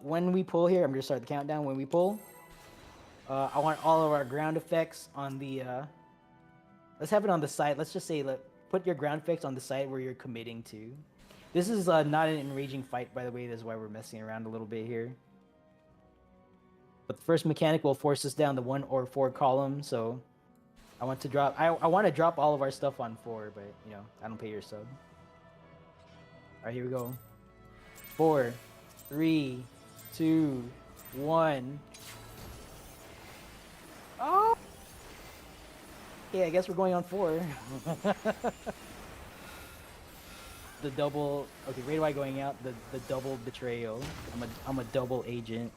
when we pull here, I'm going to start the countdown. When we pull, I want all of our ground effects on the... let's have it on the side. Let's just say, put your ground effects on the side where you're committing to. This is not an enraging fight, by the way. That's why we're messing around a little bit here. But the first mechanic will force us down the 1 or 4 column, so I want to drop... I want to drop all of our stuff on 4, but, you know, I don't pay your sub. All right, here we go. 4, 3, 2, 1... Oh! Yeah, I guess we're going on 4. The double... Okay, Ray White going out. The double betrayal. I'm a double agent.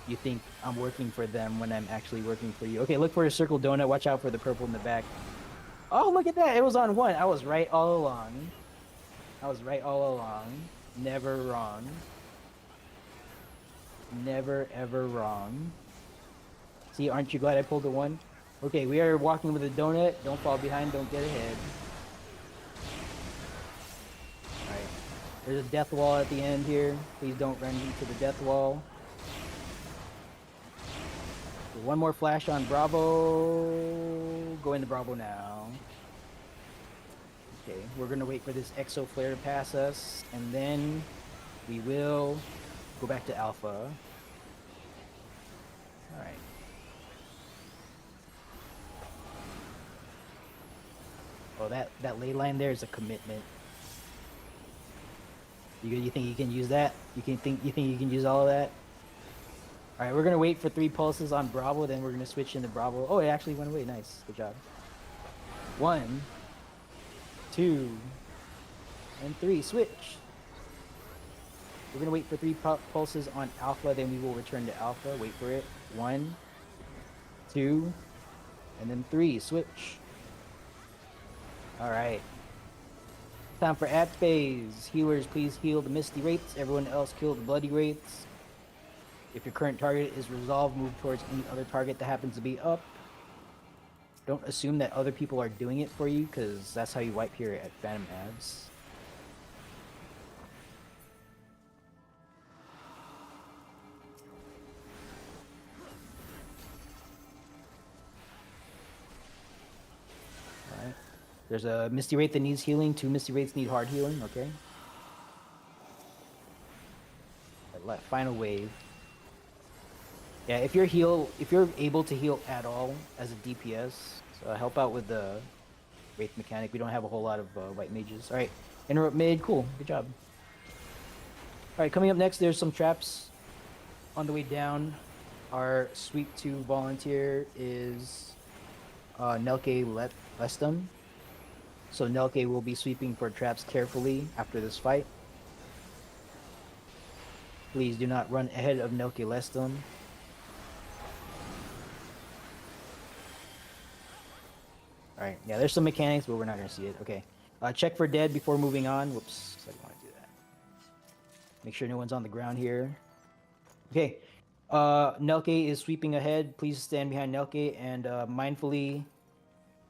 You think I'm working for them when I'm actually working for you. Okay, look for a circle donut. Watch out for the purple in the back. Oh, look at that. It was on 1. I was right all along. Never wrong. Never, ever wrong. See, aren't you glad I pulled a 1? Okay, we are walking with a donut. Don't fall behind, don't get ahead. Alright. There's a death wall at the end here. Please don't run into the death wall. Okay, 1 more flash on Bravo. Go into Bravo now. Okay, we're gonna wait for this Exo Flare to pass us, and then we will go back to Alpha. Alright. Oh, that ley line there is a commitment. You think you can use that? You think you can use all of that? All right, we're gonna wait for 3 pulses on Bravo, then we're gonna switch into Bravo. Oh, it actually went away. Nice, good job. 1, 2, and 3. Switch. We're gonna wait for 3 pulses on Alpha, then we will return to Alpha. Wait for it. 1, 2, and then 3. Switch. All right. Time for ad phase. Healers, please heal the Misty Wraiths. Everyone else kill the Bloody Wraiths. If your current target is resolved, move towards any other target that happens to be up. Don't assume that other people are doing it for you, because that's how you wipe here at Phantom Abs. Alright. There's a Misty Wraith that needs healing. 2 Misty Wraiths need hard healing, okay? Final wave. Yeah, if you're able to heal at all as a DPS, so help out with the Wraith mechanic. We don't have a whole lot of white mages. Alright, interrupt mid, cool, good job. Alright, coming up next, there's some traps on the way down. Our Sweep 2 volunteer is Nelke Lestum. So Nelke will be sweeping for traps carefully after this fight. Please do not run ahead of Nelke Leston. Alright, yeah, there's some mechanics, but we're not going to see it. Okay. Check for dead before moving on. Whoops, I didn't want to do that. Make sure no one's on the ground here. Okay. Nelke is sweeping ahead. Please stand behind Nelke and mindfully,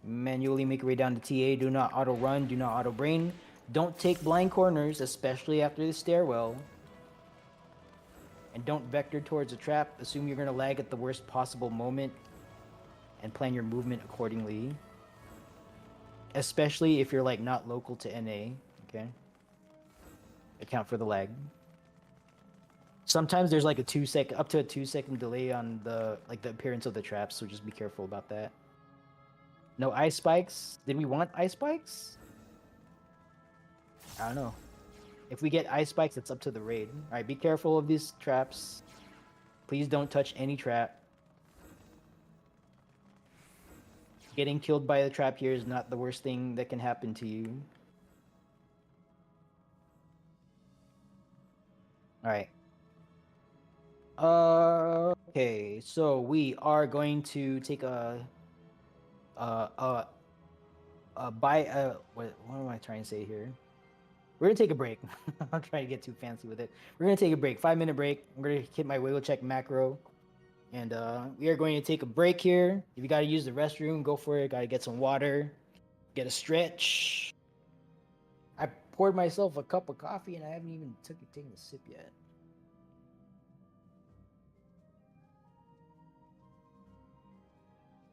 manually make your way down to TA. Do not auto run. Do not auto brain. Don't take blind corners, especially after the stairwell. And don't vector towards a trap. Assume you're going to lag at the worst possible moment and plan your movement accordingly. Especially if you're like not local to NA, okay? Account for the lag. Sometimes there's like up to a 2-second delay on the appearance of the traps, so just be careful about that. No ice spikes. Did we want ice spikes? I don't know. If we get ice spikes, it's up to the raid. All right, be careful of these traps. Please don't touch any trap. Getting killed by the trap here is not the worst thing that can happen to you. All right. Okay, so we are going to take what am I trying to say here? We're gonna take a break. I'm trying to get too fancy with it. We're gonna take a break, 5-minute break. I'm gonna hit my wiggle check macro. And we are going to take a break here. If you gotta use the restroom, go for it. Gotta get some water, get a stretch. I poured myself a cup of coffee and I haven't even taken a sip yet.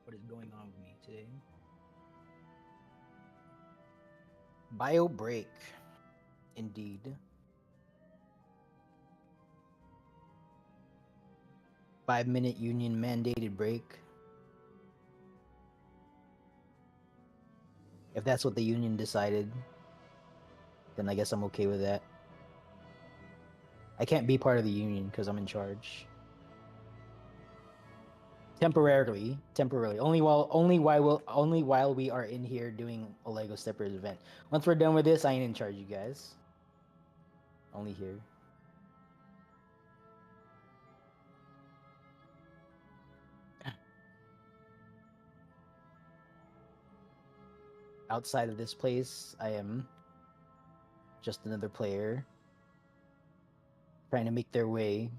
What is going on with me today? Bio break, indeed. Five-minute union mandated break. If that's what the union decided, then I guess I'm okay with that. I can't be part of the union because I'm in charge. Temporarily. Only while we are in here doing a Lego Steppers event. Once we're done with this, I ain't in charge, you guys. Only here. Outside of this place, I am just another player trying to make their way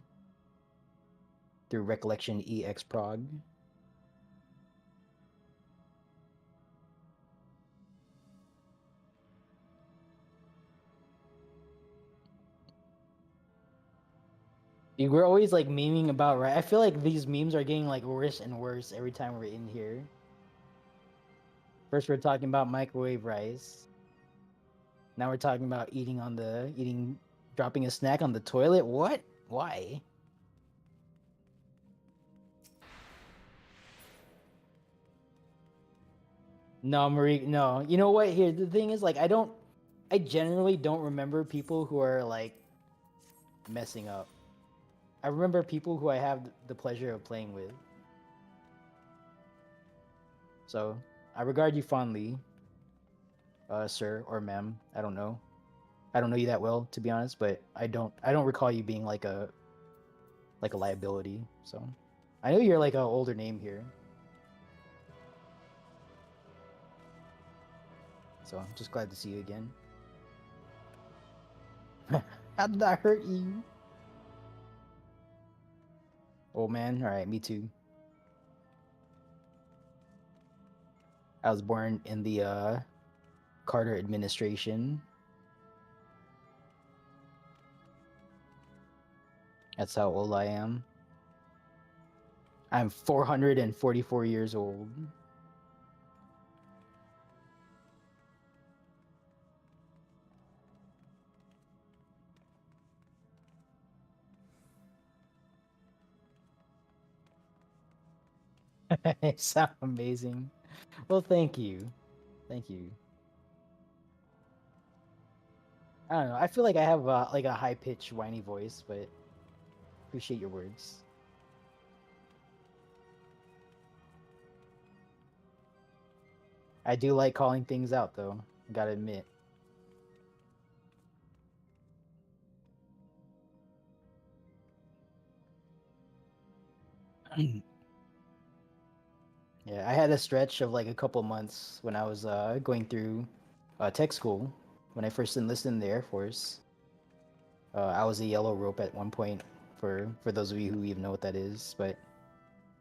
through Recollection EX Prog. Dude, we're always like memeing about, right? I feel like these memes are getting like worse and worse every time we're in here. First we're talking about microwave rice. Now we're talking about dropping a snack on the toilet. What? Why? No, Marie, no. You know what? Here, the thing is, like, I generally don't remember people who are like messing up. I remember people who I have the pleasure of playing with. So I regard you fondly, sir or ma'am. I don't know. I don't know you that well, to be honest, but I don't recall you being like a liability. So I know you're like an older name here. So I'm just glad to see you again. How did that hurt you? Oh man, alright, me too. I was born in the Carter administration. That's how old I am. I'm 444 years old. It sounds amazing. Well, thank you. Thank you. I don't know. I feel like I have like a high-pitched, whiny voice, but appreciate your words. I do like calling things out, though. Gotta admit. Yeah, I had a stretch of like a couple months when I was going through tech school when I first enlisted in the Air Force. I was a yellow rope at one point for those of you who even know what that is, but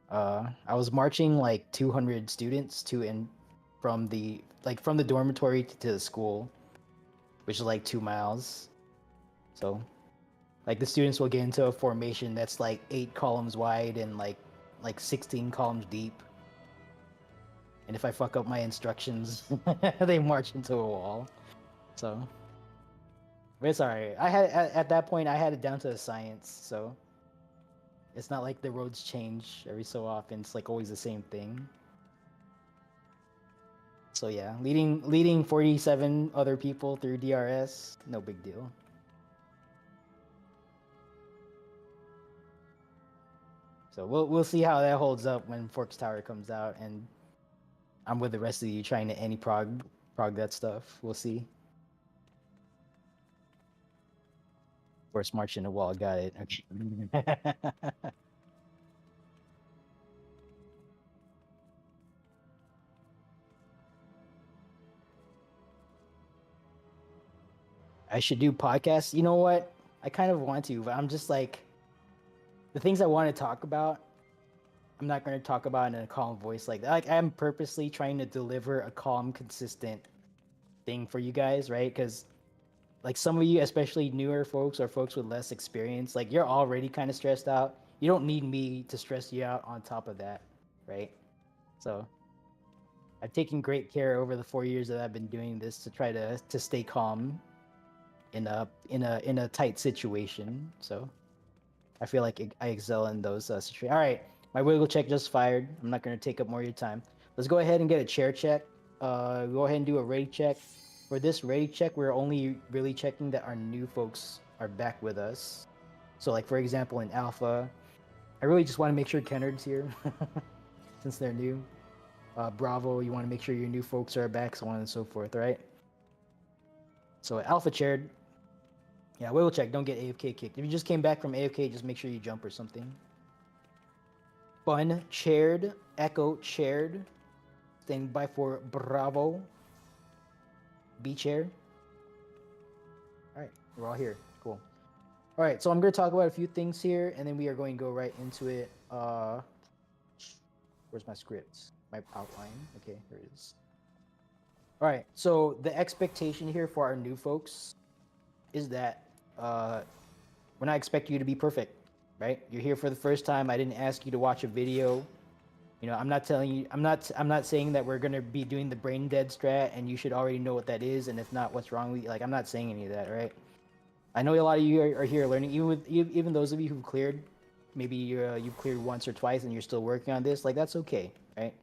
I was marching like 200 students to and from the dormitory to the school, which is like 2 miles. So like the students will get into a formation that's like 8 columns wide and like 16 columns deep. And if I fuck up my instructions, they march into a wall. So, but it's alright. I had at that point I had it down to a science, so it's not like the roads change every so often. It's like always the same thing. So yeah, leading 47 other people through DRS, no big deal. So we'll see how that holds up when Forks Tower comes out, and I'm with the rest of you trying to prog that stuff. We'll see. Force march in the wall, got it. Okay. I should do podcasts. You know what? I kind of want to, but I'm just like the things I want to talk about. I'm not going to talk about in a calm voice like that. Like I'm purposely trying to deliver a calm, consistent thing for you guys, right? Because like some of you, especially newer folks or folks with less experience, like you're already kind of stressed out. You don't need me to stress you out on top of that, right? So I've taken great care over the 4 years that I've been doing this to try to stay calm in a tight situation. So I feel like I excel in those situations. All right, my wiggle check just fired. I'm not going to take up more of your time. Let's go ahead and get a chair check. Go ahead and do a ready check. For this ready check, we're only really checking that our new folks are back with us. So like for example in Alpha, I really just want to make sure Kennard's here since they're new. Bravo, you want to make sure your new folks are back, so on and so forth, right? So Alpha chaired. Yeah, wiggle check, don't get AFK kicked. If you just came back from AFK, just make sure you jump or something. Fun chaired. Echo chaired. Standing by for Bravo. B chair. Alright, we're all here. Cool. Alright, so I'm going to talk about a few things here, and then we are going to go right into it. Where's my script? My outline. Okay, here it is. Alright, so the expectation here for our new folks is that we're not expecting you to be perfect, right? You're here for the first time. I didn't ask you to watch a video. You know, I'm not telling you, I'm not saying that we're gonna be doing the brain dead strat and you should already know what that is, and if not, what's wrong with you? Like, I'm not saying any of that, right? I know a lot of you are here learning, even those of you who've cleared, maybe you've cleared once or twice and you're still working on this, like that's okay, right?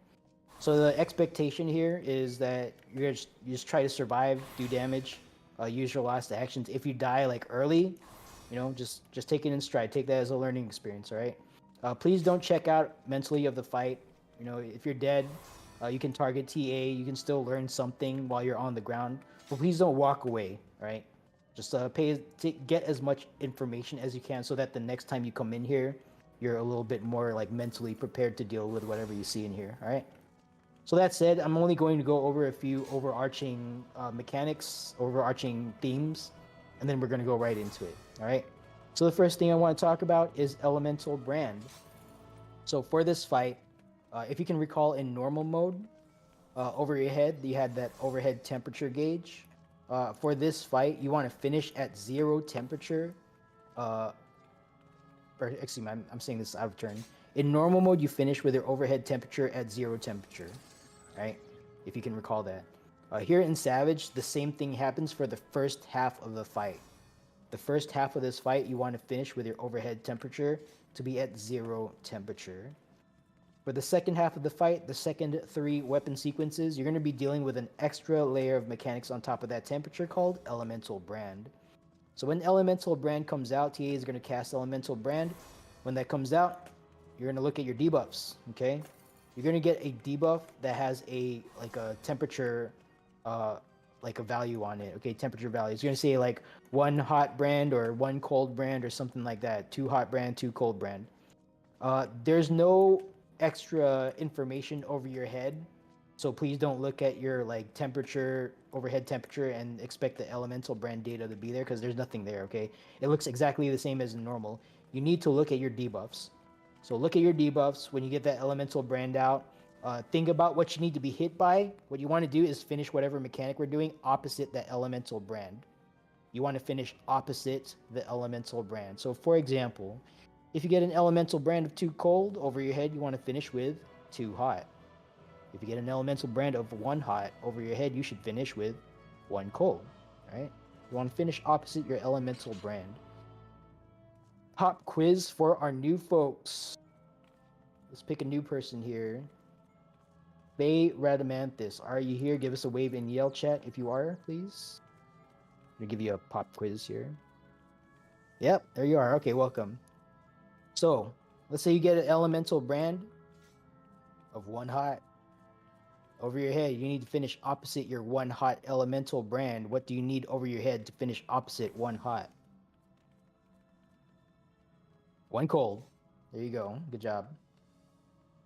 So the expectation here is that you just try to survive, do damage, use your last actions. If you die like early, you know, just take it in stride. Take that as a learning experience, all right? Please don't check out mentally of the fight. You know, if you're dead, you can target TA. You can still learn something while you're on the ground, but please don't walk away, right? Just get as much information as you can so that the next time you come in here, you're a little bit more like mentally prepared to deal with whatever you see in here, all right? So that said, I'm only going to go over a few overarching mechanics, overarching themes, and then we're going to go right into it, all right? So the first thing I want to talk about is Elemental Brand. So for this fight, if you can recall in normal mode, over your head, you had that overhead temperature gauge. For this fight, you want to finish at 0 temperature. Or excuse me, I'm saying this out of turn. In normal mode, you finish with your overhead temperature at 0 temperature. Right? If you can recall that. Here in Savage, the same thing happens for the first half of the fight. The first half of this fight, you want to finish with your overhead temperature to be at 0 temperature. For the second half of the fight, the second 3 weapon sequences, you're going to be dealing with an extra layer of mechanics on top of that temperature called Elemental Brand. So when Elemental Brand comes out, TA is going to cast Elemental Brand. When that comes out, you're going to look at your debuffs, okay? You're going to get a debuff that has a temperature like a value on it. Okay, temperature value. It's gonna say like 1 hot brand or 1 cold brand or something like that. 2 hot brand, 2 cold brand. There's no extra information over your head, so please don't look at your like temperature, overhead temperature, and expect the elemental brand data to be there because there's nothing there. Okay, it looks exactly the same as normal. You need to look at your debuffs. So look at your debuffs when you get that elemental brand out. Think about what you need to be hit by. What you want to do is finish whatever mechanic we're doing opposite that elemental brand. You want to finish opposite the elemental brand. So for example, if you get an elemental brand of 2 cold over your head, you want to finish with 2 hot. If you get an elemental brand of 1 hot over your head, you should finish with 1 cold, right? You want to finish opposite your elemental brand. Pop quiz for our new folks. Let's pick a new person here. Faye Radamanthus, are you here? Give us a wave in Yell chat if you are, please. I'm gonna give you a pop quiz here. Yep, there you are. Okay, welcome. So, let's say you get an elemental brand of 1 hot. Over your head, you need to finish opposite your 1 hot elemental brand. What do you need over your head to finish opposite 1 hot? 1 cold. There you go. Good job.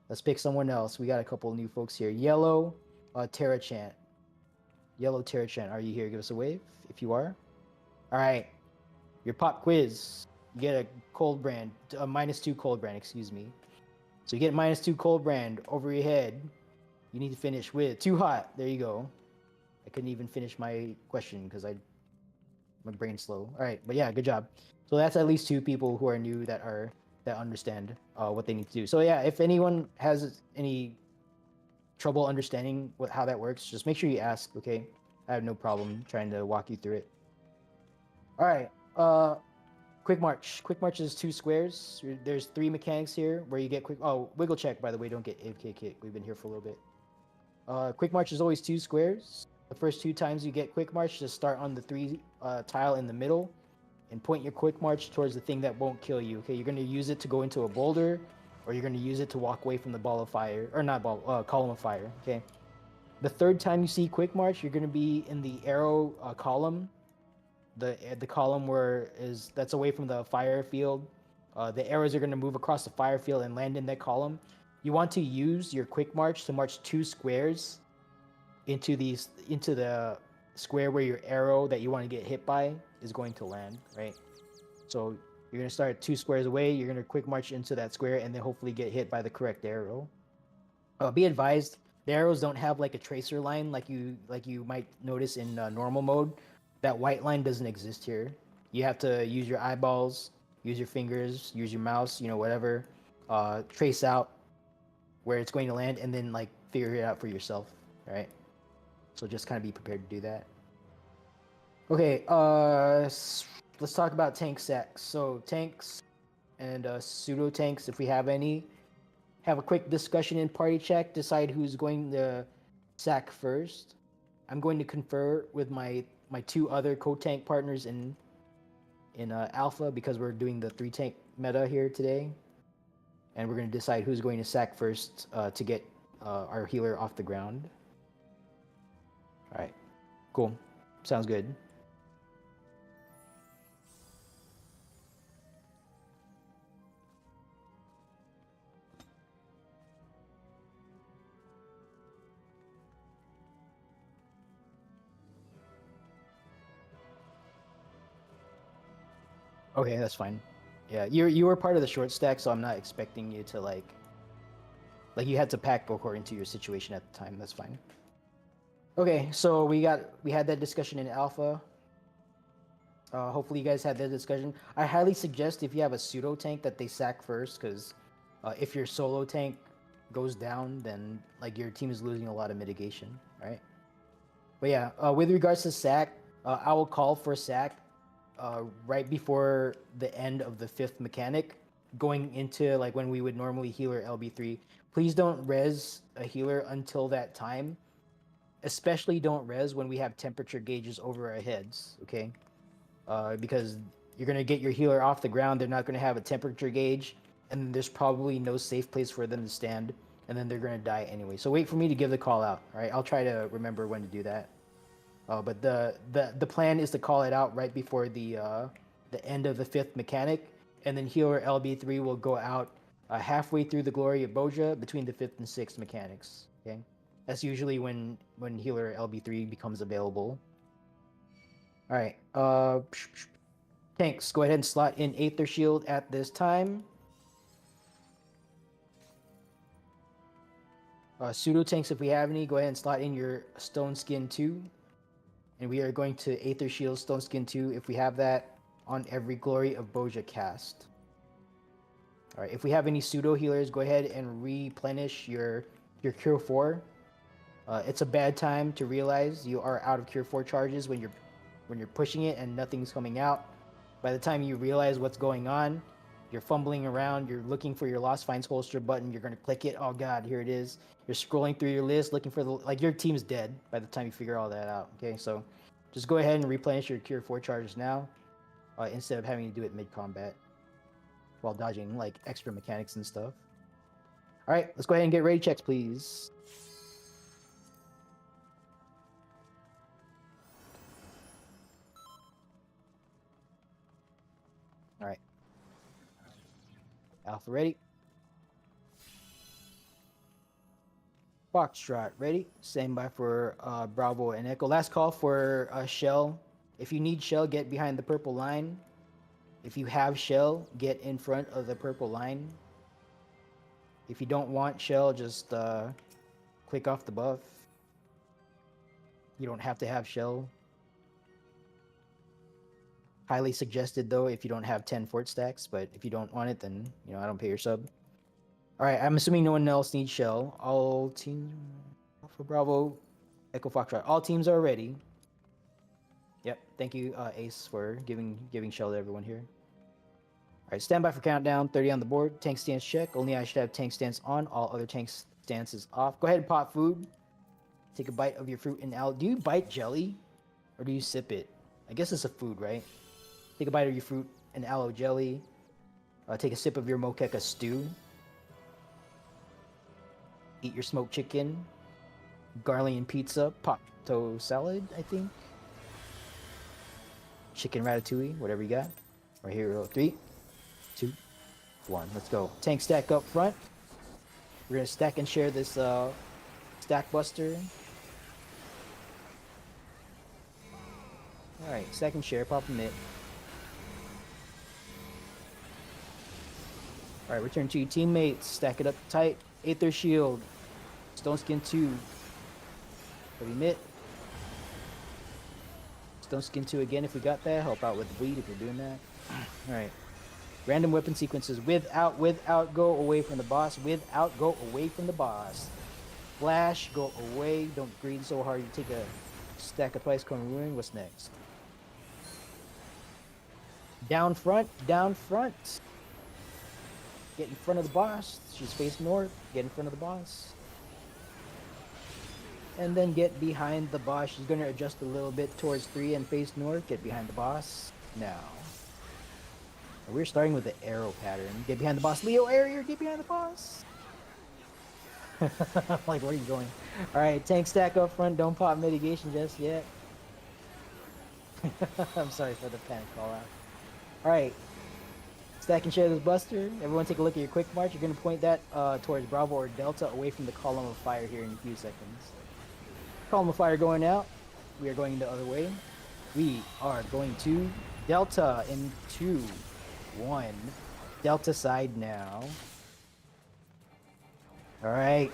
Let's pick someone else. We got a couple new folks here. Yellow Terrachant. Yellow Terrachant, are you here? Give us a wave if you are. All right. Your pop quiz. You get a cold brand, a -2 cold brand, excuse me. So you get -2 cold brand over your head. You need to finish with 2 hot. There you go. I couldn't even finish my question because my brain's slow. All right, but yeah, good job. So that's at least 2 people who are new that understand what they need to do. So yeah, if anyone has any trouble understanding how that works, just make sure you ask. Okay, I have no problem trying to walk you through it. All right. Quick march. Quick march is 2 squares. There's 3 mechanics here where you get quick. Oh, wiggle check, by the way. Don't get AFK kick. We've been here for a little bit. Quick march is always 2 squares. The first 2 times you get quick march, just start on the 3 tile in the middle and point your quick march towards the thing that won't kill you. Okay, you're going to use it to go into a boulder, or you're going to use it to walk away from the ball of fire, or not ball, column of fire. Okay. The 3rd time you see quick march, you're going to be in the arrow column. The column that's away from the fire field. The arrows are going to move across the fire field and land in that column. You want to use your quick march to march 2 squares into the square where your arrow that you want to get hit by is going to land, right? So you're going to start 2 squares away, you're going to quick march into that square and then hopefully get hit by the correct arrow. Be advised, the arrows don't have like a tracer line like you might notice in normal mode. That white line doesn't exist here. You have to use your eyeballs, use your fingers, use your mouse, whatever, trace out where it's going to land and then like figure it out for yourself, right? So just kind of be prepared to do that. Okay, let's talk about tank sacks. So tanks and pseudo tanks, if we have any, have a quick discussion in party chat, decide who's going to sack first. I'm going to confer with my 2 other co-tank partners in Alpha because we're doing the 3 tank meta here today. And we're going to decide who's going to sack first to get our healer off the ground. All right, cool. Sounds good. Okay, that's fine. Yeah, you were part of the short stack, so I'm not expecting you to like you had to pack according to your situation at the time. That's fine. Okay, so we had that discussion in Alpha. Hopefully you guys had that discussion. I highly suggest if you have a pseudo tank that they sack first, because if your solo tank goes down, then like your team is losing a lot of mitigation, right? But yeah, with regards to sack, I will call for sack right before the end of the 5th mechanic, going into like when we would normally healer LB3. Please don't res a healer until that time. Especially don't res when we have temperature gauges over our heads, okay? Because you're going to get your healer off the ground, they're not going to have a temperature gauge, and there's probably no safe place for them to stand, and then they're going to die anyway. So wait for me to give the call out, all right? I'll try to remember when to do that. But the plan is to call it out right before the end of the 5th mechanic, and then healer LB3 will go out halfway through the Glory of Boja between the 5th and 6th mechanics. Okay, that's usually when healer LB3 becomes available. All right, tanks, go ahead and slot in Aether Shield at this time. Pseudo tanks, if we have any, go ahead and slot in your Stone Skin 2. And we are going to Aether Shield Stone Skin 2 if we have that on every Glory of Boja cast. All right, if we have any pseudo healers, go ahead and replenish your Cure 4. It's a bad time to realize you are out of Cure 4 charges when you're pushing it and nothing's coming out. By the time you realize what's going on, you're fumbling around, you're looking for your Lost Finds holster button, you're gonna click it, oh god, here it is. You're scrolling through your list looking for your team's dead by the time you figure all that out. Okay, so just go ahead and replenish your Cure 4 charges now, instead of having to do it mid-combat while dodging like extra mechanics and stuff. Alright, let's go ahead and get ready checks, please. Alright. Alpha ready. Foxtrot ready. Stand by for Bravo and Echo. Last call for Shell. If you need Shell, get behind the purple line. If you have Shell, get in front of the purple line. If you don't want Shell, just click off the buff. You don't have to have Shell. Highly suggested though if you don't have 10 fort stacks, but if you don't want it, then I don't pay your sub. Alright, I'm assuming no one else needs Shell. All teams for Bravo, Echo Foxtrot. All teams are ready. Yep, thank you, Ace, for giving Shell to everyone here. Alright, stand by for countdown. 30 on the board. Tank stance check. Only I should have tank stance on. All other tank stances off. Go ahead and pop food. Take a bite of your fruit and aloe. Do you bite jelly? Or do you sip it? I guess it's a food, right? Take a bite of your fruit and aloe jelly. Take a sip of your moqueca stew. Eat your smoked chicken. Garlic pizza. Pop-to salad, I think. Chicken ratatouille, whatever you got. Right here, 3, 2, 1. Let's go. Tank stack up front. We're gonna stack and share this stack buster. Alright, stack and share, pop a mitt. Alright, return to your teammates. Stack it up tight. Aether Shield. Stone Skin 2. Heavy mitt. Stone Skin 2 again if we got that. Help out with the bleed if you're doing that. Alright. Random weapon sequences. Without, go away from the boss. Without, go away from the boss. Flash, go away. Don't greed so hard you take a stack of twice cone ruin. What's next? Down front, down front. Get in front of the boss. She's face north. Get in front of the boss. And then get behind the boss. She's going to adjust a little bit towards 3 and face north. Get behind the boss. Now. We're starting with the arrow pattern. Get behind the boss. Leo area, get behind the boss. Like, where are you going? Alright, tank stack up front. Don't pop mitigation just yet. I'm sorry for the panic call out. Alright. Stack and share this buster. Everyone take a look at your quick march. You're going to point that towards Bravo or Delta away from the column of fire here in a few seconds. Column of fire going out. We are going the other way. We are going to Delta in 2, 1. Delta side now. Alright.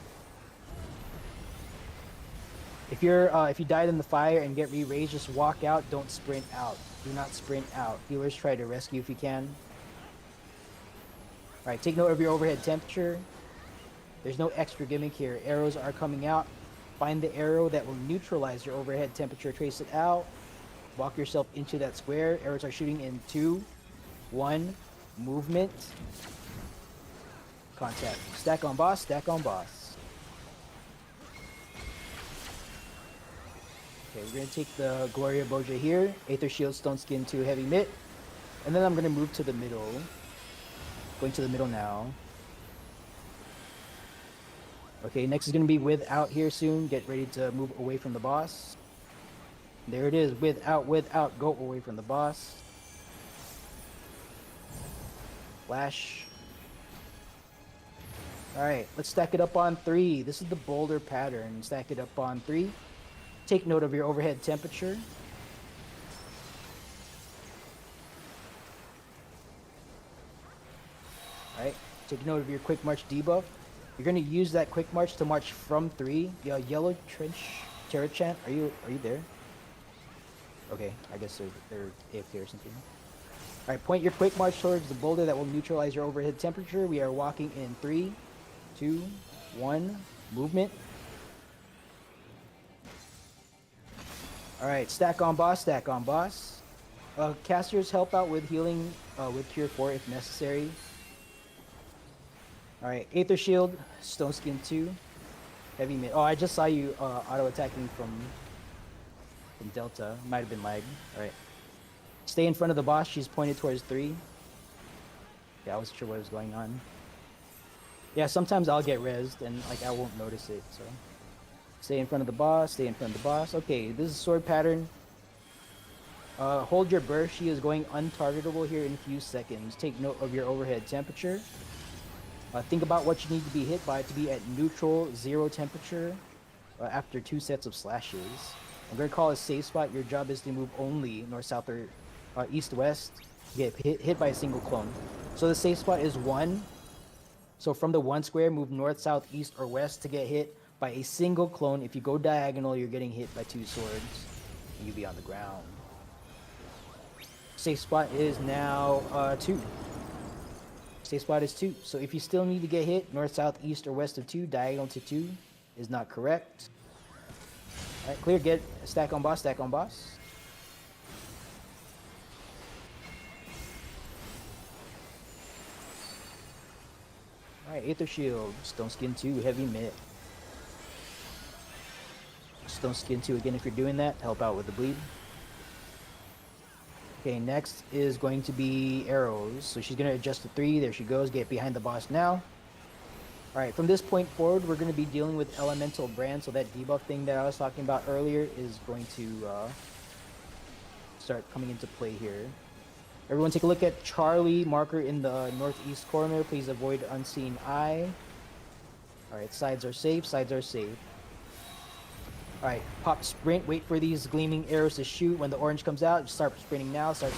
If you died in the fire and get re-raised, just walk out. Don't sprint out. Do not sprint out. Healers try to rescue if you can. Alright, take note of your overhead temperature. There's no extra gimmick here. Arrows are coming out. Find the arrow that will neutralize your overhead temperature. Trace it out. Walk yourself into that square. Arrows are shooting in 2, 1. Movement. Contact. Stack on boss. Stack on boss. Okay, we're going to take the Gloria Boja here. Aether Shield, Stone Skin 2, Heavy Mitt. And then I'm going to move to the middle. Going to the middle now. Okay, next is going to be without here soon. Get ready to move away from the boss. There it is. Without. Go away from the boss. Flash. Alright, let's stack it up on 3. This is the boulder pattern. Stack it up on 3. Take note of your overhead temperature. Alright, take note of your quick march debuff. You're gonna use that quick march to march from 3. Yellow Trench Terra Chant, are you there? Okay, I guess they're AFK or something. Alright, point your quick march towards the boulder that will neutralize your overhead temperature. We are walking in 3, 2, 1, movement. Alright, stack on boss, stack on boss. Casters help out with healing with Cure 4 if necessary. Alright, Aether Shield, Stone Skin 2, Heavy Mid. Oh, I just saw you auto-attacking from Delta. Might have been lag. Alright. Stay in front of the boss, she's pointed towards 3. Yeah, I wasn't sure what was going on. Yeah, sometimes I'll get rezzed and like I won't notice it, so. Stay in front of the boss, stay in front of the boss. Okay, this is sword pattern. Hold your burst, she is going untargetable here in a few seconds. Take note of your overhead temperature. Think about what you need to be hit by to be at neutral 0 temperature after 2 sets of slashes. I'm going to call a safe spot. Your job is to move only north, south, or east, west. Get hit by a single clone. So the safe spot is 1. So from the 1 square, move north, south, east, or west to get hit by a single clone. If you go diagonal, you're getting hit by 2 swords. And you'll be on the ground. Safe spot is now 2. Safe spot is 2. So if you still need to get hit, north, south, east, or west of 2, diagonal to 2 is not correct. Alright, clear, get stack on boss, stack on boss. Alright, Aether Shield, Stone Skin 2, Heavy Mid. Stone Skin 2 again if you're doing that, help out with the bleed. Okay, next is going to be arrows. So she's going to adjust to 3. There she goes. Get behind the boss now. Alright, from this point forward, we're going to be dealing with Elemental Brand. So that debuff thing that I was talking about earlier is going to start coming into play here. Everyone take a look at Charlie marker in the northeast corner. Please avoid Unseen Eye. Alright, sides are safe. Sides are safe. Alright, pop sprint, wait for these gleaming arrows to shoot. When the orange comes out, start sprinting now to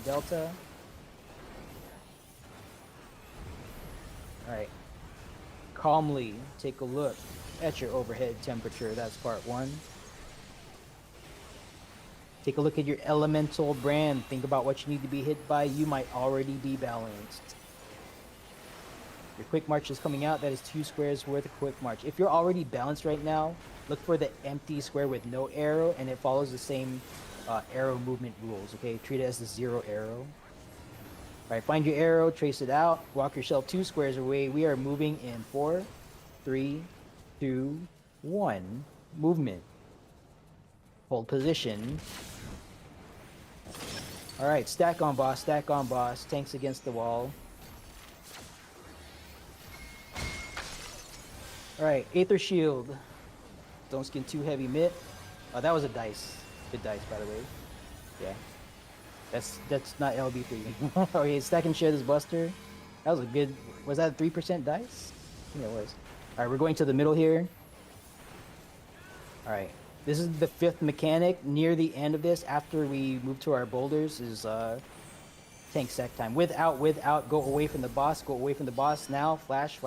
Delta. Alright. Calmly take a look at your overhead temperature. That's part 1. Take a look at your elemental brand. Think about what you need to be hit by. You might already be balanced. Your quick march is coming out. That is 2 squares worth of quick march. If you're already balanced right now, look for the empty square with no arrow, and it follows the same arrow movement rules, okay? Treat it as the 0 arrow. Alright, find your arrow, trace it out, walk yourself 2 squares away. We are moving in 4, 3, 2, 1. Movement. Hold position. Alright, stack on boss, tanks against the wall. Alright, Aether Shield. Don't Skin 2 Heavy Mid. Oh, that was a dice. Good dice, by the way. Yeah. That's not LB3. Okay, stack and share this buster. That was a good... Was that a 3% dice? I think it was. Alright, we're going to the middle here. Alright. This is the 5th mechanic. Near the end of this, after we move to our boulders, is tank sack time. Without, go away from the boss. Go away from the boss now. Flash.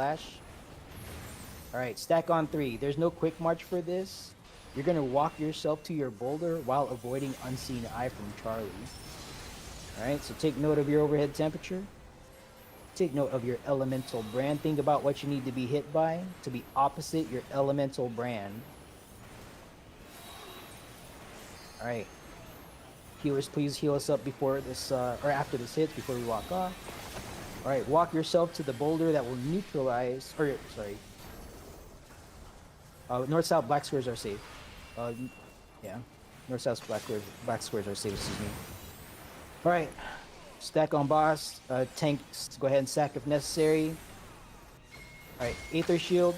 Alright, stack on 3. There's no quick march for this. You're going to walk yourself to your boulder while avoiding Unseen Eye from Charlie. Alright, so take note of your overhead temperature. Take note of your elemental brand. Think about what you need to be hit by to be opposite your elemental brand. Alright. Healers, please heal us up before this, or after this hits, before we walk off. Alright, walk yourself to the boulder that will neutralize, or, sorry. North-south black squares are safe. Yeah. North-south black squares are safe, excuse me. Alright. Stack on boss. Tanks, go ahead and sack if necessary. Alright, Aether Shield.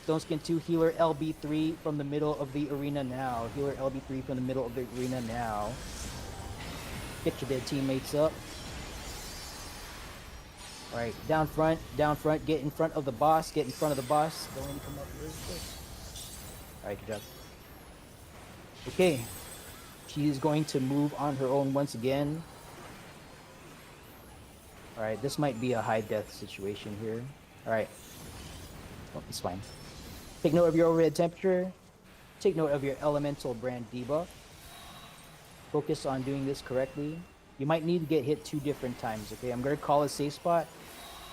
Stone Skin 2, healer LB3 from the middle of the arena now. Healer LB3 from the middle of the arena now. Get your dead teammates up. Alright, down front, get in front of the boss, get in front of the boss. Go ahead and come up really quick. Alright, good job. Okay. She's going to move on her own once again. Alright, this might be a high death situation here. Alright. Oh, it's fine. Take note of your overhead temperature. Take note of your elemental brand debuff. Focus on doing this correctly. You might need to get hit 2 different times, okay? I'm going to call a safe spot.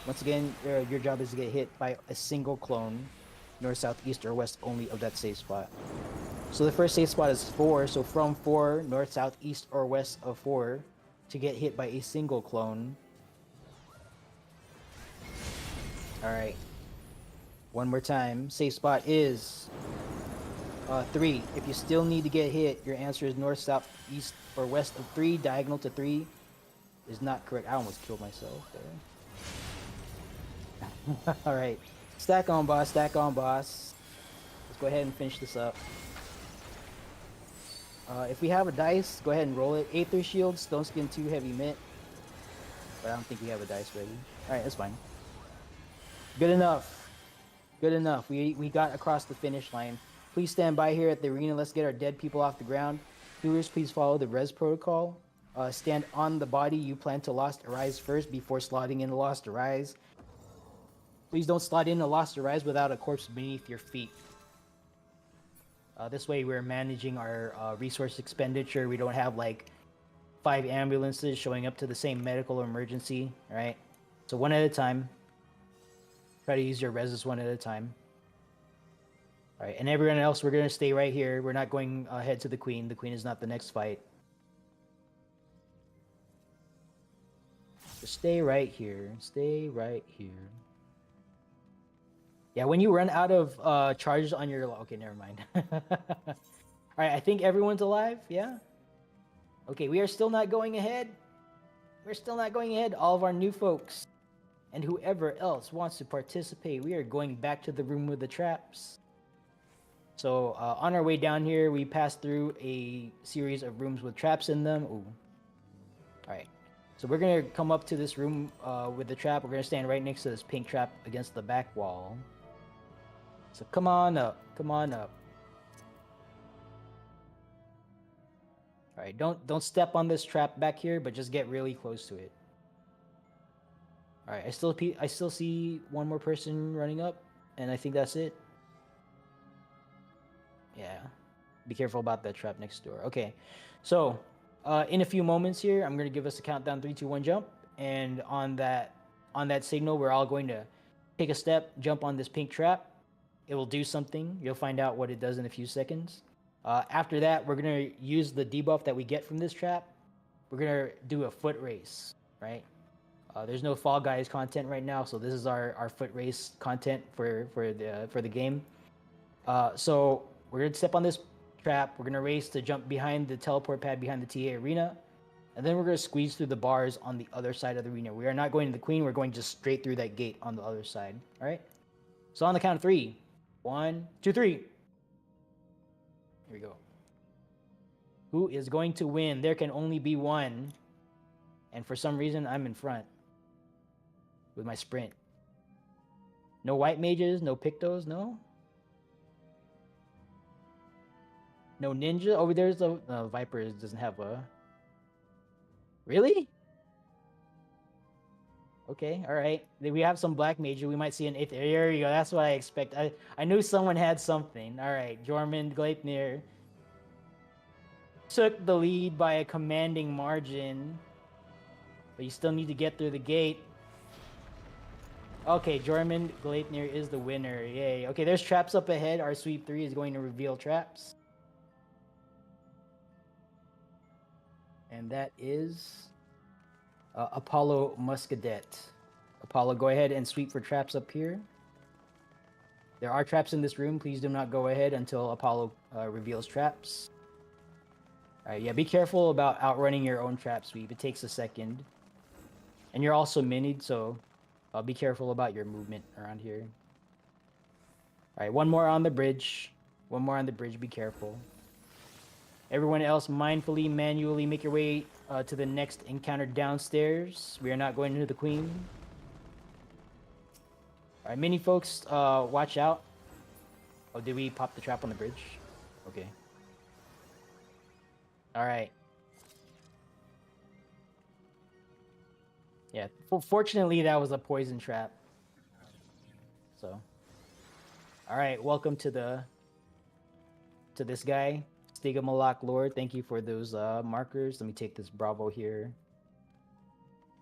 Once again, your job is to get hit by a single clone, north, south, east, or west only of that safe spot. So the first safe spot is 4, so from 4, north, south, east, or west of 4, to get hit by a single clone. Alright. One more time. Safe spot is 3. If you still need to get hit, your answer is north, south, east, or west of 3. Diagonal to 3 is not correct. I almost killed myself there. Alright. Stack on, boss. Stack on, boss. Let's go ahead and finish this up. If we have a dice, go ahead and roll it. Aether Shield, Stone Skin 2, Heavy Mitt. But I don't think we have a dice ready. Alright, that's fine. Good enough. Good enough. We got across the finish line. Please stand by here at the arena. Let's get our dead people off the ground. Viewers, please follow the res protocol. Stand on the body you plan to Lost Arise first before slotting in the Lost Arise. Please don't slot in a Lost Arise without a corpse beneath your feet. This way we're managing our resource expenditure. We don't have like 5 ambulances showing up to the same medical emergency, alright? So one at a time. Try to use your reses one at a time. Alright, and everyone else, we're going to stay right here. We're not going ahead to the Queen. The Queen is not the next fight. Just stay right here. Stay right here. Yeah, when you run out of charges on your... Okay, never mind. Alright, I think everyone's alive, yeah? Okay, we are still not going ahead. We're still not going ahead. All of our new folks and whoever else wants to participate, we are going back to the room with the traps. So, on our way down here, we passed through a series of rooms with traps in them. Ooh. Alright. So we're going to come up to this room with the trap. We're going to stand right next to this pink trap against the back wall. So come on up. Come on up. Alright, don't step on this trap back here, but just get really close to it. Alright, I still see one more person running up, and I think that's it. Yeah. Be careful about that trap next door. Okay. So, in a few moments here, I'm going to give us a countdown 3, 2, 1 jump, and on that signal, we're all going to take a step, jump on this pink trap. It will do something. You'll find out what it does in a few seconds. After that, we're going to use the debuff that we get from this trap. We're going to do a foot race, right? There's no Fall Guys content right now, so this is our foot race content for the game. So we're going to step on this trap. We're going to race to jump behind the teleport pad behind the TA arena. And then we're going to squeeze through the bars on the other side of the arena. We are not going to the Queen. We're going just straight through that gate on the other side. All right? So on the count of 3. 1, 2, 3. Here we go. Who is going to win? There can only be one. And for some reason, I'm in front with my sprint. No white mages, no pictos, no? No ninja? Oh, there's a Viper doesn't have a... Really? Okay, alright. We have some black mage. We might see an 8th. There you go. That's what I expect. I knew someone had something. Alright, Jormund Gleipnir took the lead by a commanding margin. But you still need to get through the gate. Okay, Jormund Gleipnir is the winner. Yay. Okay, there's traps up ahead. Our sweep 3 is going to reveal traps. And that is Apollo Muscadet. Apollo, go ahead and sweep for traps up here. There are traps in this room. Please do not go ahead until Apollo reveals traps. Alright, yeah, be careful about outrunning your own trap sweep. It takes a second. And you're also minied, so be careful about your movement around here. All right, one more on the bridge. One more on the bridge. Be careful. Everyone else, mindfully, manually make your way to the next encounter downstairs. We are not going into the queen. All right, mini folks, watch out. Oh, did we pop the trap on the bridge? Okay. All right. Yeah, fortunately, that was a poison trap. So, all right, welcome to this guy, Stigamalak Lord. Thank you for those markers. Let me take this Bravo here.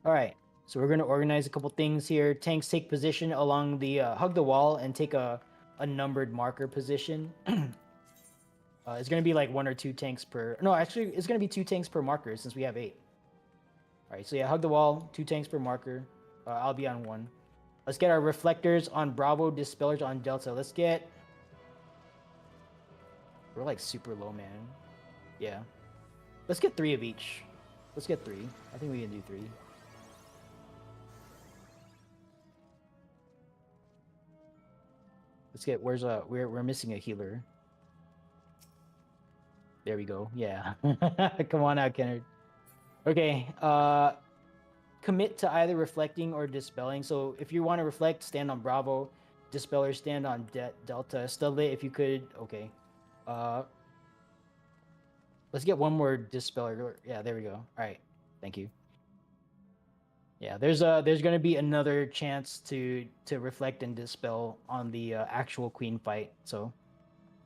All right, so we're gonna organize a couple things here. Tanks take position along the hug the wall and take a numbered marker position. It's gonna be like 1 or 2 tanks per. No, actually, it's gonna be 2 tanks per marker since we have 8. All right, so yeah, hug the wall, 2 tanks per marker. I'll be on 1. Let's get our reflectors on Bravo, dispellers on Delta. Let's get. We're like super low, man. Yeah. Let's get 3 of each. Let's get 3. I think we can do 3. Let's get. Where's we're missing a healer. There we go. Yeah. Come on out, Kennard. Okay. Commit to either reflecting or dispelling. So if you want to reflect, stand on Bravo. Dispeller, stand on Delta. Studlit, if you could. Okay. Let's get one more dispeller. Yeah, there we go. All right. Thank you. Yeah, there's going to be another chance to reflect and dispel on the actual queen fight. So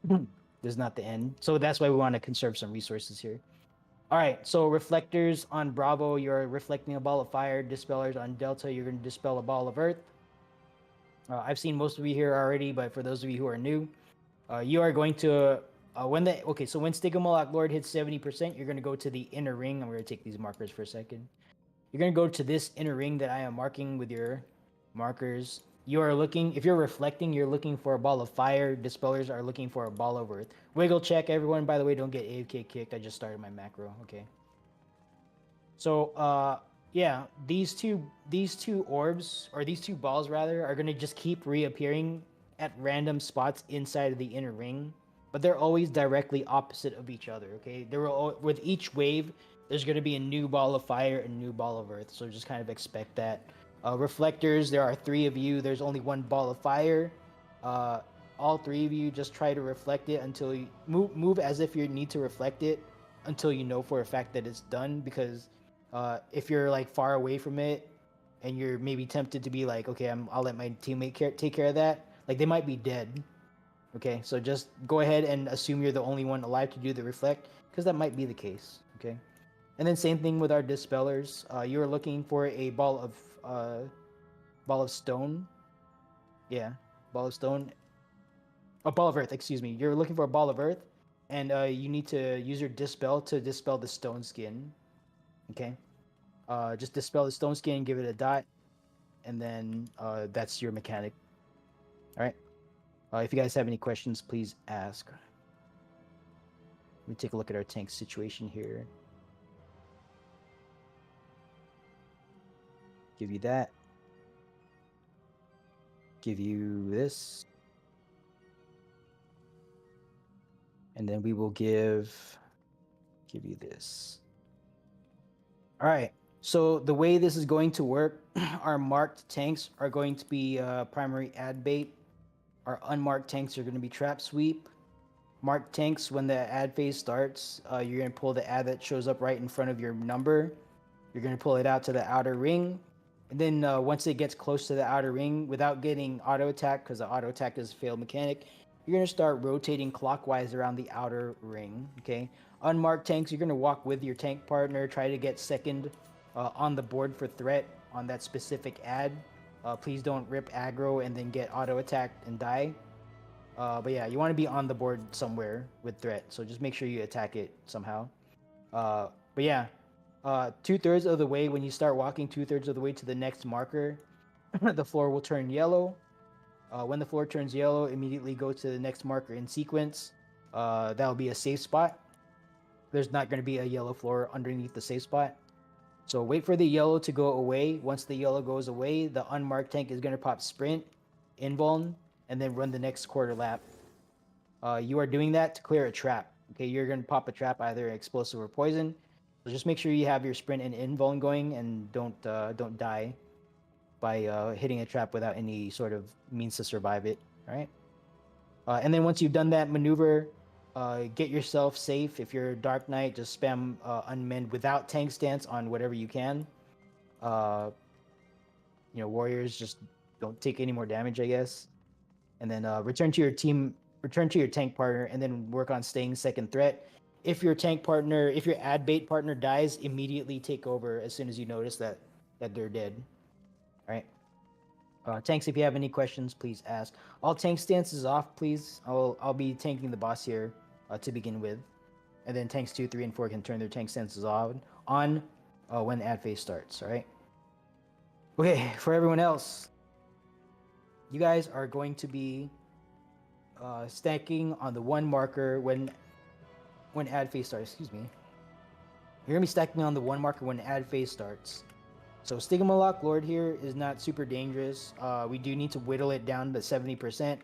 this is not the end. So that's why we want to conserve some resources here. All right, so reflectors on Bravo, you're reflecting a ball of fire. Dispellers on Delta, you're going to dispel a ball of earth. I've seen most of you here already, but for those of you who are new, you are going to when Stigamalak Lord hits 70%, you're going to go to the inner ring. I'm going to take these markers for a second. You're going to go to this inner ring that I am marking with your markers. You are looking, if you're reflecting, you're looking for a ball of fire. Dispellers are looking for a ball of earth. Wiggle check, everyone. By the way, don't get AFK kicked. I just started my macro. Okay. So, yeah, these two orbs, or these 2 balls rather, are going to just keep reappearing at random spots inside of the inner ring, but they're always directly opposite of each other. Okay. With each wave, there's going to be a new ball of fire and a new ball of earth. So just kind of expect that. Reflectors, there are 3 of you. There's only 1 ball of fire. All 3 of you just try to reflect it until you move as if you need to reflect it until you know for a fact that it's done. Because if you're like far away from it and you're maybe tempted to be like, okay, I'll let my teammate take care of that. Like they might be dead. Okay, so just go ahead and assume you're the only one alive to do the reflect, because that might be the case. Okay. And then same thing with our dispellers. You are looking for a ball of stone. Yeah, ball of stone. A ball of earth, excuse me. You're looking for a ball of earth, and you need to use your dispel to dispel the stone skin. Okay. Just dispel the stone skin, give it a dot, and then that's your mechanic. All right. If you guys have any questions, please ask. Let me take a look at our tank situation here. Give you that. Give you this. And then we will give you this. All right. So the way this is going to work, our marked tanks are going to be primary ad bait. Our unmarked tanks are going to be trap sweep. Marked tanks, when the ad phase starts, you're going to pull the ad that shows up right in front of your number. You're going to pull it out to the outer ring. And then once it gets close to the outer ring, without getting auto attack, because the auto attack is a failed mechanic, you're going to start rotating clockwise around the outer ring. Okay. Unmarked tanks, you're going to walk with your tank partner, try to get second on the board for threat on that specific ad. Please don't rip aggro and then get auto attacked and die. But yeah, you want to be on the board somewhere with threat, so just make sure you attack it somehow. But yeah, 2/3 of the way, when you start walking 2/3 of the way to the next marker, the floor will turn yellow. When the floor turns yellow, immediately go to the next marker in sequence. That'll be a safe spot. There's not going to be a yellow floor underneath the safe spot. So wait for the yellow to go away. Once the yellow goes away, the unmarked tank is going to pop sprint, invuln, and then run the next quarter lap. You are doing that to clear a trap. Okay, you're gonna pop a trap, either explosive or poison. So just make sure you have your sprint and invuln going, and don't die by hitting a trap without any sort of means to survive it. All right. And then once you've done that maneuver, get yourself safe. If you're Dark Knight, just spam unmend without tank stance on whatever you can. Warriors just don't take any more damage, I guess. And then return to your tank partner, and then work on staying second threat. If your ad bait partner dies, immediately take over as soon as you notice that they're dead. All right. Tanks, if you have any questions, please ask. All tank stances off, please. I'll be tanking the boss here to begin with, and then tanks 2, 3, and 4 can turn their tank stances on when the ad phase starts. All right. Okay, for everyone else, you guys are going to be stacking on the 1 marker when ad phase starts. Excuse me. You're gonna be stacking on the 1 marker when ad phase starts. So Stigma Lock Lord here is not super dangerous. We do need to whittle it down to 70%.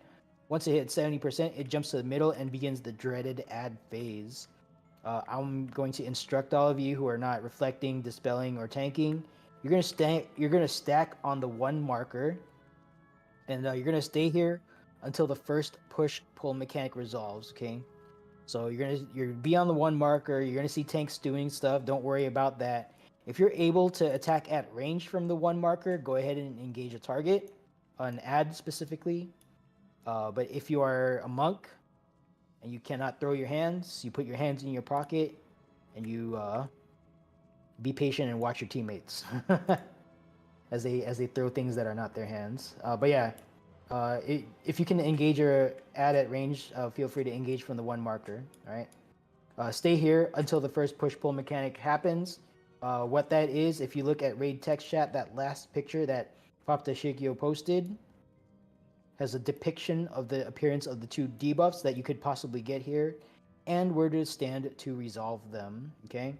Once it hits 70%, it jumps to the middle and begins the dreaded ad phase. I'm going to instruct all of you who are not reflecting, dispelling, or tanking. You're gonna stack on the 1 marker, and you're gonna stay here until the first push-pull mechanic resolves. Okay. So you're be on the 1 marker. You're gonna see tanks doing stuff. Don't worry about that. If you're able to attack at range from the 1 marker, go ahead and engage a target, an ad specifically. But if you are a monk and you cannot throw your hands, you put your hands in your pocket and you be patient and watch your teammates as they throw things that are not their hands. But yeah, if you can engage your ad at range, feel free to engage from the 1 marker. All right. Stay here until the first push-pull mechanic happens. What that is, if you look at Raid text chat, that last picture that Fapta Shikyo posted has a depiction of the appearance of the 2 debuffs that you could possibly get here, and where to stand to resolve them. Okay,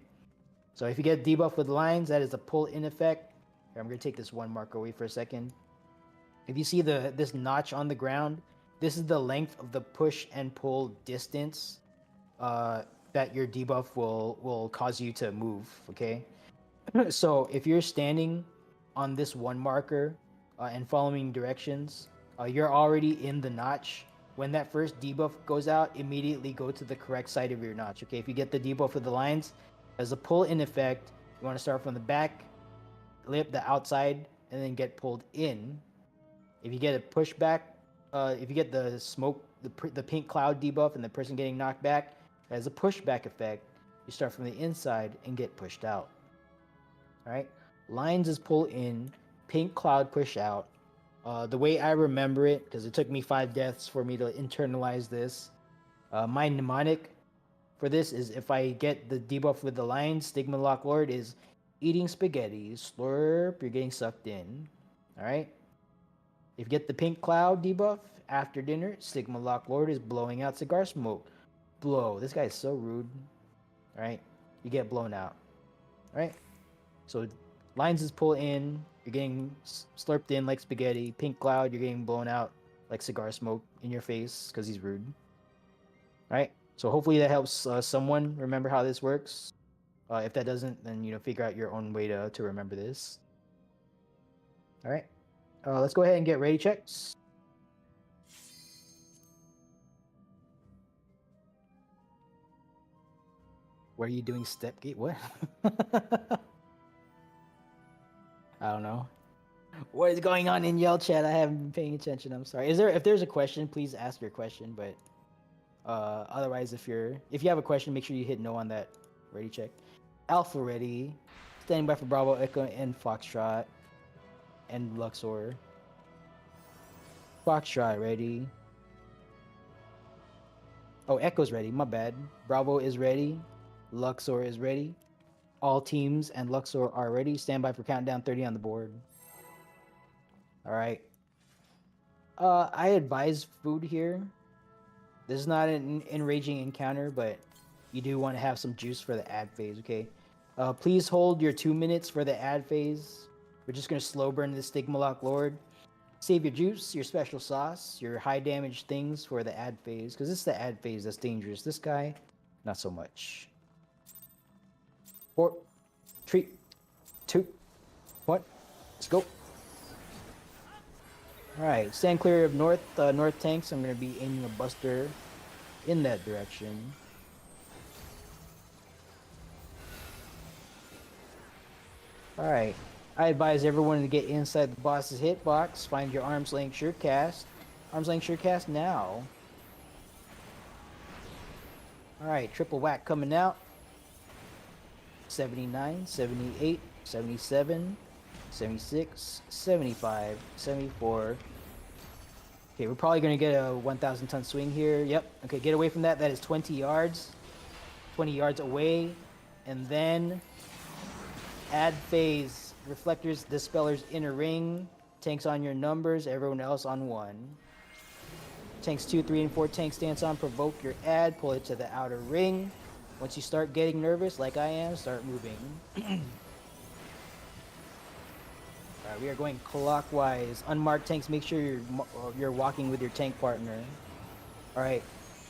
so if you get debuff with lines, that is a pull-in effect. Here, I'm going to take this 1 marker away for a second. If you see this notch on the ground, this is the length of the push and pull distance that your debuff will cause you to move. Okay. So if you're standing on this 1 marker and following directions, you're already in the notch. When that first debuff goes out, immediately go to the correct side of your notch. Okay, if you get the debuff with the lines, as a pull-in effect, you want to start from the back, lip, the outside, and then get pulled in. If you get a pushback, if you get the smoke, the pink cloud debuff and the person getting knocked back, as a pushback effect, you start from the inside and get pushed out. All right, lines is pull in, pink cloud push out. The way I remember it, because it took me 5 deaths for me to internalize this, my mnemonic for this is, if I get the debuff with the lines, Stigma Lock Lord is eating spaghetti, slurp, you're getting sucked in. All right. If you get the pink cloud debuff after dinner, Stigma Lock Lord is blowing out cigar smoke. Blow. This guy is so rude. All right. You get blown out. All right. So lines is pull in, you're getting slurped in like spaghetti. Pink cloud, you're getting blown out like cigar smoke in your face because he's rude. All right. So hopefully that helps someone remember how this works. If that doesn't, then figure out your own way to remember this. All right. Let's go ahead and get ready checks. What are you doing, Stepgate? What? I don't know. What is going on in Yell chat? I haven't been paying attention. I'm sorry. If there's a question, please ask your question. But otherwise, if you have a question, make sure you hit no on that ready check. Alpha ready, standing by for Bravo, Echo, and Foxtrot, and Luxor. Foxtrot ready. Oh, Echo's ready. My bad. Bravo is ready. Luxor is ready. All teams and Luxor are ready. Stand by for countdown 30 on the board. All right. I advise food here. This is not an enraging encounter, but you do want to have some juice for the ad phase, okay? Please hold your 2 minutes for the ad phase. We're just going to slow burn the Stigma Lock Lord. Save your juice, your special sauce, your high damage things for the ad phase, because it's the ad phase that's dangerous. This guy, not so much. 4, 3, 2, 1. Let's go. All right, stand clear of north tanks. I'm gonna be aiming a buster in that direction. All right, I advise everyone to get inside the boss's hitbox. Find your arm's length sure cast. Arm's length sure cast now. All right, triple whack coming out. 79, 78, 77, 76, 75, 74. Okay, we're probably going to get a 1,000 ton swing here. Yep. Okay, get away from that. That is 20 yards. 20 yards away. And then ad phase. Reflectors, dispellers, inner ring. Tanks on your numbers. Everyone else on 1. Tanks 2, 3, and 4 tank stance on. Provoke your ad. Pull it to the outer ring. Once you start getting nervous, like I am, start moving. Alright, we are going clockwise. Unmarked tanks, make sure you're walking with your tank partner. Alright,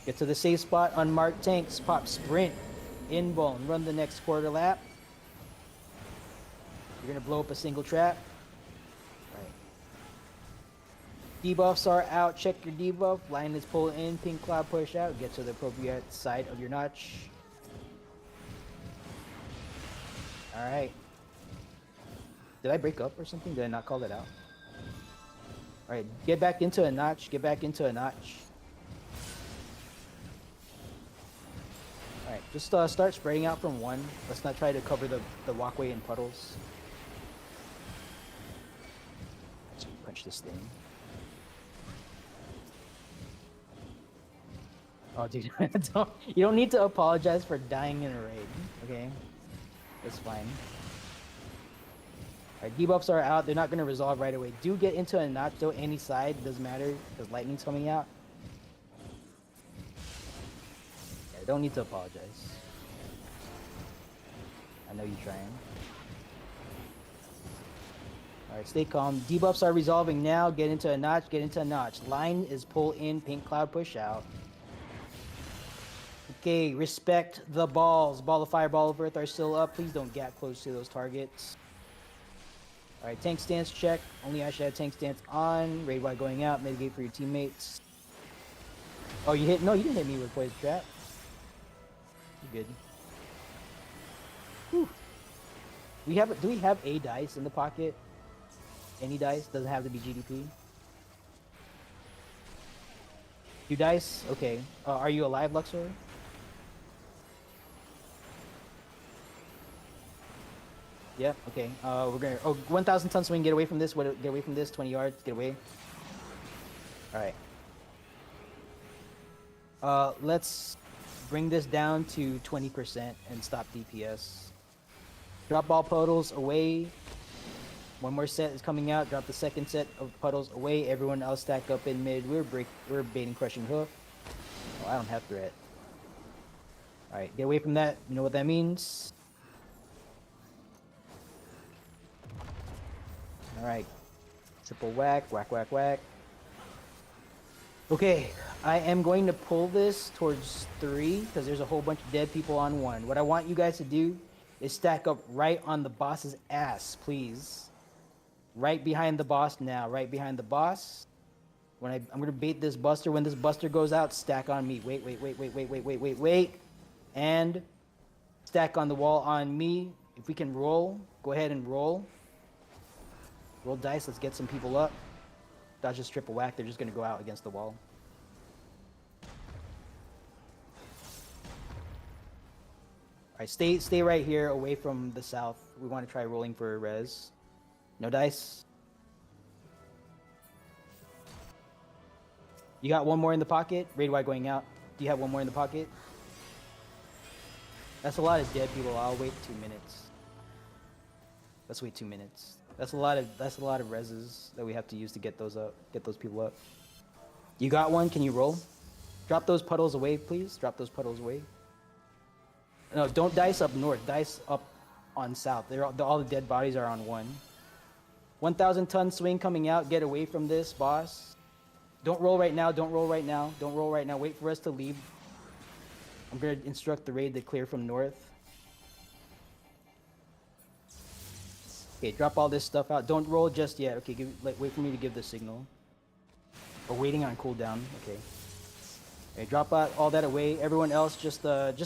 get to the safe spot. Unmarked tanks, pop sprint. Inbone, run the next quarter lap. You're gonna blow up a single trap. Alright. Debuffs are out, check your debuff. Line is pull in, pink cloud push out. Get to the appropriate side of your notch. Alright. Did I break up or something? Did I not call that out? Alright, get back into a notch. Get back into a notch. Alright, just start spraying out from 1. Let's not try to cover the walkway in puddles. Let's punch this thing. Oh, dude, you don't need to apologize for dying in a raid, okay? That's fine. Alright, debuffs are out. They're not going to resolve right away. Do get into a notch, though. Any side, doesn't matter, because lightning's coming out. Yeah, don't need to apologize. I know you're trying. Alright, stay calm. Debuffs are resolving now. Get into a notch, get into a notch. Line is pull in, pink cloud push out. Okay, respect the balls. Ball of fire, ball of earth are still up. Please don't get close to those targets. Alright, tank stance check. Only I should have tank stance on. Raid wide going out. Mitigate for your teammates. Oh, you hit? No, you didn't hit me with poison trap. You're good. Whew. Do we have a dice in the pocket? Any dice? Doesn't have to be GDP. 2 dice? Okay. Are you alive, Luxor? Yeah, okay. We're gonna... Oh, 1,000 ton swing. Get away from this. Get away from this. 20 yards. Get away. Alright. Let's bring this down to 20% and stop DPS. Drop all puddles away. One more set is coming out. Drop the second set of puddles away. Everyone else stack up in mid. We're baiting crushing hoof. Oh, I don't have threat. Alright, get away from that. You know what that means? Alright. Triple whack, whack, whack, whack. Okay, I am going to pull this towards 3 because there's a whole bunch of dead people on 1. What I want you guys to do is stack up right on the boss's ass, please. Right behind the boss now, right behind the boss. I'm gonna bait this buster. When this buster goes out, stack on me. Wait. And stack on the wall on me. If we can roll, go ahead and roll. Roll dice, let's get some people up. Dodge this triple whack, they're just gonna go out against the wall. Alright, stay right here away from the south. We want to try rolling for a res. No dice. You got one more in the pocket? Raid wide going out. Do you have one more in the pocket? That's a lot of dead people. I'll wait 2 minutes. Let's wait 2 minutes. That's a lot of reses that we have to use to get those up, get those people up. You got one? Can you roll? Drop those puddles away, please. Drop those puddles away. No, don't dice up north. Dice up on south. All the dead bodies are on 1. 1,000 ton swing coming out. Get away from this, boss. Don't roll right now. Don't roll right now. Don't roll right now. Wait for us to leave. I'm gonna instruct the raid to clear from north. Okay, drop all this stuff out. Don't roll just yet. Okay, wait for me to give the signal. We're waiting on cooldown. Okay. Okay, drop out all that away. Everyone else, just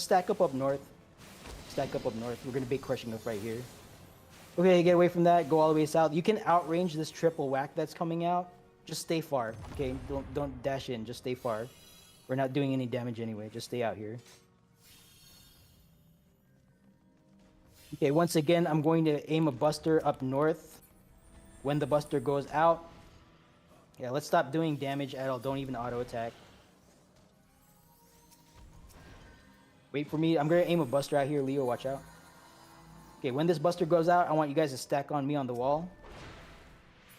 stack up north. Stack up north. We're gonna be crushing up right here. Okay, get away from that. Go all the way south. You can outrange this triple whack that's coming out. Just stay far. Okay, don't dash in. Just stay far. We're not doing any damage anyway. Just stay out here. Okay, once again, I'm going to aim a buster up north. When the buster goes out, yeah, let's stop doing damage at all. Don't even auto attack. Wait for me. I'm gonna aim a buster out here. Leo, watch out. Okay, when this buster goes out, I want you guys to stack on me on the wall.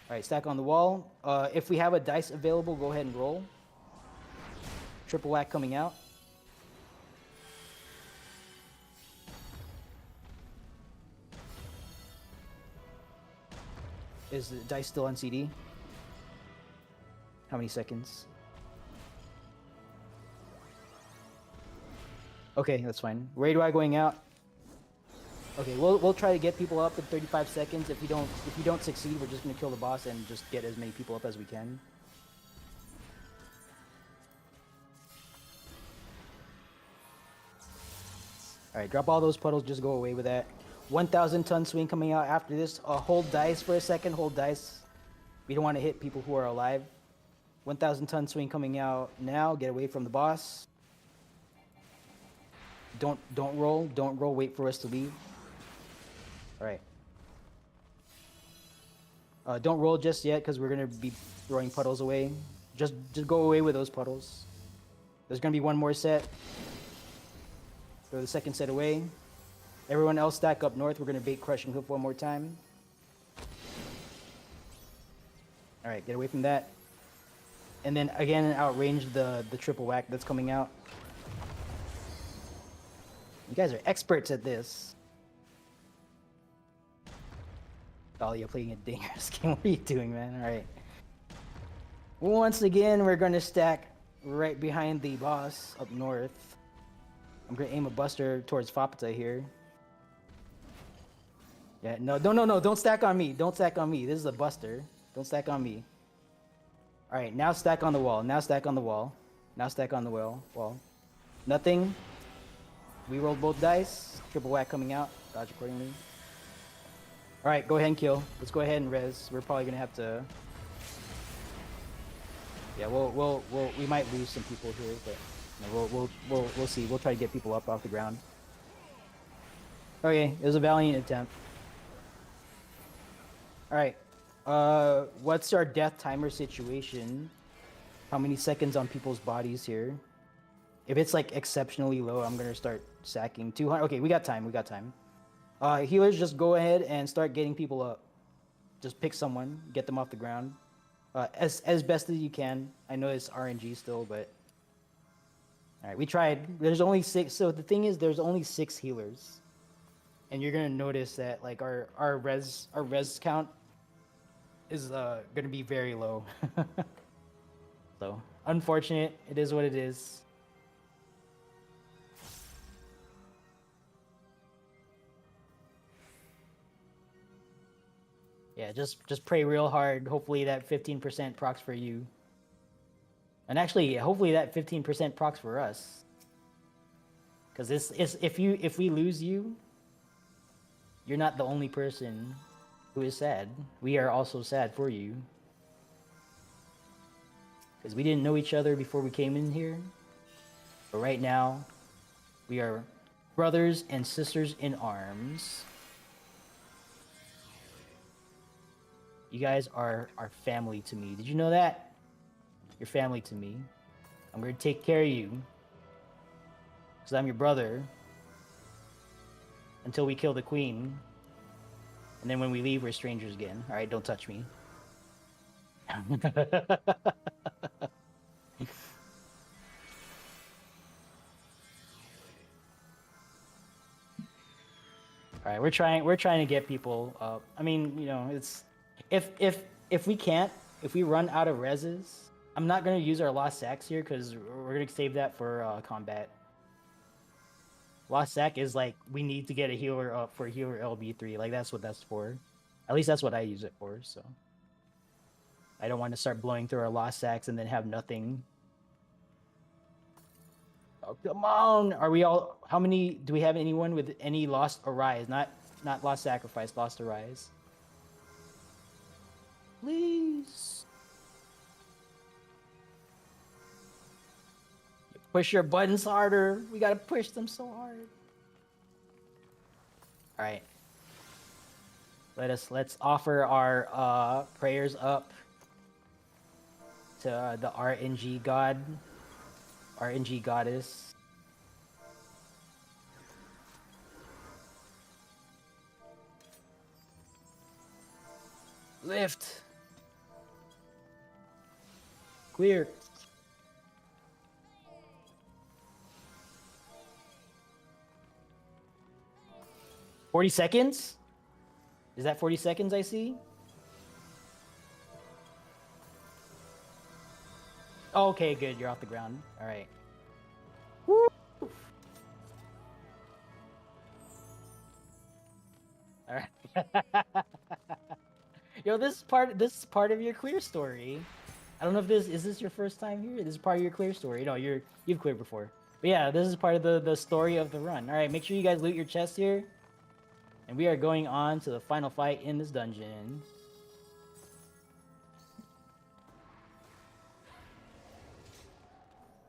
All right, stack on the wall. If we have a dice available, go ahead and roll. Triple whack coming out. Is the dice still on CD? How many seconds? Okay, that's fine. Raid Y going out. Okay, we'll try to get people up in 35 seconds. If you don't succeed, we're just gonna kill the boss and just get as many people up as we can. All right, drop all those puddles. Just go away with that. 1,000 ton swing coming out after this. Hold dice for a second. Hold dice. We don't want to hit people who are alive. 1,000 ton swing coming out now. Get away from the boss. Don't roll. Don't roll. Wait for us to leave. All right. Don't roll just yet because we're gonna be throwing puddles away. Just go away with those puddles. There's gonna be one more set. Throw the second set away. Everyone else stack up north. We're gonna bait crushing hoof one more time. All right, get away from that. And then again, outrange the triple whack that's coming out. You guys are experts at this. Oh, you're playing a dangerous game. What are you doing, man? All right. Once again, we're gonna stack right behind the boss up north. I'm gonna aim a buster towards Fapata here. Yeah, no, don't stack on me. Don't stack on me. This is a buster. Don't stack on me. All right, now stack on the wall. Now stack on the wall. Now stack on the wall. Nothing. We rolled both dice. Triple whack coming out. Dodge accordingly. All right, go ahead and kill. Let's go ahead and res. We're probably gonna have to. Yeah, we might lose some people here, but no, we'll see. We'll try to get people up off the ground. Okay, it was a valiant attempt. All right. What's our death timer situation? How many seconds on people's bodies here? If it's like exceptionally low, I'm gonna start sacking 200. Okay, we got time. We got time. Healers, just go ahead and start getting people up. Just pick someone, get them off the ground, as best as you can. I know it's RNG still, but all right, we tried. There's only 6. So the thing is, there's only 6 healers, and you're gonna notice that like our res count is gonna be very low. So unfortunate. It is what it is. Yeah, just pray real hard. Hopefully that 15% procs for you. And actually, hopefully that 15% procs for us. Because this is if we lose you, you're not the only person who is sad. We are also sad for you. Because we didn't know each other before we came in here. But right now, we are brothers and sisters in arms. You guys are family to me. Did you know that? You're family to me. I'm going to take care of you. Because I'm your brother. Until we kill the queen. And then when we leave, we're strangers again. Alright, don't touch me. Alright, we're trying to get people up. I mean, you know, if we can't, if we run out of reses, I'm not gonna use our lost sacks here because we're gonna save that for combat. Lost sack is like we need to get a healer up for healer LB3. Like that's what that's for. At least that's what I use it for. So I don't want to start blowing through our lost sacks and then have nothing. Oh, come on! Are we all? How many do we have? Anyone with any lost arise? Not lost sacrifice. Lost arise. Please. Push your buttons harder. We gotta push them so hard. All right. Let's offer our prayers up to the RNG god, RNG goddess. Lift. Clear. 40 seconds? Is that 40 seconds I see? Okay, good. You're off the ground. All right. Woo! All right. Yo, this is part of your clear story. I don't know if this is your first time here. This is part of your clear story. No, you've cleared before. But yeah, this is part of the story of the run. All right, make sure you guys loot your chest here. And we are going on to the final fight in this dungeon.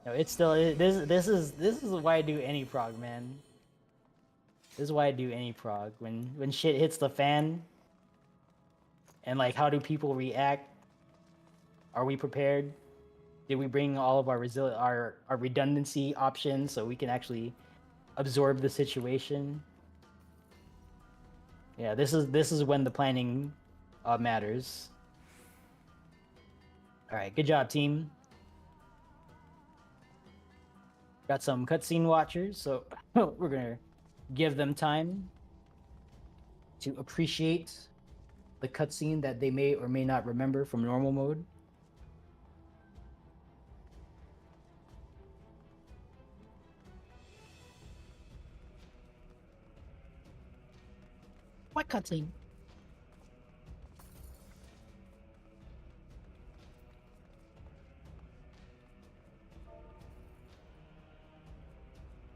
No, it's still this is why I do any prog, man. This is why I do any prog. When shit hits the fan. And like, how do people react? Are we prepared? Did we bring all of our our redundancy options so we can actually absorb the situation? Yeah, this is when the planning matters. All right, good job, team. Got some cutscene watchers, so we're gonna give them time to appreciate the cutscene that they may or may not remember from normal mode. What cutscene?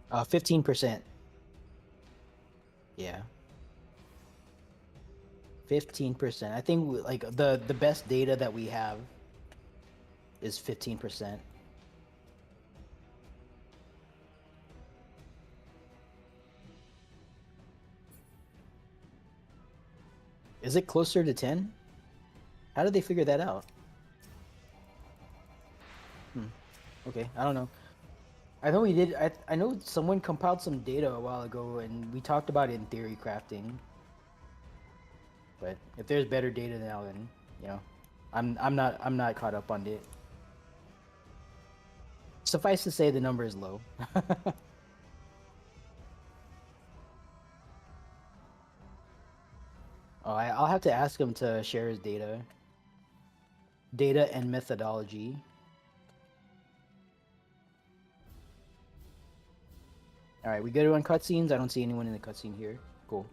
Uh, 15%. Yeah. 15%. I think like the best data that we have is 15%. Is it closer to 10? How did they figure that out? Okay, I don't know. I know we did. I know someone compiled some data a while ago, and we talked about it in theory crafting. But if there's better data now, then you know, I'm not caught up on it. Suffice to say, the number is low. Oh, I'll have to ask him to share his data and methodology. All right, we good on cutscenes? I don't see anyone in the cutscene here. Cool.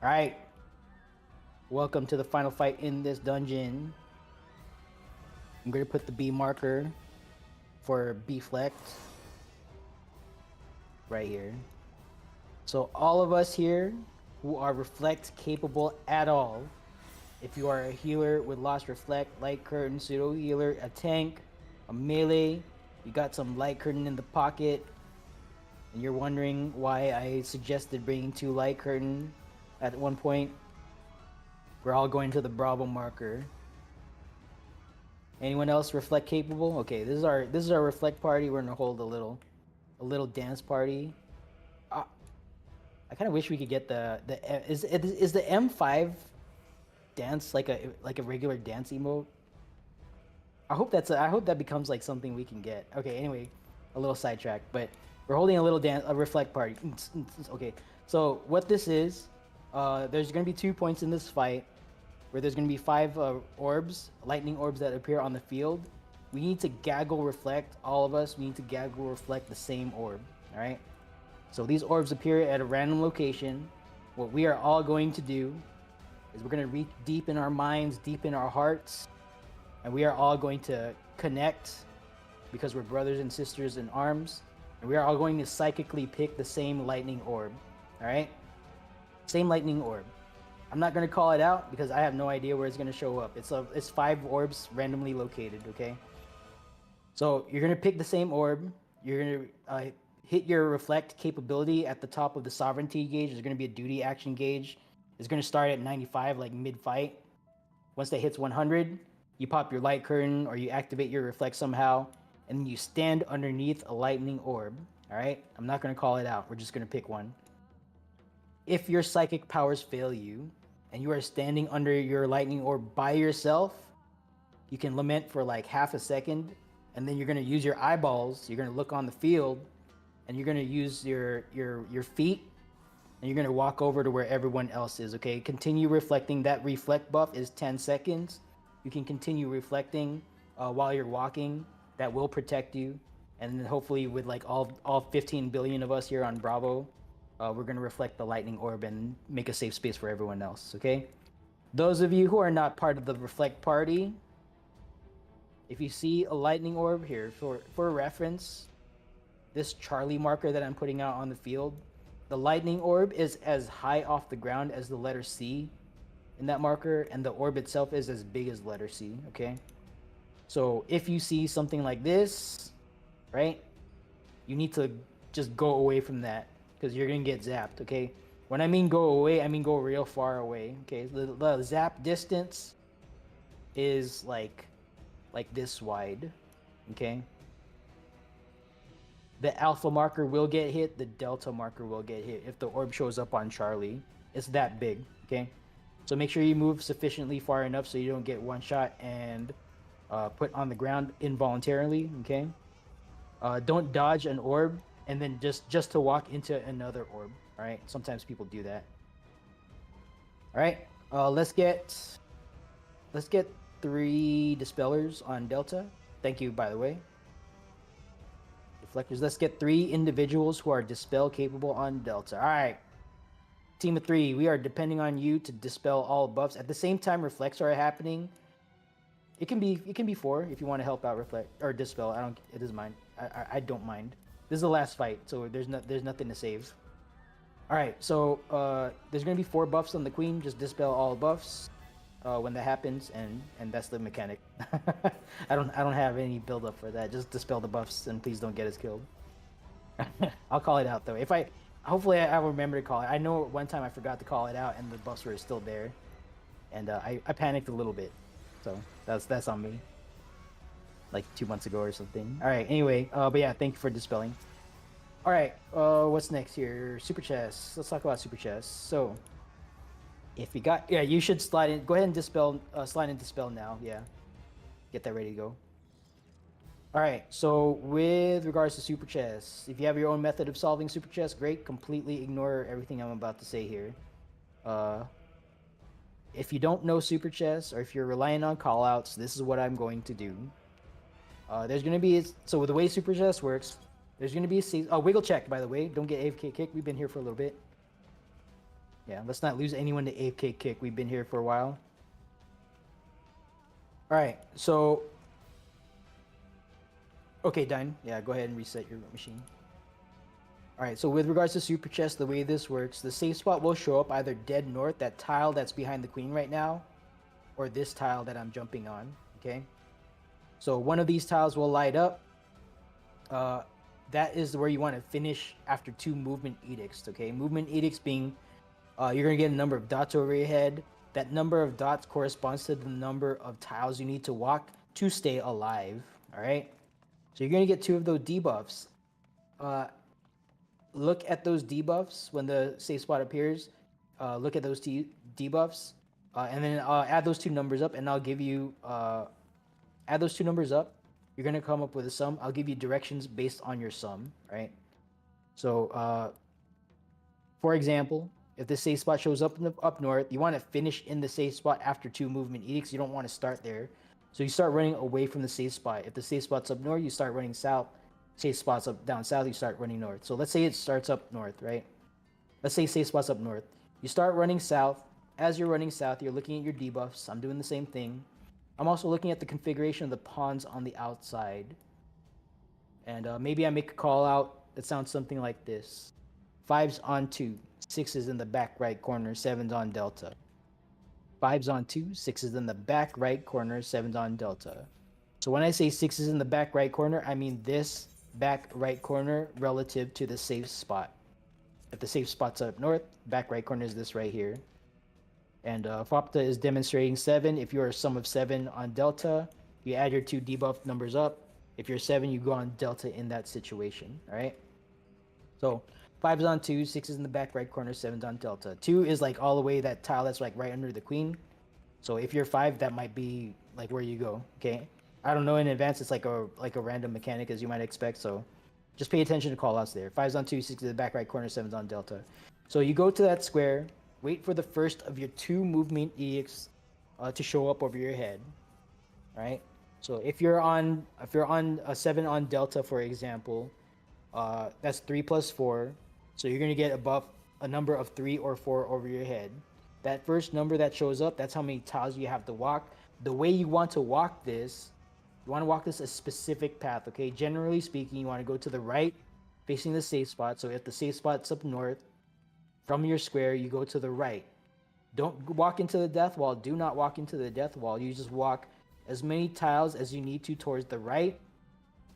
All right. Welcome to the final fight in this dungeon. I'm going to put the B marker for B-Flect right here. So all of us here who are reflect capable at all, if you are a healer with lost reflect, light curtain, pseudo healer, a tank, a melee, you got some light curtain in the pocket, and you're wondering why I suggested bringing 2 light curtain at one point, we're all going to the Bravo marker. Anyone else reflect capable? Okay, this is our reflect party. We're gonna hold a little dance party. I kind of wish we could get is the M5 dance like a regular dance emote. I hope that becomes like something we can get. Okay, anyway, a little sidetrack, but we're holding a reflect party. Okay, so what this is, there's gonna be 2 points in this fight. where there's going to be 5 orbs, lightning orbs that appear on the field. We need to gaggle reflect, all of us, we need to gaggle reflect the same orb, all right? So these orbs appear at a random location. What we are all going to do is we're going to reach deep in our minds, deep in our hearts, and we are all going to connect because we're brothers and sisters in arms, and we are all going to psychically pick the same lightning orb, all right? Same lightning orb. I'm not going to call it out because I have no idea where it's going to show up. It's 5 orbs randomly located, okay? So you're going to pick the same orb. You're going to hit your reflect capability at the top of the sovereignty gauge. There's going to be a duty action gauge. It's going to start at 95, like mid-fight. Once that hits 100, you pop your light curtain or you activate your reflect somehow, and then you stand underneath a lightning orb, all right? I'm not going to call it out. We're just going to pick one. If your psychic powers fail you, and you are standing under your lightning orb by yourself, you can lament for like half a second, and then you're going to use your eyeballs. You're going to look on the field, and you're going to use your feet, and you're going to walk over to where everyone else is, okay? Continue reflecting. That reflect buff is 10 seconds. You can continue reflecting while you're walking. That will protect you. And then hopefully with like all 15 billion of us here on Bravo, we're going to reflect the lightning orb and make a safe space for everyone else, okay? Those of you who are not part of the reflect party, if you see a lightning orb here, for reference, this Charlie marker that I'm putting out on the field, the lightning orb is as high off the ground as the letter C in that marker, and the orb itself is as big as letter C, okay? So if you see something like this, right, you need to just go away from that, because you're gonna get zapped, okay? When I mean go away, I mean go real far away, okay? The zap distance is like this wide, okay? The alpha marker will get hit, the delta marker will get hit if the orb shows up on Charlie. It's that big, okay? So make sure you move sufficiently far enough so you don't get one shot and put on the ground involuntarily, okay? Don't dodge an orb and then just to walk into another orb, all right? Sometimes people do that. All right, let's get 3 dispellers on Delta. Thank you, by the way. Reflectors, let's get 3 individuals who are dispel capable on Delta. All right, team of 3, we are depending on you to dispel all buffs. At the same time reflects are happening. It can be 4 if you want to help out reflect or dispel. It doesn't mind. I don't mind. This is the last fight, so there's nothing to save. All right, so there's gonna be 4 buffs on the queen. Just dispel all buffs when that happens, and that's the mechanic. I don't have any build up for that. Just dispel the buffs and please don't get us killed. I'll call it out though. Hopefully I remember to call it. I know one time I forgot to call it out and the buffs were still there, and I panicked a little bit. So that's on me. Like 2 months ago or something. All right. Anyway, but yeah, thank you for dispelling. All right. What's next here? Super chests. Let's talk about super chests. So, if you got, you should slide in. Go ahead and dispel. Slide in dispel now. Yeah. Get that ready to go. All right. So with regards to super chests, if you have your own method of solving super chests, great. Completely ignore everything I'm about to say here. If you don't know super chests, or if you're relying on callouts, this is what I'm going to do. There's going to be, so with the way super chest works, there's going to be a wiggle check, by the way. Don't get AFK kick. We've been here for a little bit. Yeah, let's not lose anyone to AFK kick. We've been here for a while. All right, so okay, done. Yeah, go ahead and reset your machine. All right, so with regards to super chest, the way this works, the safe spot will show up either dead north, that tile that's behind the queen right now, or this tile that I'm jumping on, okay? So one of these tiles will light up. That is where you want to finish after 2 movement edicts, okay? Movement edicts being, you're going to get a number of dots over your head. That number of dots corresponds to the number of tiles you need to walk to stay alive, all right? So you're going to get 2 of those debuffs. Look at those debuffs when the safe spot appears. Look at those debuffs, and then add those 2 numbers up, and I'll give you... add those 2 numbers up. You're going to come up with a sum. I'll give you directions based on your sum, right? So, for example, if the safe spot shows up up north, you want to finish in the safe spot after 2 movement edicts. You don't want to start there. So you start running away from the safe spot. If the safe spot's up north, you start running south. Safe spot's up down south, you start running north. So let's say it starts up north, right? Let's say safe spot's up north. You start running south. As you're running south, you're looking at your debuffs. I'm doing the same thing. I'm also looking at the configuration of the pawns on the outside. And maybe I make a call out that sounds something like this. 5's on 2, 6's in the back right corner, 7's on delta. 5's on 2, 6's in the back right corner, 7's on delta. So when I say 6's in the back right corner, I mean this back right corner relative to the safe spot. If the safe spot's up north, back right corner is this right here. And Fopta is demonstrating 7. If you're a sum of 7 on delta, you add your 2 debuff numbers up. If you're 7, you go on delta in that situation, all right? So 5's on 2, 6 is in the back right corner, 7's on delta. 2 is like all the way that tile that's like right under the queen. So if you're 5, that might be like where you go, okay? I don't know in advance, it's like a random mechanic as you might expect, so just pay attention to call-outs there. 5's on 2, 6 is in the back right corner, 7's on delta. So you go to that square, wait for the first of your 2 movement edicts to show up over your head, right? So if you're on a 7 on delta, for example, that's 3 plus 4. So you're gonna get a number of 3 or 4 over your head. That first number that shows up, that's how many tiles you have to walk. The way you want to walk this, you want to walk this a specific path, okay? Generally speaking, you want to go to the right, facing the safe spot. So if the safe spot's up north, from your square, you go to the right. Don't walk into the death wall. Do not walk into the death wall. You just walk as many tiles as you need to towards the right,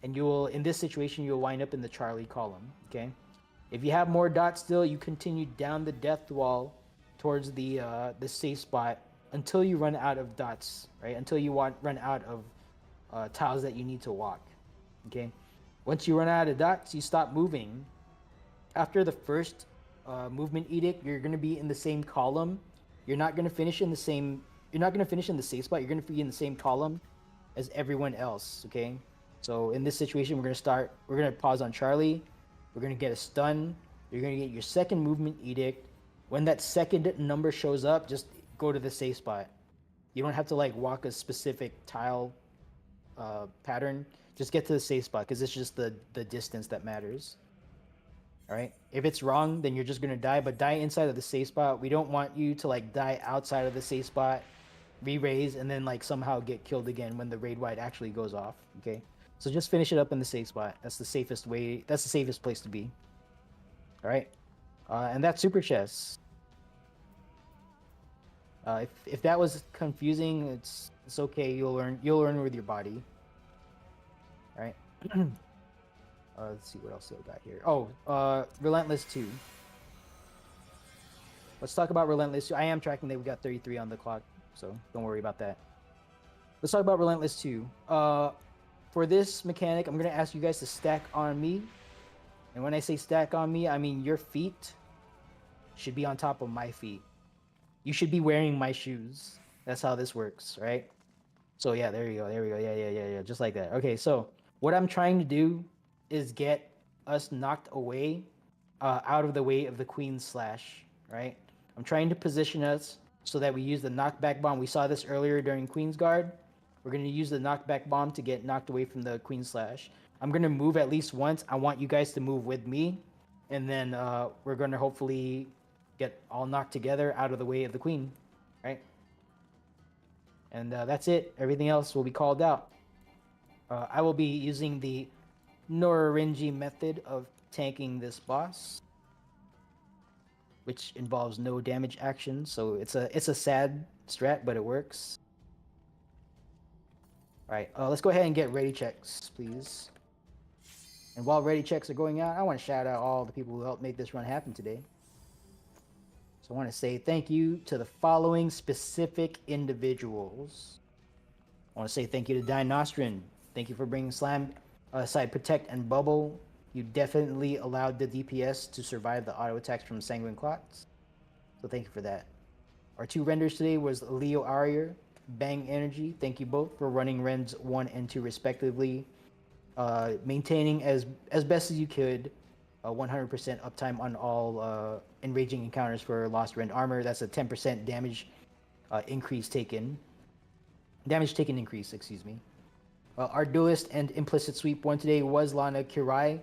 and you will, in this situation, you'll wind up in the Charlie column, okay? If you have more dots still, you continue down the death wall towards the safe spot until you run out of dots, right? Until you run out of tiles that you need to walk, okay? Once you run out of dots, you stop moving. After the first movement edict, you're going to be in the same column. You're not going to finish in the same. You're not going to finish in the safe spot. You're going to be in the same column as everyone else, okay? So in this situation, we're going to pause on Charlie. We're going to get a stun. You're going to get your second movement edict. When that second number shows up, just go to the safe spot. You don't have to like walk a specific tile pattern. Just get to the safe spot because it's just the distance that matters. All right. If it's wrong, then you're just going to die, but die inside of the safe spot. We don't want you to like die outside of the safe spot, re-raise, and then like somehow get killed again when the raid wide actually goes off. Okay. So just finish it up in the safe spot. That's the safest way. That's the safest place to be. All right. And that's super chess. If that was confusing, it's okay. You'll learn with your body. All right. Let's see what else I got here. Oh, Relentless 2. Let's talk about Relentless 2. I am tracking that we got 33 on the clock, so don't worry about that. Let's talk about Relentless 2. For this mechanic, I'm going to ask you guys to stack on me. And when I say stack on me, I mean your feet should be on top of my feet. You should be wearing my shoes. That's how this works, right? So yeah, there you go. There we go. Yeah. Just like that. Okay, so what I'm trying to do is get us knocked away out of the way of the Queen Slash, right? I'm trying to position us so that we use the knockback bomb. We saw this earlier during Queen's Guard. We're going to use the knockback bomb to get knocked away from the Queen Slash. I'm going to move at least once. I want you guys to move with me. And then we're going to hopefully get all knocked together out of the way of the Queen, right? And that's it. Everything else will be called out. I will be using the Norinji method of tanking this boss, which involves no damage action. So it's a sad strat, but it works. All right, let's go ahead and get ready checks, please. And while ready checks are going out, I want to shout out all the people who helped make this run happen today. So I want to say thank you to the following specific individuals. I want to say thank you to Dinostrin. Thank you for bringing Slam side Protect and Bubble. You definitely allowed the DPS to survive the auto attacks from Sanguine Clots. So thank you for that. Our 2 renders today was Leo Arier, Bang Energy. Thank you both for running Rens 1 and 2 respectively. Maintaining as best as you could 100% uptime on all enraging encounters for Lost Rend armor. That's a 10% damage increase taken. Damage taken increase, excuse me. Our duelist and implicit sweep one today was Lana Kirai.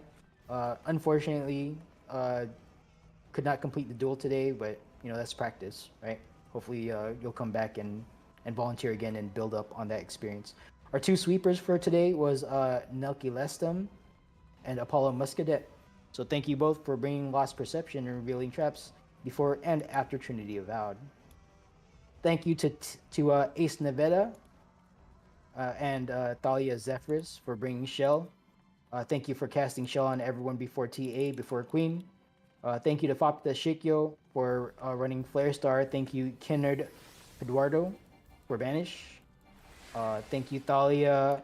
Unfortunately, could not complete the duel today, but you know that's practice, right? Hopefully, you'll come back and volunteer again and build up on that experience. Our two sweepers for today was Nelky Lestam and Apollo Muscadet. So thank you both for bringing Lost Perception and revealing traps before and after Trinity Avowed. Thank you to Ace Nevada and Thalia Zephyrs for bringing Shell. Thank you for casting Shell on everyone before TA, before Queen. Thank you to Fapta Shikyo for running Flare Star. Thank you, Kennard Eduardo, for Banish. Thank you, Thalia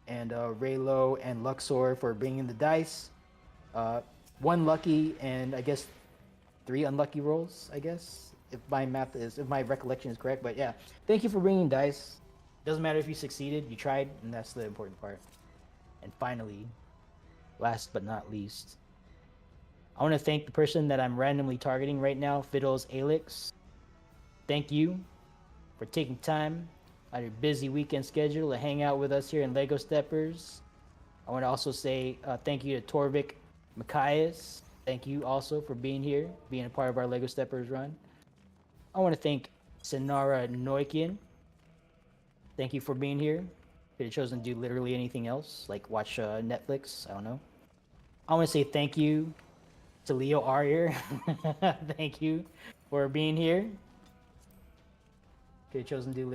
and Raylo and Luxor for bringing the dice. One lucky and I guess 3 unlucky rolls, I guess, if my recollection is correct. But yeah, thank you for bringing dice. Doesn't matter if you succeeded, you tried, and that's the important part. And finally, last but not least, I want to thank the person that I'm randomly targeting right now, Fiddles Alix. Thank you for taking time out of your busy weekend schedule to hang out with us here in Lego Steppers. I want to also say thank you to Torvik Macias. Thank you also for being here, being a part of our Lego Steppers run. I want to thank Sinara Noikian. Thank you for being here. Could have chosen to do literally anything else, like watch Netflix. I don't know. I want to say thank you to Leo Aryer. Thank you for being here. Could have chosen to do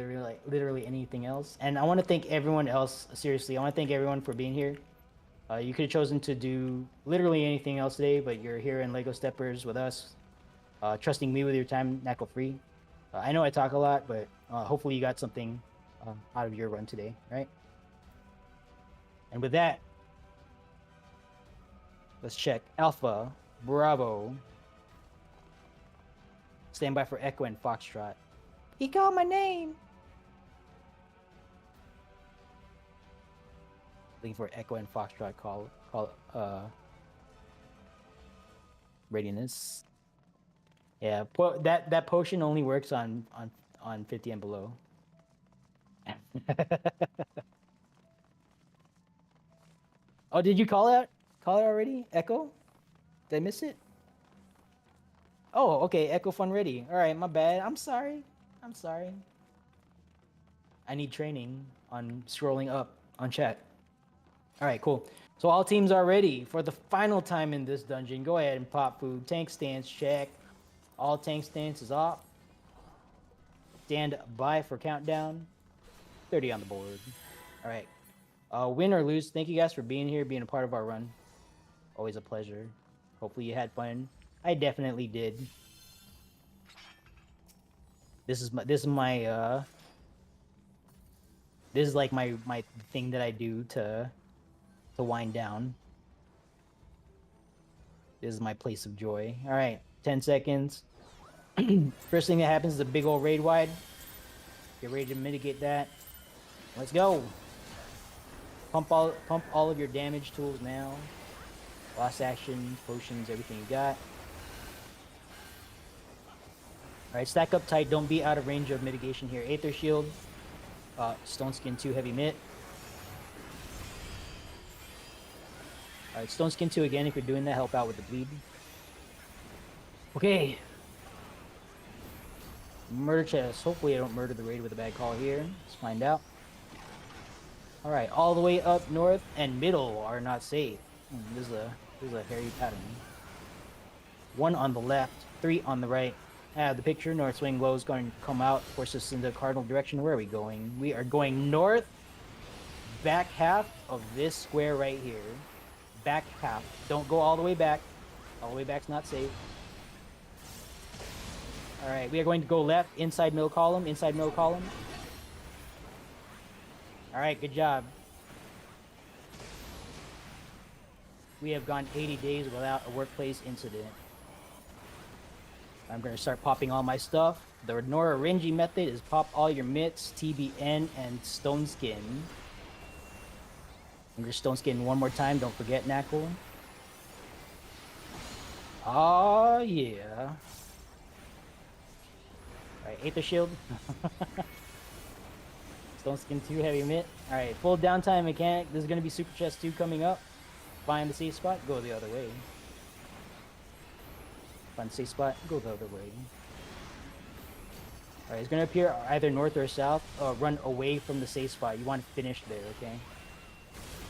literally anything else. And I want to thank everyone else. Seriously, I want to thank everyone for being here. You could have chosen to do literally anything else today, but you're here in Lego Steppers with us, trusting me with your time, Nacl free. I know I talk a lot, but hopefully you got something out of your run today, right? And with that, let's check Alpha, Bravo. Stand by for Echo and Foxtrot. He called my name. Looking for Echo and Foxtrot call readiness. Yeah, that potion only works on 50 and below. Oh, did you call it already? Echo? Did I miss it? Oh, okay. Echo Fun ready. All right, my bad. I'm sorry. I need training on scrolling up on chat. All right, cool. So all teams are ready for the final time in this dungeon. Go ahead and pop food. Tank stance check. All tank stances off. Stand by for countdown. 30 on the board. All right. Win or lose, thank you guys for being here, being a part of our run. Always a pleasure. Hopefully you had fun. I definitely did. This is like my thing that I do to wind down. This is my place of joy. All right, 10 seconds. First thing that happens is a big old raid wide. Get ready to mitigate that. Let's go. Pump all of your damage tools now. Lost actions, potions, everything you got. Alright, stack up tight. Don't be out of range of mitigation here. Aether Shield. Stone Skin 2 Heavy Mitt. Alright, Stone Skin 2 again if you're doing that. Help out with the bleed. Okay. Murder chest. Hopefully I don't murder the raid with a bad call here. Let's find out. Alright, all the way up north and middle are not safe. This is a hairy pattern. 1 on the left, 3 on the right. The picture, North Swing Low is going to come out, force us in the cardinal direction. Where are we going? We are going north, back half of this square right here. Back half. Don't go all the way back. All the way back's not safe. Alright, we are going to go left, inside middle column, inside middle column. Alright, good job. We have gone 80 days without a workplace incident. I'm going to start popping all my stuff. The Nora Renji method is pop all your mitts, TBN, and Stone Skin. I'm going to Stone Skin one more time. Don't forget, Nacl. Oh, yeah. Alright, Aether Shield. Stone Skin 2, Heavy Mitt. Alright, full downtime mechanic. This is going to be Super Chest 2 coming up. Find the safe spot, go the other way. Find the safe spot, go the other way. Alright, it's going to appear either north or south. Run away from the safe spot. You want to finish there, okay?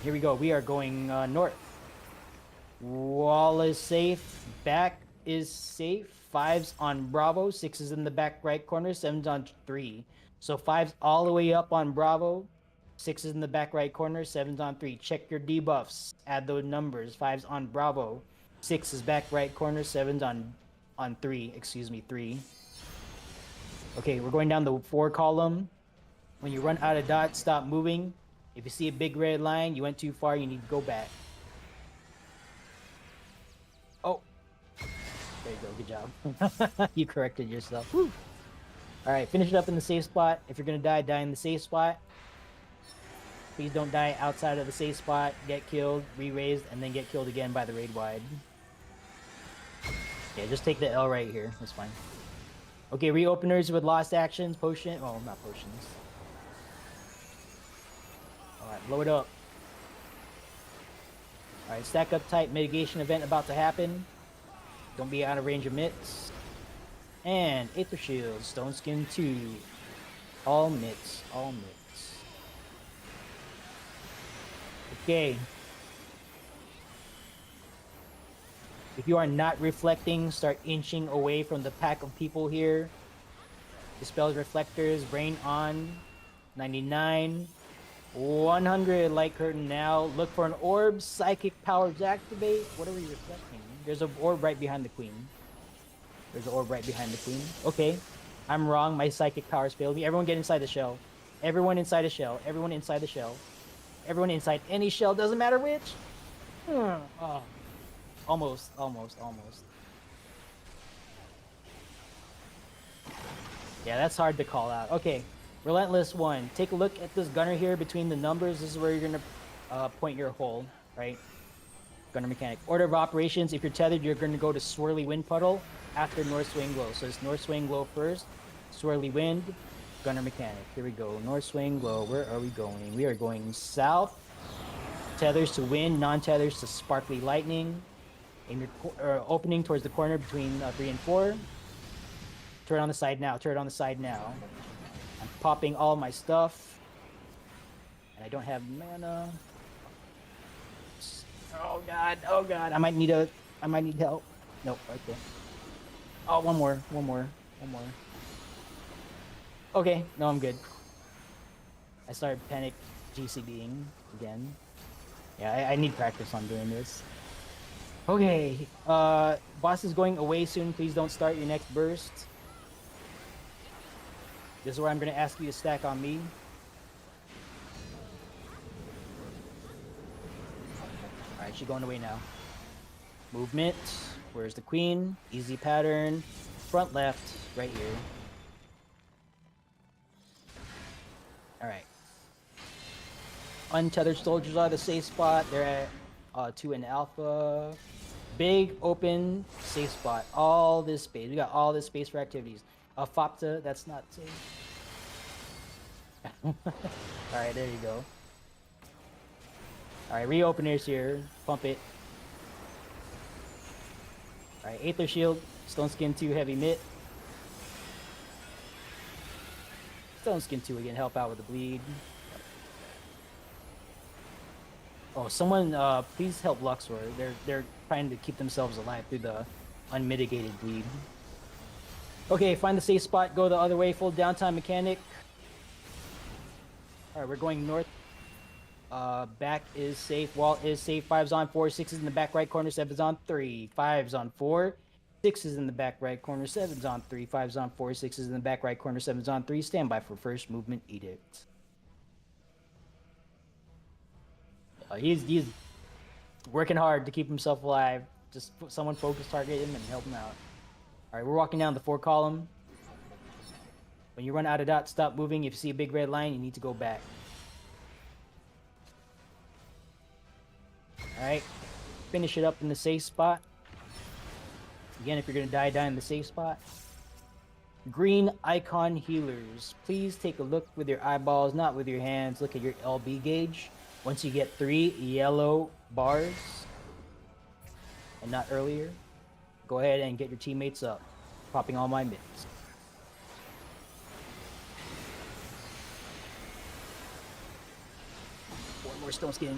Here we go. We are going north. Wall is safe. Back is safe. 5's on Bravo. 6's in the back right corner. 7's on 3. So 5's all the way up on Bravo. 6's in the back right corner. 7's on 3. Check your debuffs. Add those numbers. 5's on Bravo. 6 is back right corner. 7's on 3. Excuse me, 3. Okay, we're going down the 4 column. When you run out of dots, stop moving. If you see a big red line, you went too far, you need to go back. Oh. There you go, good job. You corrected yourself. Woo. Alright, finish it up in the safe spot. If you're gonna die, die in the safe spot. Please don't die outside of the safe spot, get killed, re-raised, and then get killed again by the raid wide. Yeah, just take the L right here, that's fine. Okay, reopeners with lost actions, potion, oh, not potions. Alright, blow it up. Alright, stack up tight, mitigation event about to happen. Don't be out of range of mitts. And Aether Shield, Stone Skin 2. All mitts, all mitts. Okay. If you are not reflecting, start inching away from the pack of people here. Dispels reflectors, brain on. 99. 100 light curtain now. Look for an orb. Psychic powers activate. What are we reflecting? There's an orb right behind the queen. There's an orb right behind the queen. Okay. I'm wrong. My psychic powers failed me. Everyone get inside the shell. Everyone inside the shell. Everyone inside the shell. Everyone inside any shell. Doesn't matter which. Oh. Almost. Yeah, that's hard to call out. Okay. Relentless 1. Take a look at this gunner here between the numbers. This is where you're going to point your hole, right? Gunner mechanic. Order of operations. If you're tethered, you're going to go to Swirly Wind Puddle after North Swing Glow. So it's North Swing Glow first. Swirly Wind. Gunner mechanic. Here we go. North Swing Glow. Where are we going? We are going south. Tethers to wind. Non-tethers to sparkly lightning. Aim your opening towards the corner between 3 and 4. Turn on the side now. Turn on the side now. I'm popping all my stuff. And I don't have mana. Oh god, oh god. I might need help. Nope, okay. Oh, one more. Okay, no, I'm good. I started panic GCBing again. Yeah, I need practice on doing this. Okay, boss is going away soon. Please don't start your next burst. This is where I'm going to ask you to stack on me. Alright, she's going away now. Movement. Where's the queen? Easy pattern. Front left, right here. Alright. Untethered soldiers are the safe spot. They're at 2 in alpha. Big open safe spot. All this space. We got all this space for activities. Fopta, that's not safe. Alright, there you go. Alright, reopeners here. Pump it. Alright, Aether Shield. Stone Skin 2, Heavy Mitt. Stone Skin 2 again, help out with the bleed. Oh, someone, please help Luxor. They're trying to keep themselves alive through the unmitigated bleed. Okay, find the safe spot, go the other way, full downtime mechanic. Alright, we're going north. Back is safe, wall is safe, 5's on 4, 6's in the back right corner, 7's on 3, 5's on 4, 6's in the back right corner, 7's on 3, 5's on 4, 6's in the back right corner, 7's on 3, stand by for first movement edict. He's working hard to keep himself alive. Just someone focus target him and help him out. Alright, we're walking down the 4 column. When you run out of dots, stop moving. If you see a big red line, you need to go back. Alright. Finish it up in the safe spot. Again, if you're gonna die in the safe spot. Green icon healers. Please take a look with your eyeballs, not with your hands. Look at your LB gauge. Once you get 3 yellow bars, and not earlier, go ahead and get your teammates up. Popping all my mitts. One more stone skin.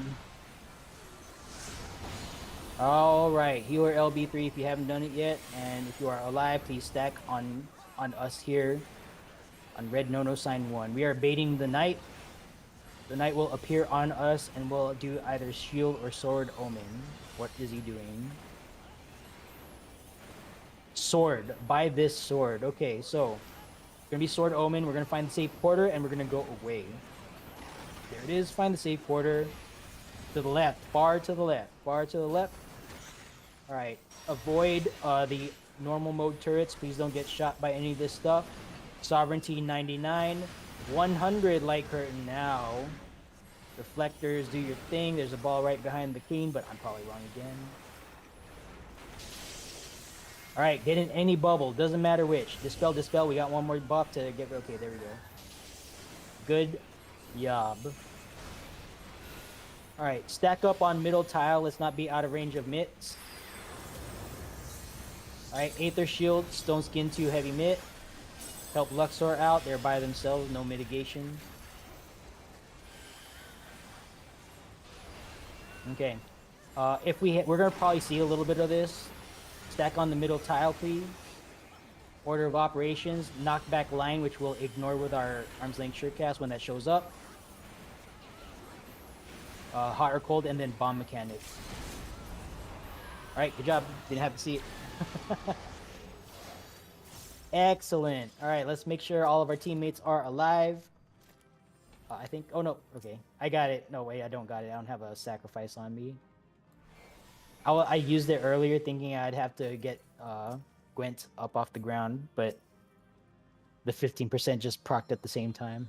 All right, healer LB3 if you haven't done it yet, and if you are alive, please stack on us here on red no sign 1. We are baiting the knight. The knight will appear on us and will do either shield or sword omen. What is he doing? Sword. Buy this sword. Okay, so gonna be sword omen. We're gonna find the safe porter and we're gonna go away. There it is. Find the safe porter. To the left. Far to the left. Far to the left. All right. Avoid the normal mode turrets. Please don't get shot by any of this stuff. Sovereignty 99. 100 light curtain now. Reflectors, do your thing. There's a ball right behind the queen, but I'm probably wrong again. All right, get in any bubble. Doesn't matter which. Dispel, dispel. We got one more buff to get. Okay, there we go. Good job. All right, stack up on middle tile. Let's not be out of range of mitts. All right, Aether Shield, Stone Skin 2 Heavy Mitt. Help Luxor out. They're by themselves, no mitigation. Okay. We're gonna probably see a little bit of this. Stack on the middle tile, please. Order of operations, knockback line, which we'll ignore with our arm's length shirt cast when that shows up. Hot or cold, and then bomb mechanics. All right, good job. Didn't have to see it. Excellent. All right, let's make sure all of our teammates are alive. I think. Oh no. Okay, I got it. No, wait, I don't got it. I don't have a sacrifice on me. I used it earlier, thinking I'd have to get Gwent up off the ground, but the 15% just procced at the same time.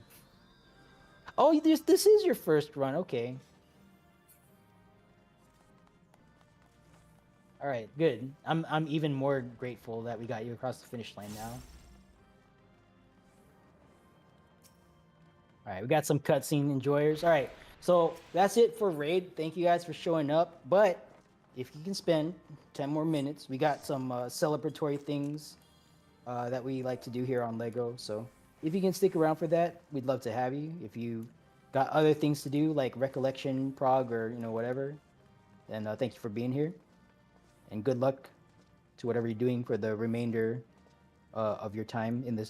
Oh, this is your first run. Okay. All right, good. I'm even more grateful that we got you across the finish line now. All right, we got some cutscene enjoyers. All right, so that's it for Raid. Thank you guys for showing up. But if you can spend 10 more minutes, we got some celebratory things that we like to do here on LEGO. So if you can stick around for that, we'd love to have you. If you got other things to do, like Recollection, Prague, or whatever, then thank you for being here. And good luck to whatever you're doing for the remainder of your time in this